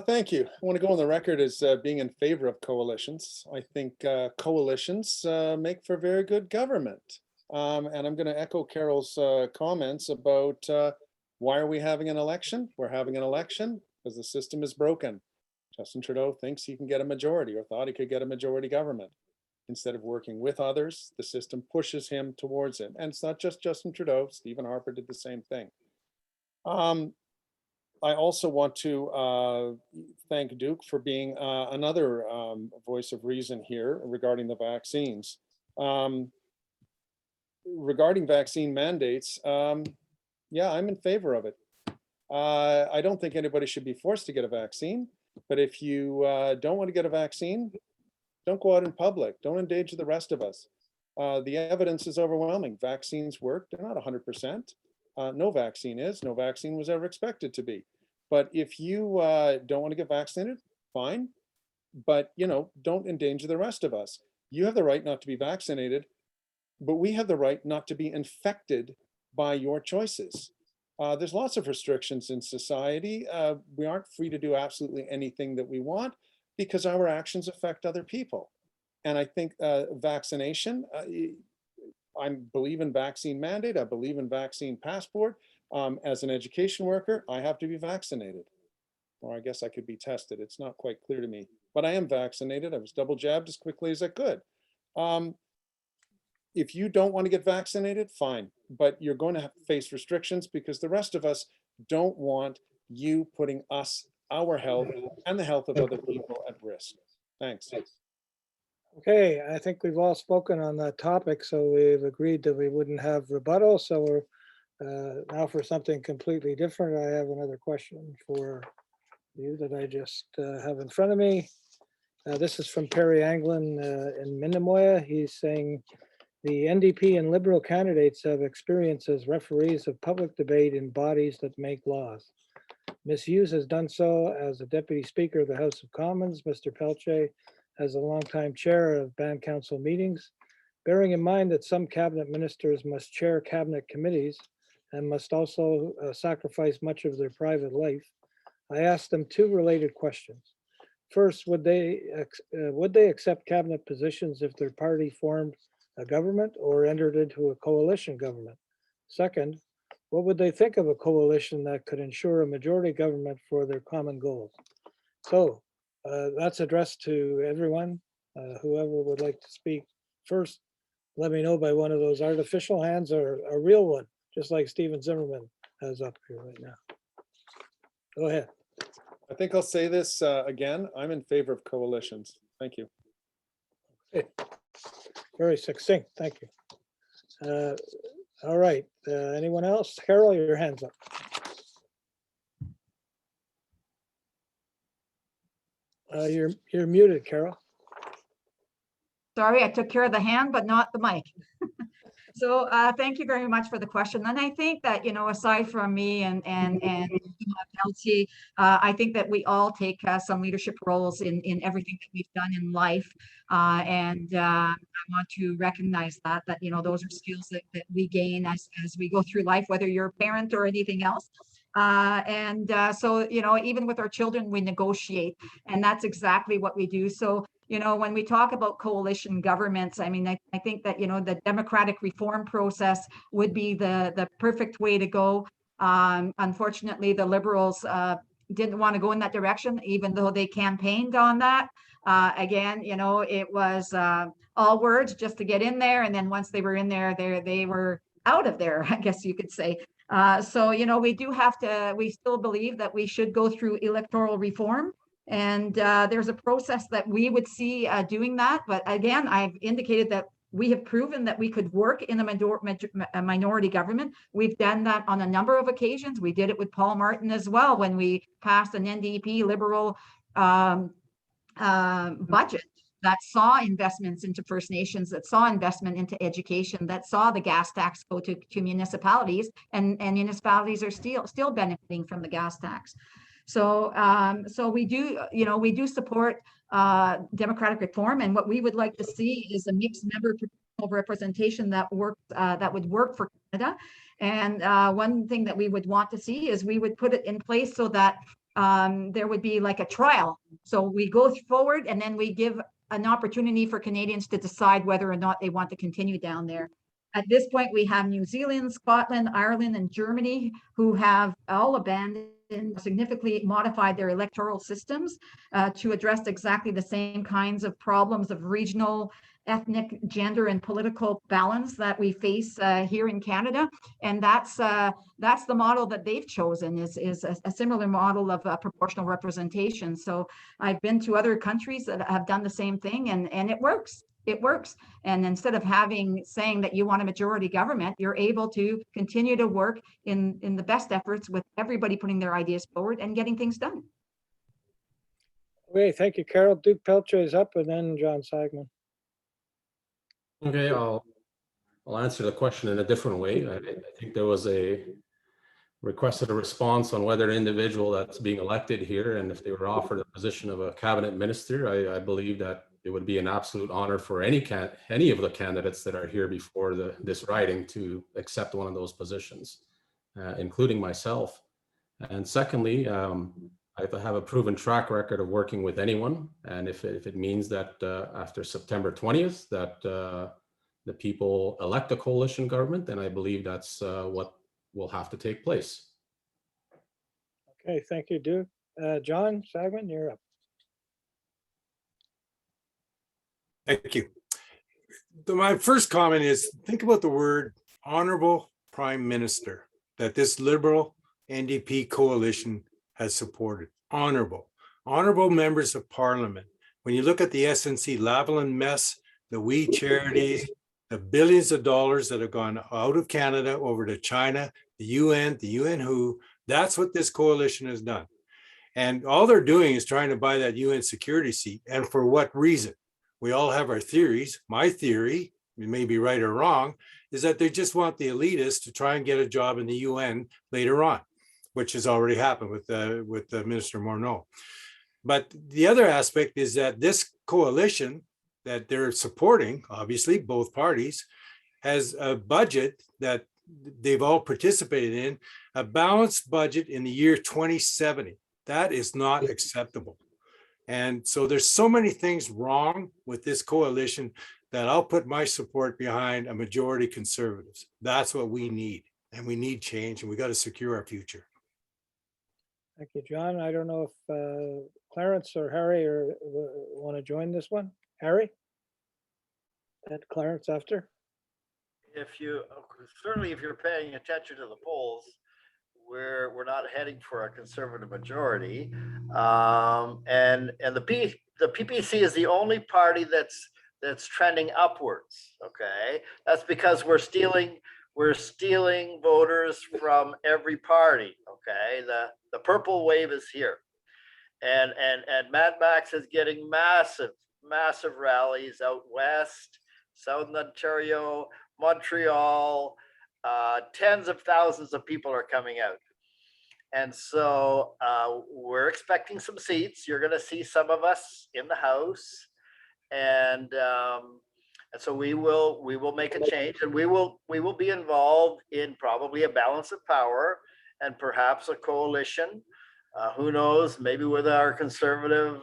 Thank you. I want to go on the record as being in favor of coalitions. I think coalitions make for very good government. And I'm going to echo Carol's comments about why are we having an election? We're having an election because the system is broken. Justin Trudeau thinks he can get a majority, or thought he could get a majority government. Instead of working with others, the system pushes him towards it. And it's not just Justin Trudeau. Stephen Harper did the same thing. I also want to thank Duke for being another voice of reason here regarding the vaccines. Regarding vaccine mandates, yeah, I'm in favor of it. I don't think anybody should be forced to get a vaccine, but if you don't want to get a vaccine, don't go out in public. Don't endanger the rest of us. The evidence is overwhelming. Vaccines work. They're not 100%. No vaccine is. No vaccine was ever expected to be. But if you don't want to get vaccinated, fine. But, you know, don't endanger the rest of us. You have the right not to be vaccinated, but we have the right not to be infected by your choices. There's lots of restrictions in society. We aren't free to do absolutely anything that we want because our actions affect other people. And I think vaccination, I believe in vaccine mandate. I believe in vaccine passport. As an education worker, I have to be vaccinated. Or I guess I could be tested. It's not quite clear to me, but I am vaccinated. I was double jabbed as quickly as I could. If you don't want to get vaccinated, fine, but you're going to face restrictions because the rest of us don't want you putting us, our health, and the health of other people at risk. Thanks. Okay, I think we've all spoken on that topic, so we've agreed that we wouldn't have rebuttal. So we're now for something completely different. I have another question for you that I just have in front of me. This is from Perry Anglin in Minnemoya. He's saying the NDP and Liberal candidates have experience as referees of public debate in bodies that make laws. Ms. Hughes has done so as a Deputy Speaker of the House of Commons. Mr. Peltier as a longtime chair of band council meetings. Bearing in mind that some cabinet ministers must chair cabinet committees and must also sacrifice much of their private life, I asked them two related questions. First, would they accept cabinet positions if their party formed a government or entered into a coalition government? Second, what would they think of a coalition that could ensure a majority government for their common goals? So that's addressed to everyone. Whoever would like to speak first, let me know by one of those artificial hands or a real one, just like Stephen Zimmerman has up here right now. Go ahead. I think I'll say this again. I'm in favor of coalitions. Thank you. Okay. Very succinct. Thank you. All right. Anyone else? Carol, your hand's up. You're muted, Carol. Sorry, I took care of the hand, but not the mic. So thank you very much for the question. And I think that, you know, aside from me and Peltier, I think that we all take some leadership roles in everything that we've done in life. And I want to recognize that, you know, those are skills that we gain as we go through life, whether you're a parent or anything else. So, you know, even with our children, we negotiate, and that's exactly what we do. So, you know, when we talk about coalition governments, I mean, I think that, you know, the democratic reform process would be the perfect way to go. Unfortunately, the Liberals didn't want to go in that direction, even though they campaigned on that. Again, you know, it was all words just to get in there. And then once they were in there, they were out of there, I guess you could say. So, you know, we still believe that we should go through electoral reform. And there's a process that we would see doing that. But again, I've indicated that we have proven that we could work in a minority government. We've done that on a number of occasions. We did it with Paul Martin as well when we passed an Ndp Liberal budget. that saw investments into First Nations, that saw investment into education, that saw the gas tax go to municipalities, and municipalities are still benefiting from the gas tax. So so we do support democratic reform, and what we would like to see is a mixed member representation that would work for Canada. And one thing that we would want to see is we would put it in place so that there would be like a trial. So we go forward and then we give an opportunity for Canadians to decide whether or not they want to continue down there. At this point, we have New Zealand, Scotland, Ireland, and Germany who have all abandoned, significantly modified their electoral systems to address exactly the same kinds of problems of regional, ethnic, gender, and political balance that we face here in Canada. And that's the model that they've chosen, is a similar model of proportional representation. So I've been to other countries that have done the same thing, and it works. It works. And instead of saying that you want a majority government, you're able to continue to work in the best efforts with everybody putting their ideas forward and getting things done. Okay, thank you, Carol. Duke Peltier is up, and then John Sagman. Okay, I'll answer the question in a different way. I think there was a requested a response on whether an individual that's being elected here, and if they were offered a position of a cabinet minister, I believe that it would be an absolute honor for any of the candidates that are here before this riding to accept one of those positions, including myself. And secondly, I have a proven track record of working with anyone. And if it means that after September 20th, that the people elect a coalition government, then I believe that's what will have to take place. Okay, thank you, Duke. John Sagman, you're up. Thank you. My first comment is, think about the word honorable prime minister that this Liberal NDP coalition has supported. Honorable members of parliament. When you look at the SNC-Lavalin mess, the We Charities, the billions of dollars that have gone out of Canada over to China, the UN WHO, that's what this coalition has done. And all they're doing is trying to buy that UN security seat. And for what reason? We all have our theories. My theory, it may be right or wrong, is that they just want the elitists to try and get a job in the UN later on, which has already happened with Minister Morneau. But the other aspect is that this coalition that they're supporting, obviously both parties, has a budget that they've all participated in, a balanced budget in the year 2070. That is not acceptable. And so there's so many things wrong with this coalition that I'll put my support behind a majority conservatives. That's what we need. And we need change, and we got to secure our future. Thank you, John. I don't know if Clarence or Harry want to join this one. Harry? And Clarence after? Certainly if you're paying attention to the polls, we're not heading for a conservative majority, and the PPC is the only party that's trending upwards. Okay, that's because we're stealing voters from every party. Okay, the purple wave is here, and Mad Max is getting massive rallies out west, Southern Ontario, Montreal. Tens of thousands of people are coming out. And so we're expecting some seats. You're going to see some of us in the House. And so we will make a change, and we will be involved in probably a balance of power and perhaps a coalition. Who knows, maybe with our conservative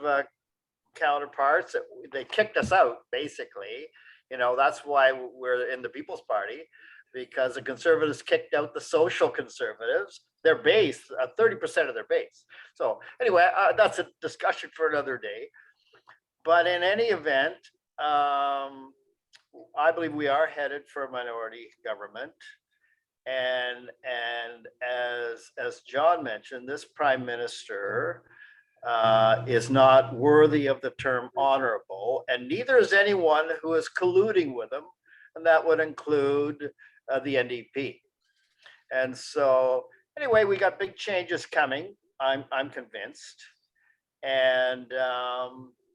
counterparts. They kicked us out, basically. That's why we're in the People's Party, because the conservatives kicked out the social conservatives, their base, 30% of their base. So anyway, that's a discussion for another day. But in any event, I believe we are headed for a minority government. And as John mentioned, this prime minister is not worthy of the term honorable, and neither is anyone who is colluding with him, and that would include the NDP. And so anyway, we got big changes coming. I'm convinced. And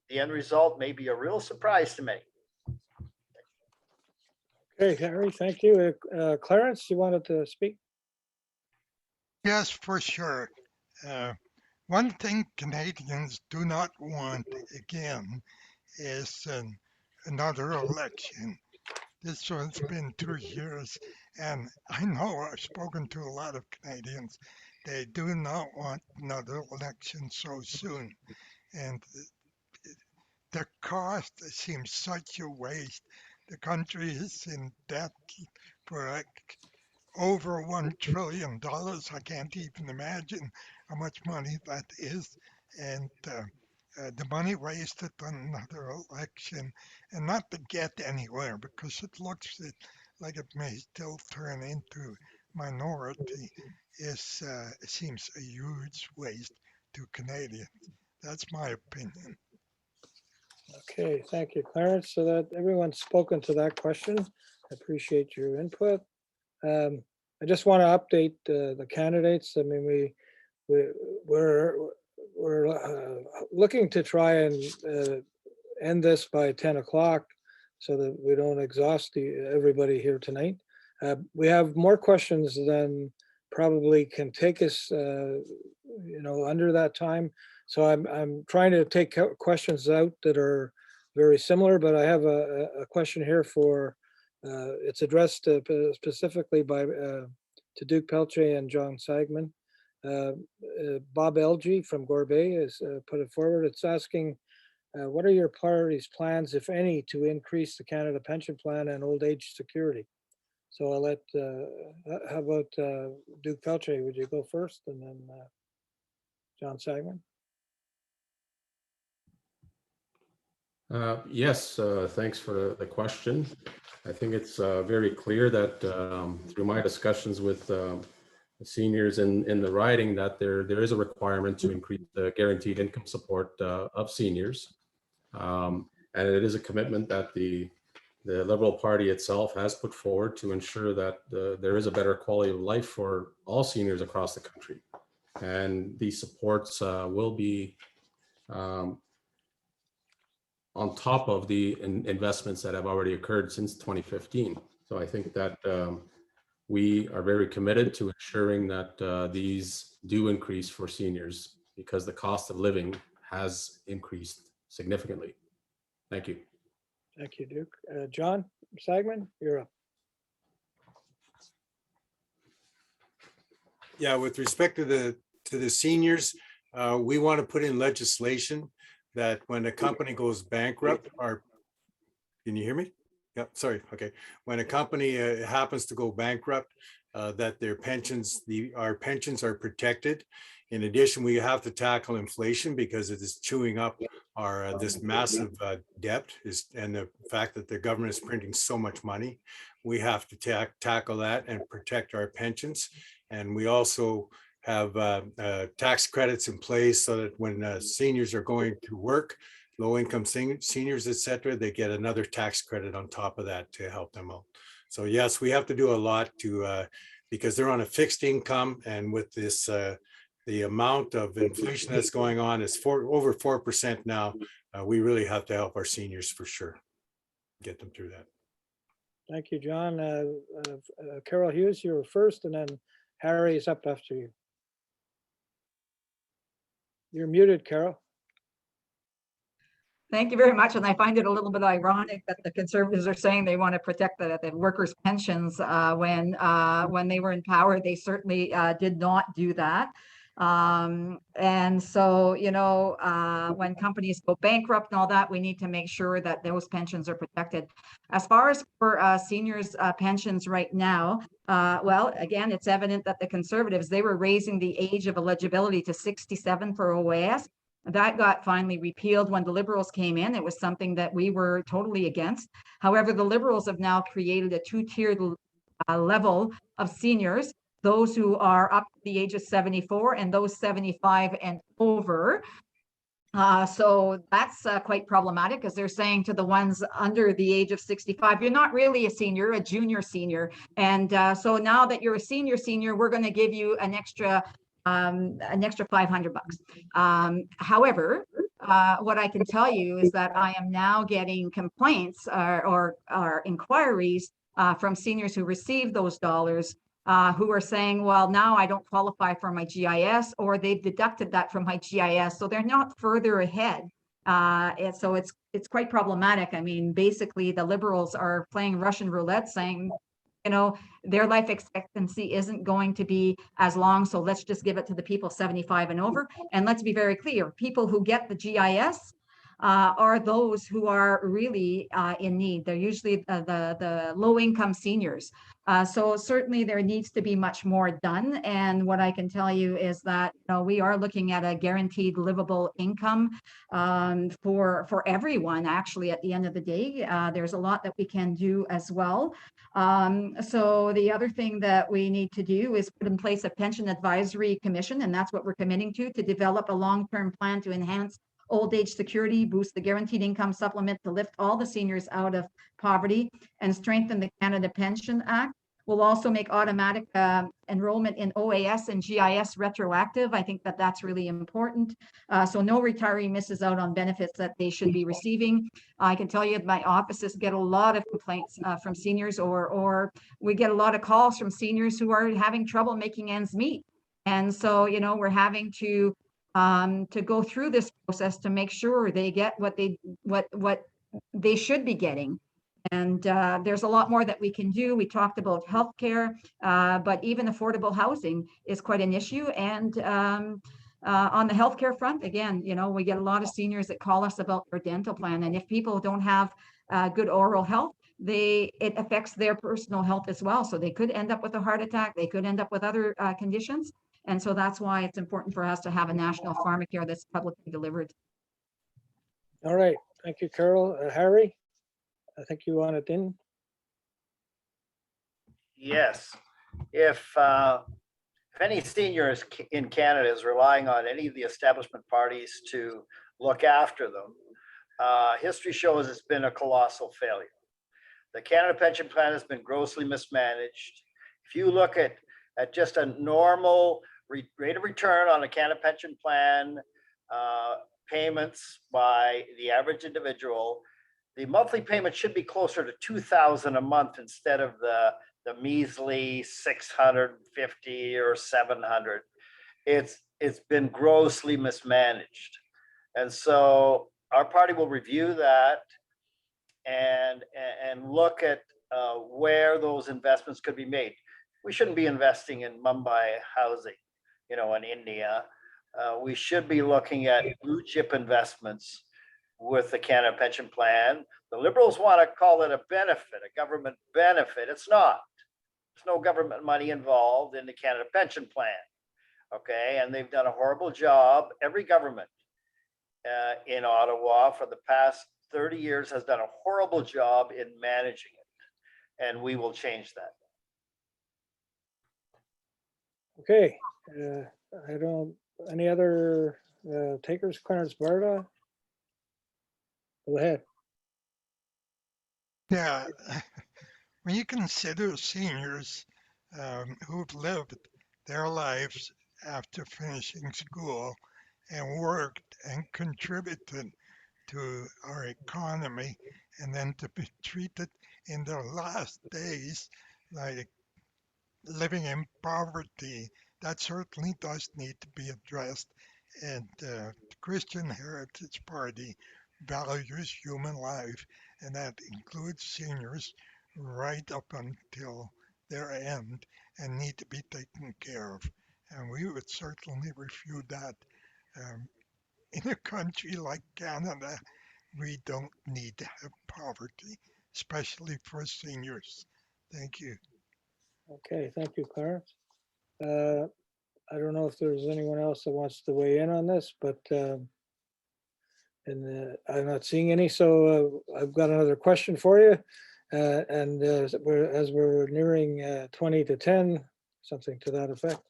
the end result may be a real surprise to many. Okay, Harry, thank you. Clarence, you wanted to speak? Yes, for sure. One thing Canadians do not want again is another election. This one's been 2 years, and I know I've spoken to a lot of Canadians. They do not want another election so soon. And the cost seems such a waste. The country is in debt for like over $1 trillion. I can't even imagine how much money that is. And the money wasted on another election, and not to get anywhere because it looks like it may still turn into minority, it seems a huge waste to Canadians. That's my opinion. Okay, thank you, Clarence. So that everyone's spoken to that question. I appreciate your input. I just want to update the candidates. I mean, we're looking to try and end this by 10 o'clock so that we don't exhaust everybody here tonight. We have more questions than probably can take us, under that time. So I'm trying to take questions out that are very similar, but I have a question here for, it's addressed specifically to Duke Peltier and John Sagman. Bob Elgie from Gorbet has put it forward. It's asking, what are your party's plans, if any, to increase the Canada Pension Plan and old age security? So I'll let, how about Duke Peltier? Would you go first, and then John Sagman? Yes, thanks for the question. I think it's very clear that through my discussions with seniors in the riding that there is a requirement to increase the guaranteed income support of seniors. And it is a commitment that the Liberal Party itself has put forward to ensure that there is a better quality of life for all seniors across the country. And these supports will be on top of the investments that have already occurred since 2015. So I think that we are very committed to ensuring that these do increase for seniors because the cost of living has increased significantly. Thank you. Thank you, Duke. John Sagman, you're up. Yeah, with respect to the seniors, we want to put in legislation that when a company goes bankrupt, can you hear me? Yep, sorry. Okay. When a company happens to go bankrupt, that their pensions, our pensions are protected. In addition, we have to tackle inflation because it is chewing up our this massive debt and the fact that the government is printing so much money. We have to tackle that and protect our pensions. And we also have tax credits in place so that when seniors are going to work, low-income seniors, et cetera, they get another tax credit on top of that to help them out. So yes, we have to do a lot to because they're on a fixed income, and with this the amount of inflation that's going on is over 4% now. We really have to help our seniors for sure, get them through that. Thank you, John. Carol Hughes, you were first, and then Harry is up after you. You're muted, Carol. Thank you very much. And I find it a little bit ironic that the Conservatives are saying they want to protect the workers' pensions when they were in power. They certainly did not do that. And so, when companies go bankrupt and all that, we need to make sure that those pensions are protected. As far as for seniors' pensions right now, well, again, it's evident that the Conservatives, they were raising the age of eligibility to 67 for OAS. That got finally repealed when the Liberals came in. It was something that we were totally against. However, the Liberals have now created a two-tiered level of seniors, those who are up to the age of 74 and those 75 and over. So that's quite problematic because they're saying to the ones under the age of 65, you're not really a senior, a junior senior. And so now that you're a senior, we're going to give you an extra $500. However, what I can tell you is that I am now getting complaints or inquiries from seniors who receive those dollars who are saying, well, now I don't qualify for my GIS, or they've deducted that from my GIS, so they're not further ahead. And so it's quite problematic. I mean, basically, the Liberals are playing Russian roulette, saying, you know, their life expectancy isn't going to be as long, so let's just give it to the people 75 and over. And let's be very clear, people who get the GIS are those who are really in need. They're usually the low-income seniors. So certainly there needs to be much more done. And what I can tell you is that, you know, we are looking at a guaranteed livable income for everyone, actually, at the end of the day. There's a lot that we can do as well. So the other thing that we need to do is put in place a pension advisory commission, and that's what we're committing to develop a long-term plan to enhance old age security, boost the guaranteed income supplement to lift all the seniors out of poverty, and strengthen the Canada Pension Act. We'll also make automatic enrollment in OAS and GIS retroactive. I think that that's really important. So no retiree misses out on benefits that they should be receiving. I can tell you my offices get a lot of complaints from seniors, or we get a lot of calls from seniors who are having trouble making ends meet. And so, you know, we're having to go through this process to make sure they get what they should be getting. And there's a lot more that we can do. We talked about healthcare, but even affordable housing is quite an issue. And on the healthcare front, again, you know, we get a lot of seniors that call us about their dental plan. And if people don't have good oral health, it affects their personal health as well. So they could end up with a heart attack. They could end up with other conditions. And so that's why it's important for us to have a national pharmacare that's publicly delivered. All right, thank you, Carol. Harry, I think you want it in. Yes, if any seniors in Canada is relying on any of the establishment parties to look after them, history shows it's been a colossal failure. The Canada Pension Plan has been grossly mismanaged. If you look at just a normal rate of return on a Canada Pension Plan payments by the average individual, the monthly payment should be closer to $2,000 a month instead of the measly 650 or 700. It's been grossly mismanaged. And so our party will review that and look at where those investments could be made. We shouldn't be investing in Mumbai housing, you know, in India. We should be looking at blue chip investments with the Canada Pension Plan. The Liberals want to call it a benefit, a government benefit. It's not. There's no government money involved in the Canada Pension Plan. Okay, and they've done a horrible job. Every government in Ottawa for the past 30 years has done a horrible job in managing it, and we will change that. Okay, any other takers? Clarence Barda? Go ahead. Yeah, when you consider seniors who've lived their lives after finishing school and worked and contributed to our economy, and then to be treated in their last days like living in poverty, that certainly does need to be addressed. And the Christian Heritage Party values human life, and that includes seniors right up until their end and need to be taken care of. And we would certainly refute that. In a country like Canada, we don't need to have poverty, especially for seniors. Thank you. Okay, thank you, Clarence. I don't know if there's anyone else that wants to weigh in on this, but I'm not seeing any, so I've got another question for you. And as we're nearing 20 to 10, something to that effect,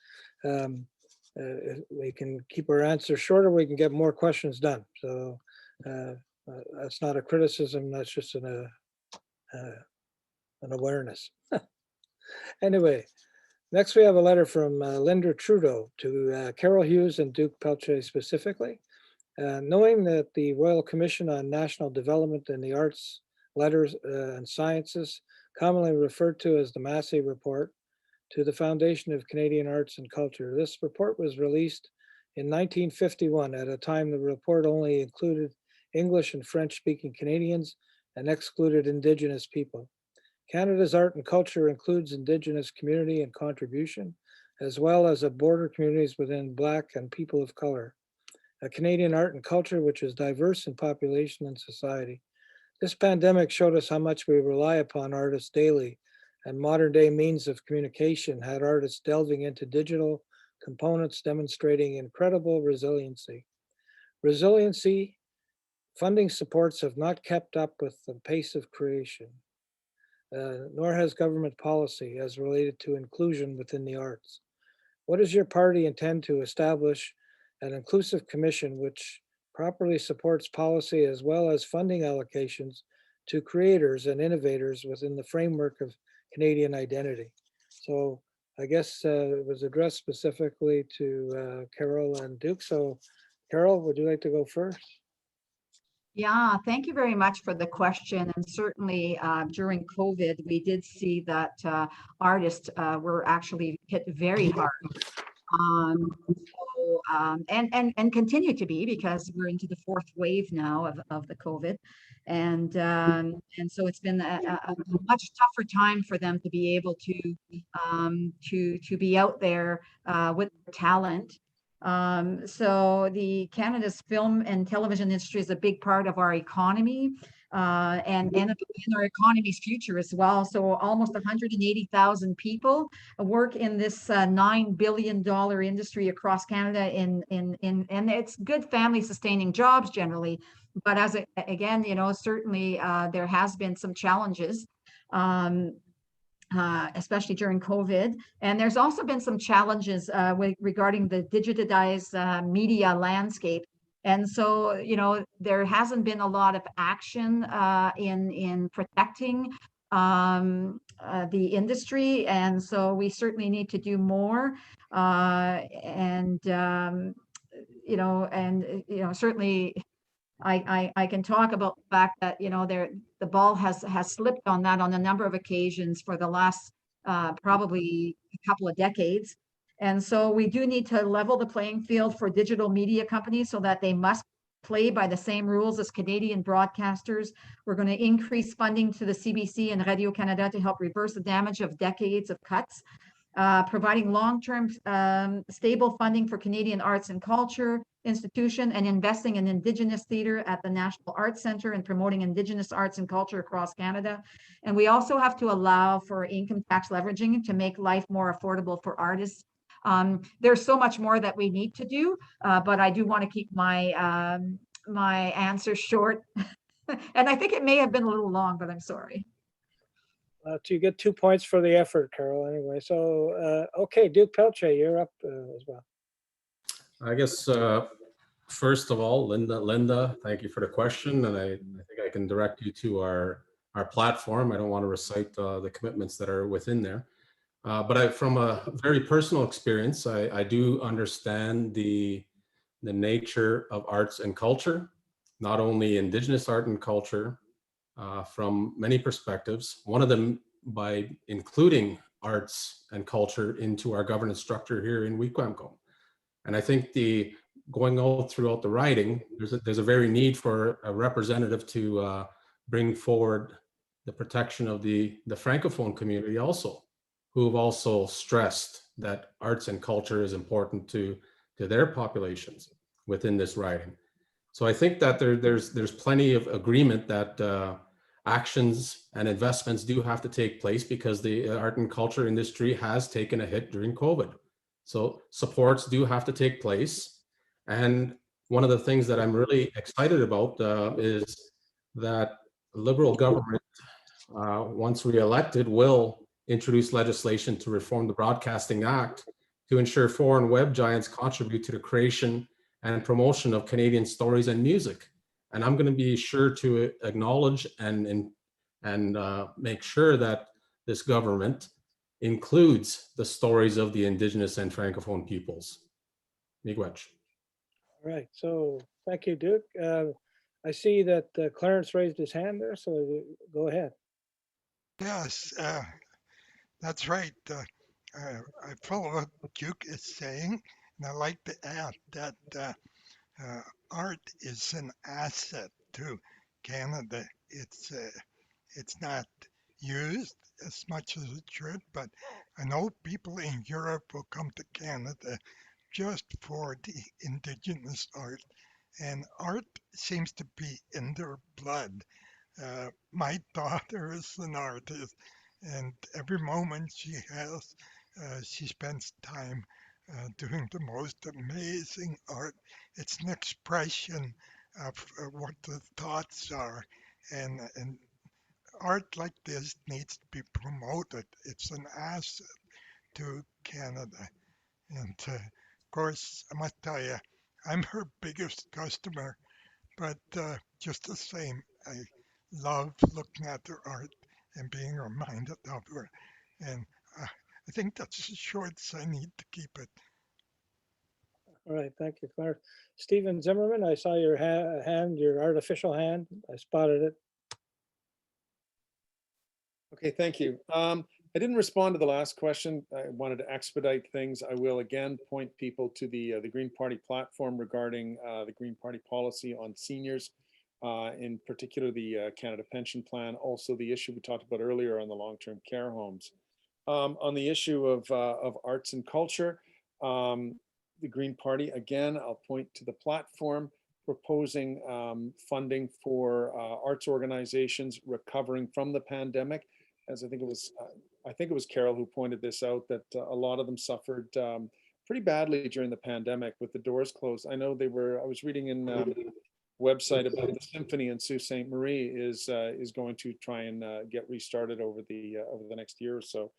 we can keep our answers shorter, we can get more questions done. So that's not a criticism, that's just an awareness. Anyway, next we have a letter from Linda Trudeau to Carol Hughes and Duke Peltier specifically. Knowing that the Royal Commission on National Development in the Arts, Letters, and Sciences, commonly referred to as the Massey Report, to the Foundation of Canadian Arts and Culture. This report was released in 1951 at a time the report only included English and French-speaking Canadians and excluded Indigenous people. Canada's art and culture includes Indigenous community and contribution, as well as of border communities within Black and people of color. A Canadian art and culture which is diverse in population and society. This pandemic showed us how much we rely upon artists daily, and modern day means of communication had artists delving into digital components demonstrating incredible resiliency. Resiliency, funding supports have not kept up with the pace of creation, nor has government policy as related to inclusion within the arts. What does your party intend to establish an inclusive commission which properly supports policy as well as funding allocations to creators and innovators within the framework of Canadian identity? So I guess it was addressed specifically to Carol and Duke. So Carol, would you like to go first? Yeah, thank you very much for the question. And certainly during COVID, we did see that artists were actually hit very hard. And continue to be, because we're into the fourth wave now of the COVID. And so it's been a much tougher time for them to be able to be out there with talent. So the Canada's film and television industry is a big part of our economy and in our economy's future as well. So almost 180,000 people work in this $9 billion industry across Canada and it's good family sustaining jobs generally. But again, certainly there has been some challenges. Especially during COVID. And there's also been some challenges regarding the digitized media landscape. And so, there hasn't been a lot of action in protecting the industry. And so we certainly need to do more. Certainly I can talk about the fact that, the ball has slipped on that on a number of occasions for the last probably a couple of decades. And so we do need to level the playing field for digital media companies so that they must play by the same rules as Canadian broadcasters. We're going to increase funding to the CBC and Radio-Canada to help reverse the damage of decades of cuts. Providing long-term stable funding for Canadian arts and culture institution, and investing in Indigenous theatre at the National Arts Centre and promoting Indigenous arts and culture across Canada. And we also have to allow for income tax leveraging to make life more affordable for artists. There's so much more that we need to do, but I do want to keep my my answer short. And I think it may have been a little long, but I'm sorry. You get 2 points for the effort, Carol, anyway. So, okay, Duke Peltier, you're up as well. I guess, first of all, Linda, thank you for the question. And I think I can direct you to our platform. I don't want to recite the commitments that are within there. But from a very personal experience, I do understand the nature of arts and culture, not only Indigenous art and culture, from many perspectives. One of them by including arts and culture into our governance structure here in Wequemco. And I think going all throughout the writing, there's a very need for a representative to bring forward the protection of the Francophone community also, who have also stressed that arts and culture is important to their populations within this writing. So I think that there's plenty of agreement that actions and investments do have to take place because the art and culture industry has taken a hit during COVID. So supports do have to take place. And one of the things that I'm really excited about is that Liberal government, once re-elected, will introduce legislation to reform the Broadcasting Act to ensure foreign web giants contribute to the creation and promotion of Canadian stories and music. And I'm going to be sure to acknowledge and make sure that this government includes the stories of the Indigenous and Francophone peoples. Miigwech. All right, so Thank you, Duke. I see that Clarence raised his hand there, so go ahead. Yes, that's right. I follow what Duke is saying, and I like to add that art is an asset to Canada. It's not used as much as it should, but I know people in Europe will come to Canada just for the Indigenous art, and art seems to be in their blood. My daughter is an artist, and every moment she has, she spends time doing the most amazing art. It's an expression of what the thoughts are, and art like this needs to be promoted. It's an asset to Canada, and of course, I must tell you, I'm her biggest customer, but just the same, I love looking at their art and being reminded of her. And I think that's the shorts I need to keep it. All right, thank you, Clarence. Stephen Zimmerman, I saw your hand, your artificial hand. I spotted it. Okay, thank you. I didn't respond to the last question. I wanted to expedite things. I will again point people to the Green Party platform regarding the Green Party policy on seniors, in particular the Canada Pension Plan, also the issue we talked about earlier on the long-term care homes. On the issue of arts and culture, the Green Party, again, I'll point to the platform proposing funding for arts organizations recovering from the pandemic. As I think it was Carol who pointed this out, that a lot of them suffered pretty badly during the pandemic with the doors closed. I know I was reading in website about the symphony in Sault Ste. Marie is going to try and get restarted over the next year or so.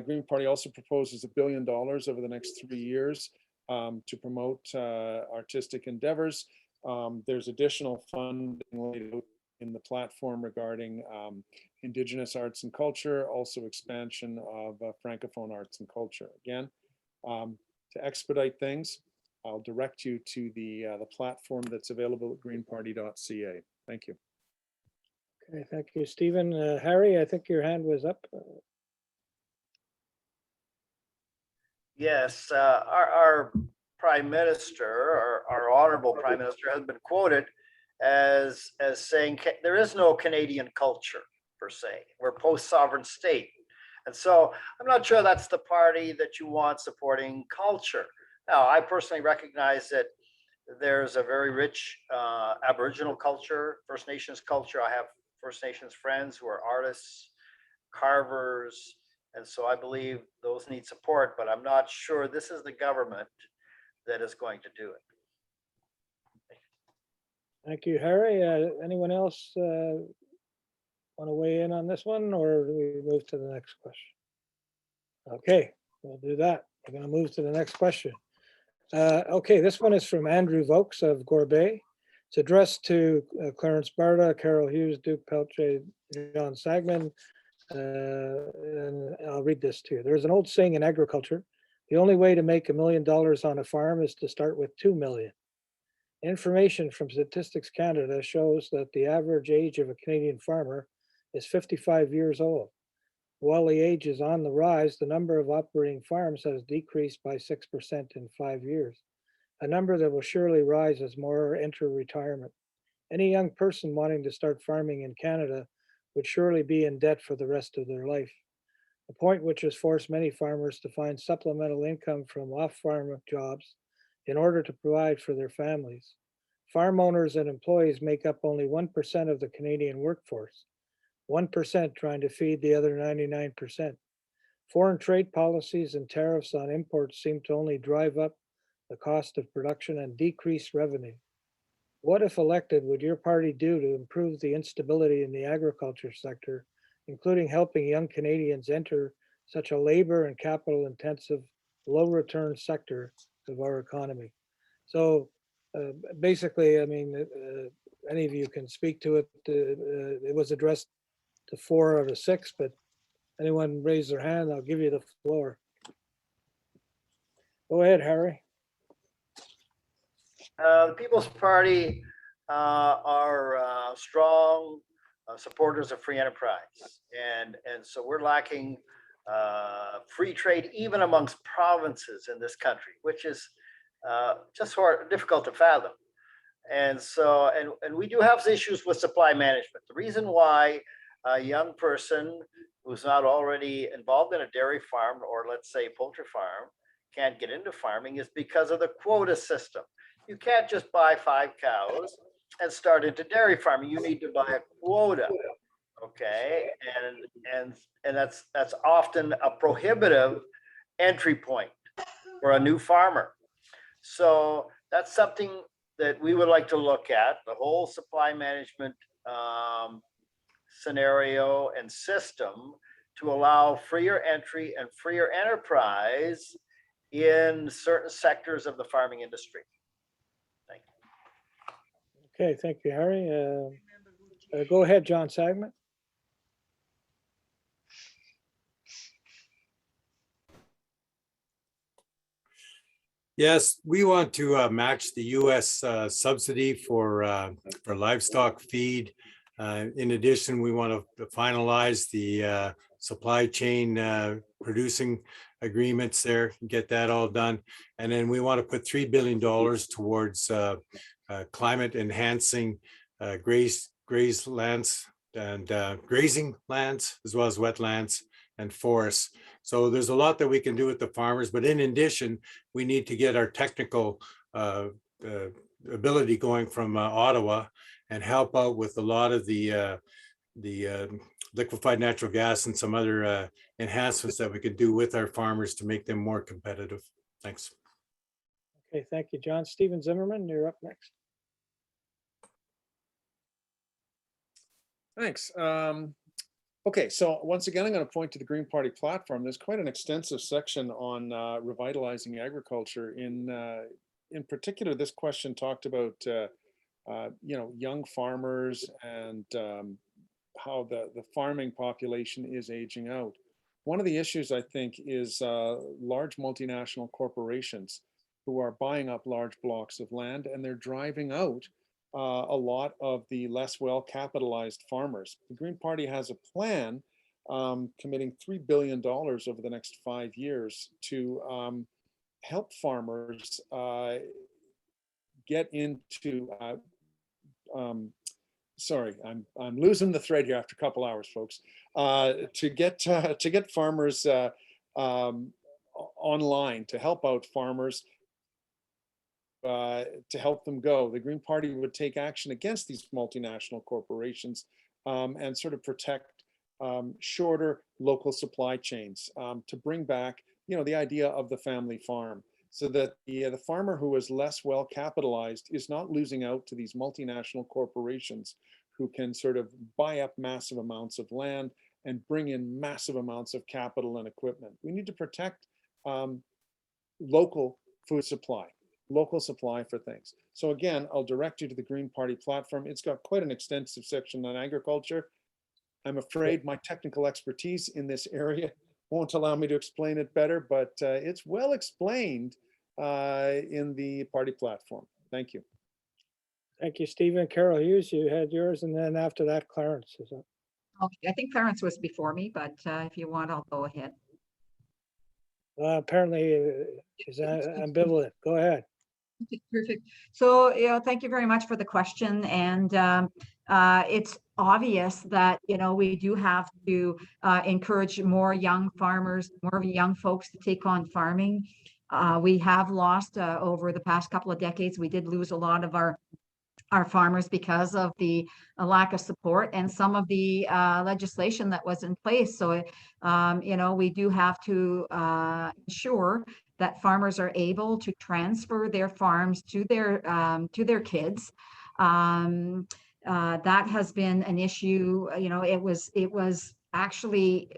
Green Party also proposes $1 billion over the next 3 years to promote artistic endeavors. There's additional funding laid out in the platform regarding Indigenous arts and culture, also expansion of Francophone arts and culture. Again, to expedite things, I'll direct you to the platform that's available at greenparty.ca. Thank you. Okay, thank you, Stephen. Harry, I think your hand was up. Yes, our Prime Minister, our Honorable Prime Minister, has been quoted as saying there is no Canadian culture per se. We're a post-sovereign state. And so I'm not sure that's the party that you want supporting culture. Now, I personally recognize that there's a very rich Aboriginal culture, First Nations culture. I have First Nations friends who are artists, carvers, and so I believe those need support, but I'm not sure this is the government that is going to do it. Thank you, Harry. Anyone else want to weigh in on this one, or do we move to the next question? Okay, we'll do that. We're going to move to the next question. Okay, this one is from Andrew Vokes of Gorbet. It's addressed to Clarence Barda, Carol Hughes, Duke Peltier, John Sagman, and I'll read this to you. There's an old saying in agriculture: the only way to make $1 million on a farm is to start with 2 million. Information from Statistics Canada shows that the average age of a Canadian farmer is 55 years old. While the age is on the rise, the number of operating farms has decreased by 6% in 5 years, a number that will surely rise as more enter retirement. Any young person wanting to start farming in Canada would surely be in debt for the rest of their life, a point which has forced many farmers to find supplemental income from off-farm jobs in order to provide for their families. Farm owners and employees make up only 1% of the Canadian workforce, 1% trying to feed the other 99%. Foreign trade policies and tariffs on imports seem to only drive up the cost of production and decrease revenue. What, if elected, would your party do to improve the instability in the agriculture sector, including helping young Canadians enter such a labor and capital intensive, low return sector of our economy? So basically, I mean, any of you can speak to it. It was addressed to 4 out of 6, but anyone raise their hand, I'll give you the floor. Go ahead, Harry. The People's Party are strong supporters of free enterprise, and so we're lacking free trade even amongst provinces in this country, which is just difficult to fathom. And so, and we do have issues with supply management. The reason why a young person who's not already involved in a dairy farm or, let's say, poultry farm can't get into farming is because of the quota system. You can't just buy 5 cows and start into dairy farming. You need to buy a quota. Okay, and that's often a prohibitive entry point for a new farmer. So that's something that we would like to look at, the whole supply management scenario and system to allow freer entry and freer enterprise in certain sectors of the farming industry. Thank you. Okay, thank you, Harry. Go ahead, John Sagman. Yes, we want to match the U.S. Subsidy for livestock feed. In addition, we want to finalize the supply chain producing agreements there, get that all done. And then we want to put $3 billion towards climate enhancing graze lands and grazing lands, as well as wetlands and forests. So there's a lot that we can do with the farmers, but in addition, we need to get our technical ability going from Ottawa and help out with a lot of the liquefied natural gas and some other enhancements that we could do with our farmers to make them more competitive. Thanks. Okay, thank you, John. Stephen Zimmerman, you're up next. Thanks. Okay, so once again, I'm going to point to the Green Party platform. There's quite an extensive section on revitalizing agriculture. In particular, this question talked about young farmers and how the farming population is aging out. One of the issues, I think, is large multinational corporations who are buying up large blocks of land, and they're driving out a lot of the less well capitalized farmers. The Green Party has a plan committing $3 billion over the next 5 years to help farmers get into sorry, I'm losing the thread here after a couple hours, folks. To get farmers online, to help out farmers, to help them go. The Green Party would take action against these multinational corporations and sort of protect shorter local supply chains to bring back, the idea of the family farm, so that the farmer who is less well capitalized is not losing out to these multinational corporations who can sort of buy up massive amounts of land and bring in massive amounts of capital and equipment. We need to protect local food supply, local supply for things. So again, I'll direct you to the Green Party platform. It's got quite an extensive section on agriculture. I'm afraid my technical expertise in this area won't allow me to explain it better, but it's well explained in the party platform. Thank you. Thank you, Stephen. Carol Hughes, you had yours, and then after that, Clarence is up. Okay, I think Clarence was before me, but if you want, I'll go ahead. Apparently, is ambivalent. Go ahead. Okay, perfect. So, thank you very much for the question. And it's obvious that, we do have to encourage more young farmers, more young folks to take on farming. We have lost over the past couple of decades. We did lose a lot of our farmers because of the lack of support and some of the legislation that was in place. So, we do have to ensure that farmers are able to transfer their farms to their kids. That has been an issue. It was actually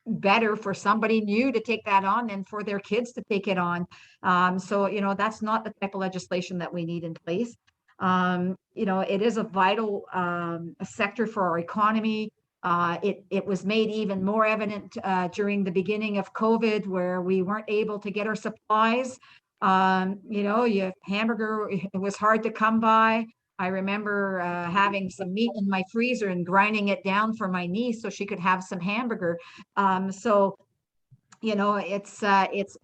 better for somebody new to take that on than for their kids to take it on. So, that's not the type of legislation that we need in place. It is a vital sector for our economy. It was made even more evident during the beginning of COVID, where we weren't able to get our supplies. You know, hamburger, it was hard to come by. I remember having some meat in my freezer and grinding it down for my niece so she could have some hamburger. So you know, it's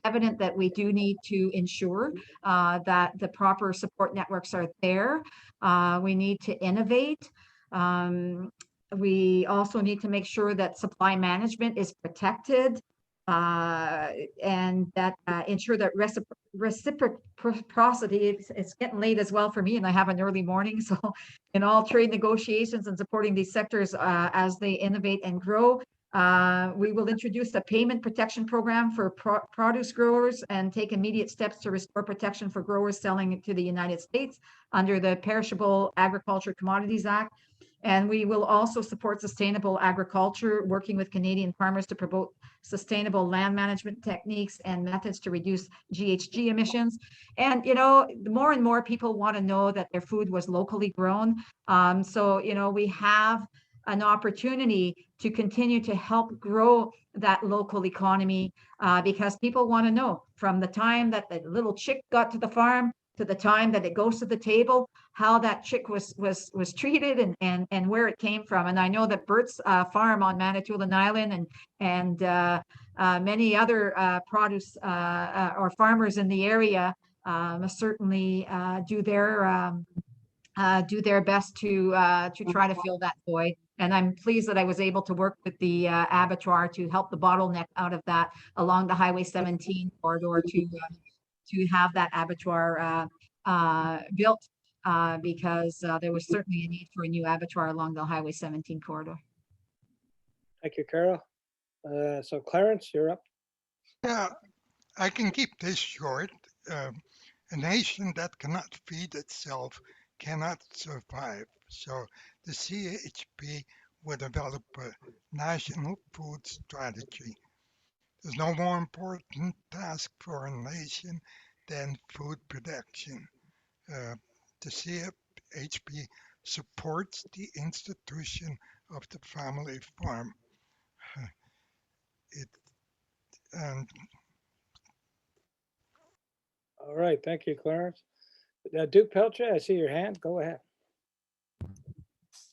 evident that we do need to ensure that the proper support networks are there. We need to innovate. We also need to make sure that supply management is protected and that ensure that reciprocity. It's getting late as well for me, and I have an early morning. So, in all trade negotiations and supporting these sectors as they innovate and grow, we will introduce a payment protection program for produce growers and take immediate steps to restore protection for growers selling to the United States under the Perishable Agriculture Commodities Act. And we will also support sustainable agriculture, working with Canadian farmers to promote sustainable land management techniques and methods to reduce GHG emissions. And, you know, more and more people want to know that their food was locally grown. So, you know, we have an opportunity to continue to help grow that local economy because people want to know from the time that the little chick got to the farm to the time that it goes to the table, how that chick was treated and where it came from. And I know that Bert's farm on Manitoulin Island and many other produce or farmers in the area certainly do their best to try to fill that void. And I'm pleased that I was able to work with the abattoir to help the bottleneck out of that along the Highway 17 corridor to have that abattoir built because there was certainly a need for a new abattoir along the Highway 17 corridor. Thank you, Carol. So Clarence, you're up. Yeah, I can keep this short. A nation that cannot feed itself cannot survive. So the CHP will develop a national food strategy. There's no more important task for a nation than food production. The CHP supports the institution of the family farm. It and All right, thank you, Clarence. Duke Peltier, I see your hand. Go ahead.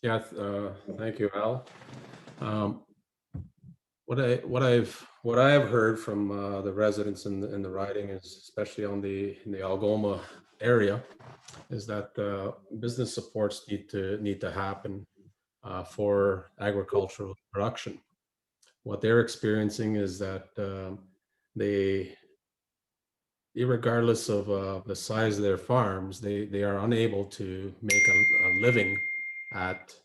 Yeah, thank you, Al. What I've heard from the residents in the riding is, especially in the Algoma area, is that business supports need to happen for agricultural production. What they're experiencing is that they, regardless of the size of their farms, they are unable to make a living at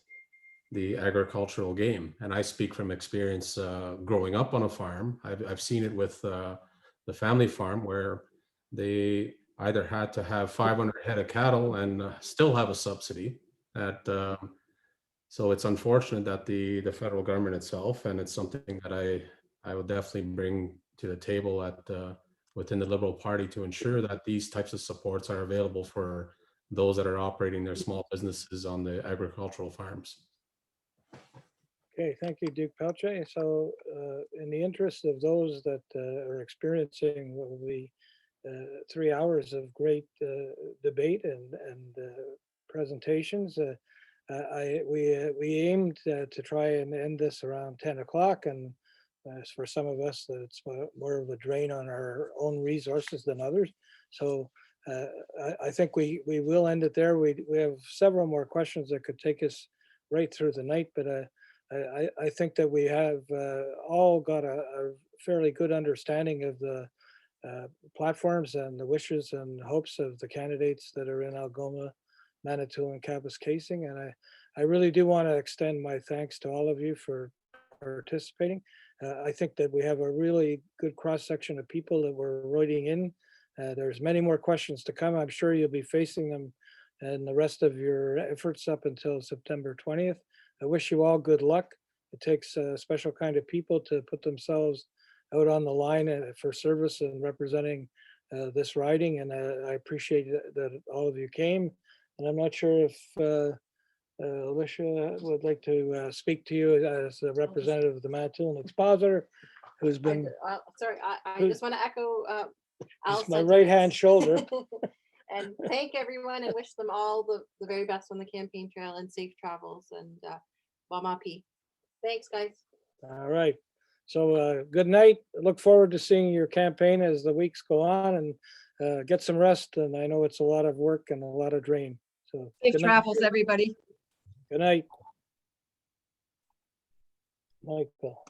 the agricultural game. And I speak from experience growing up on a farm. I've seen it with the family farm where they either had to have 500 head of cattle and still have a subsidy. So it's unfortunate that the federal government itself, and it's something that I would definitely bring to the table within the Liberal Party to ensure that these types of supports are available for those that are operating their small businesses on the agricultural farms. Okay, thank you, Duke Peltier. So in the interest of those that are experiencing what will be 3 hours of great debate and presentations, we aimed to try and end this around 10 o'clock. And for some of us, it's more of a drain on our own resources than others. So I think we will end it there. We have several more questions that could take us right through the night, but I think that we have all got a fairly good understanding of the platforms and the wishes and hopes of the candidates that are in Algoma, Manitoulin-Kapuskasing. And I really do want to extend my thanks to all of you for participating. I think that we have a really good cross-section of people that were writing in. There's many more questions to come. I'm sure you'll be facing them in the rest of your efforts up until September 20th. I wish you all good luck. It takes a special kind of people to put themselves out on the line for service and representing this riding. And I appreciate that all of you came. And I'm not sure if Alicia would like to speak to you as a representative of the Manitoulin Expositor, who's been. Sorry, I just want to echo I'll It's my send you right-hand this. shoulder. And thank everyone and wish them all the very best on the campaign trail and safe travels and Wamapi. Thanks, guys. All right. So good night. Look forward to seeing your campaign as the weeks go on, and get some rest. And I know it's a lot of work and a lot of drain. So Safe good night. travels, everybody. Good night. Michael.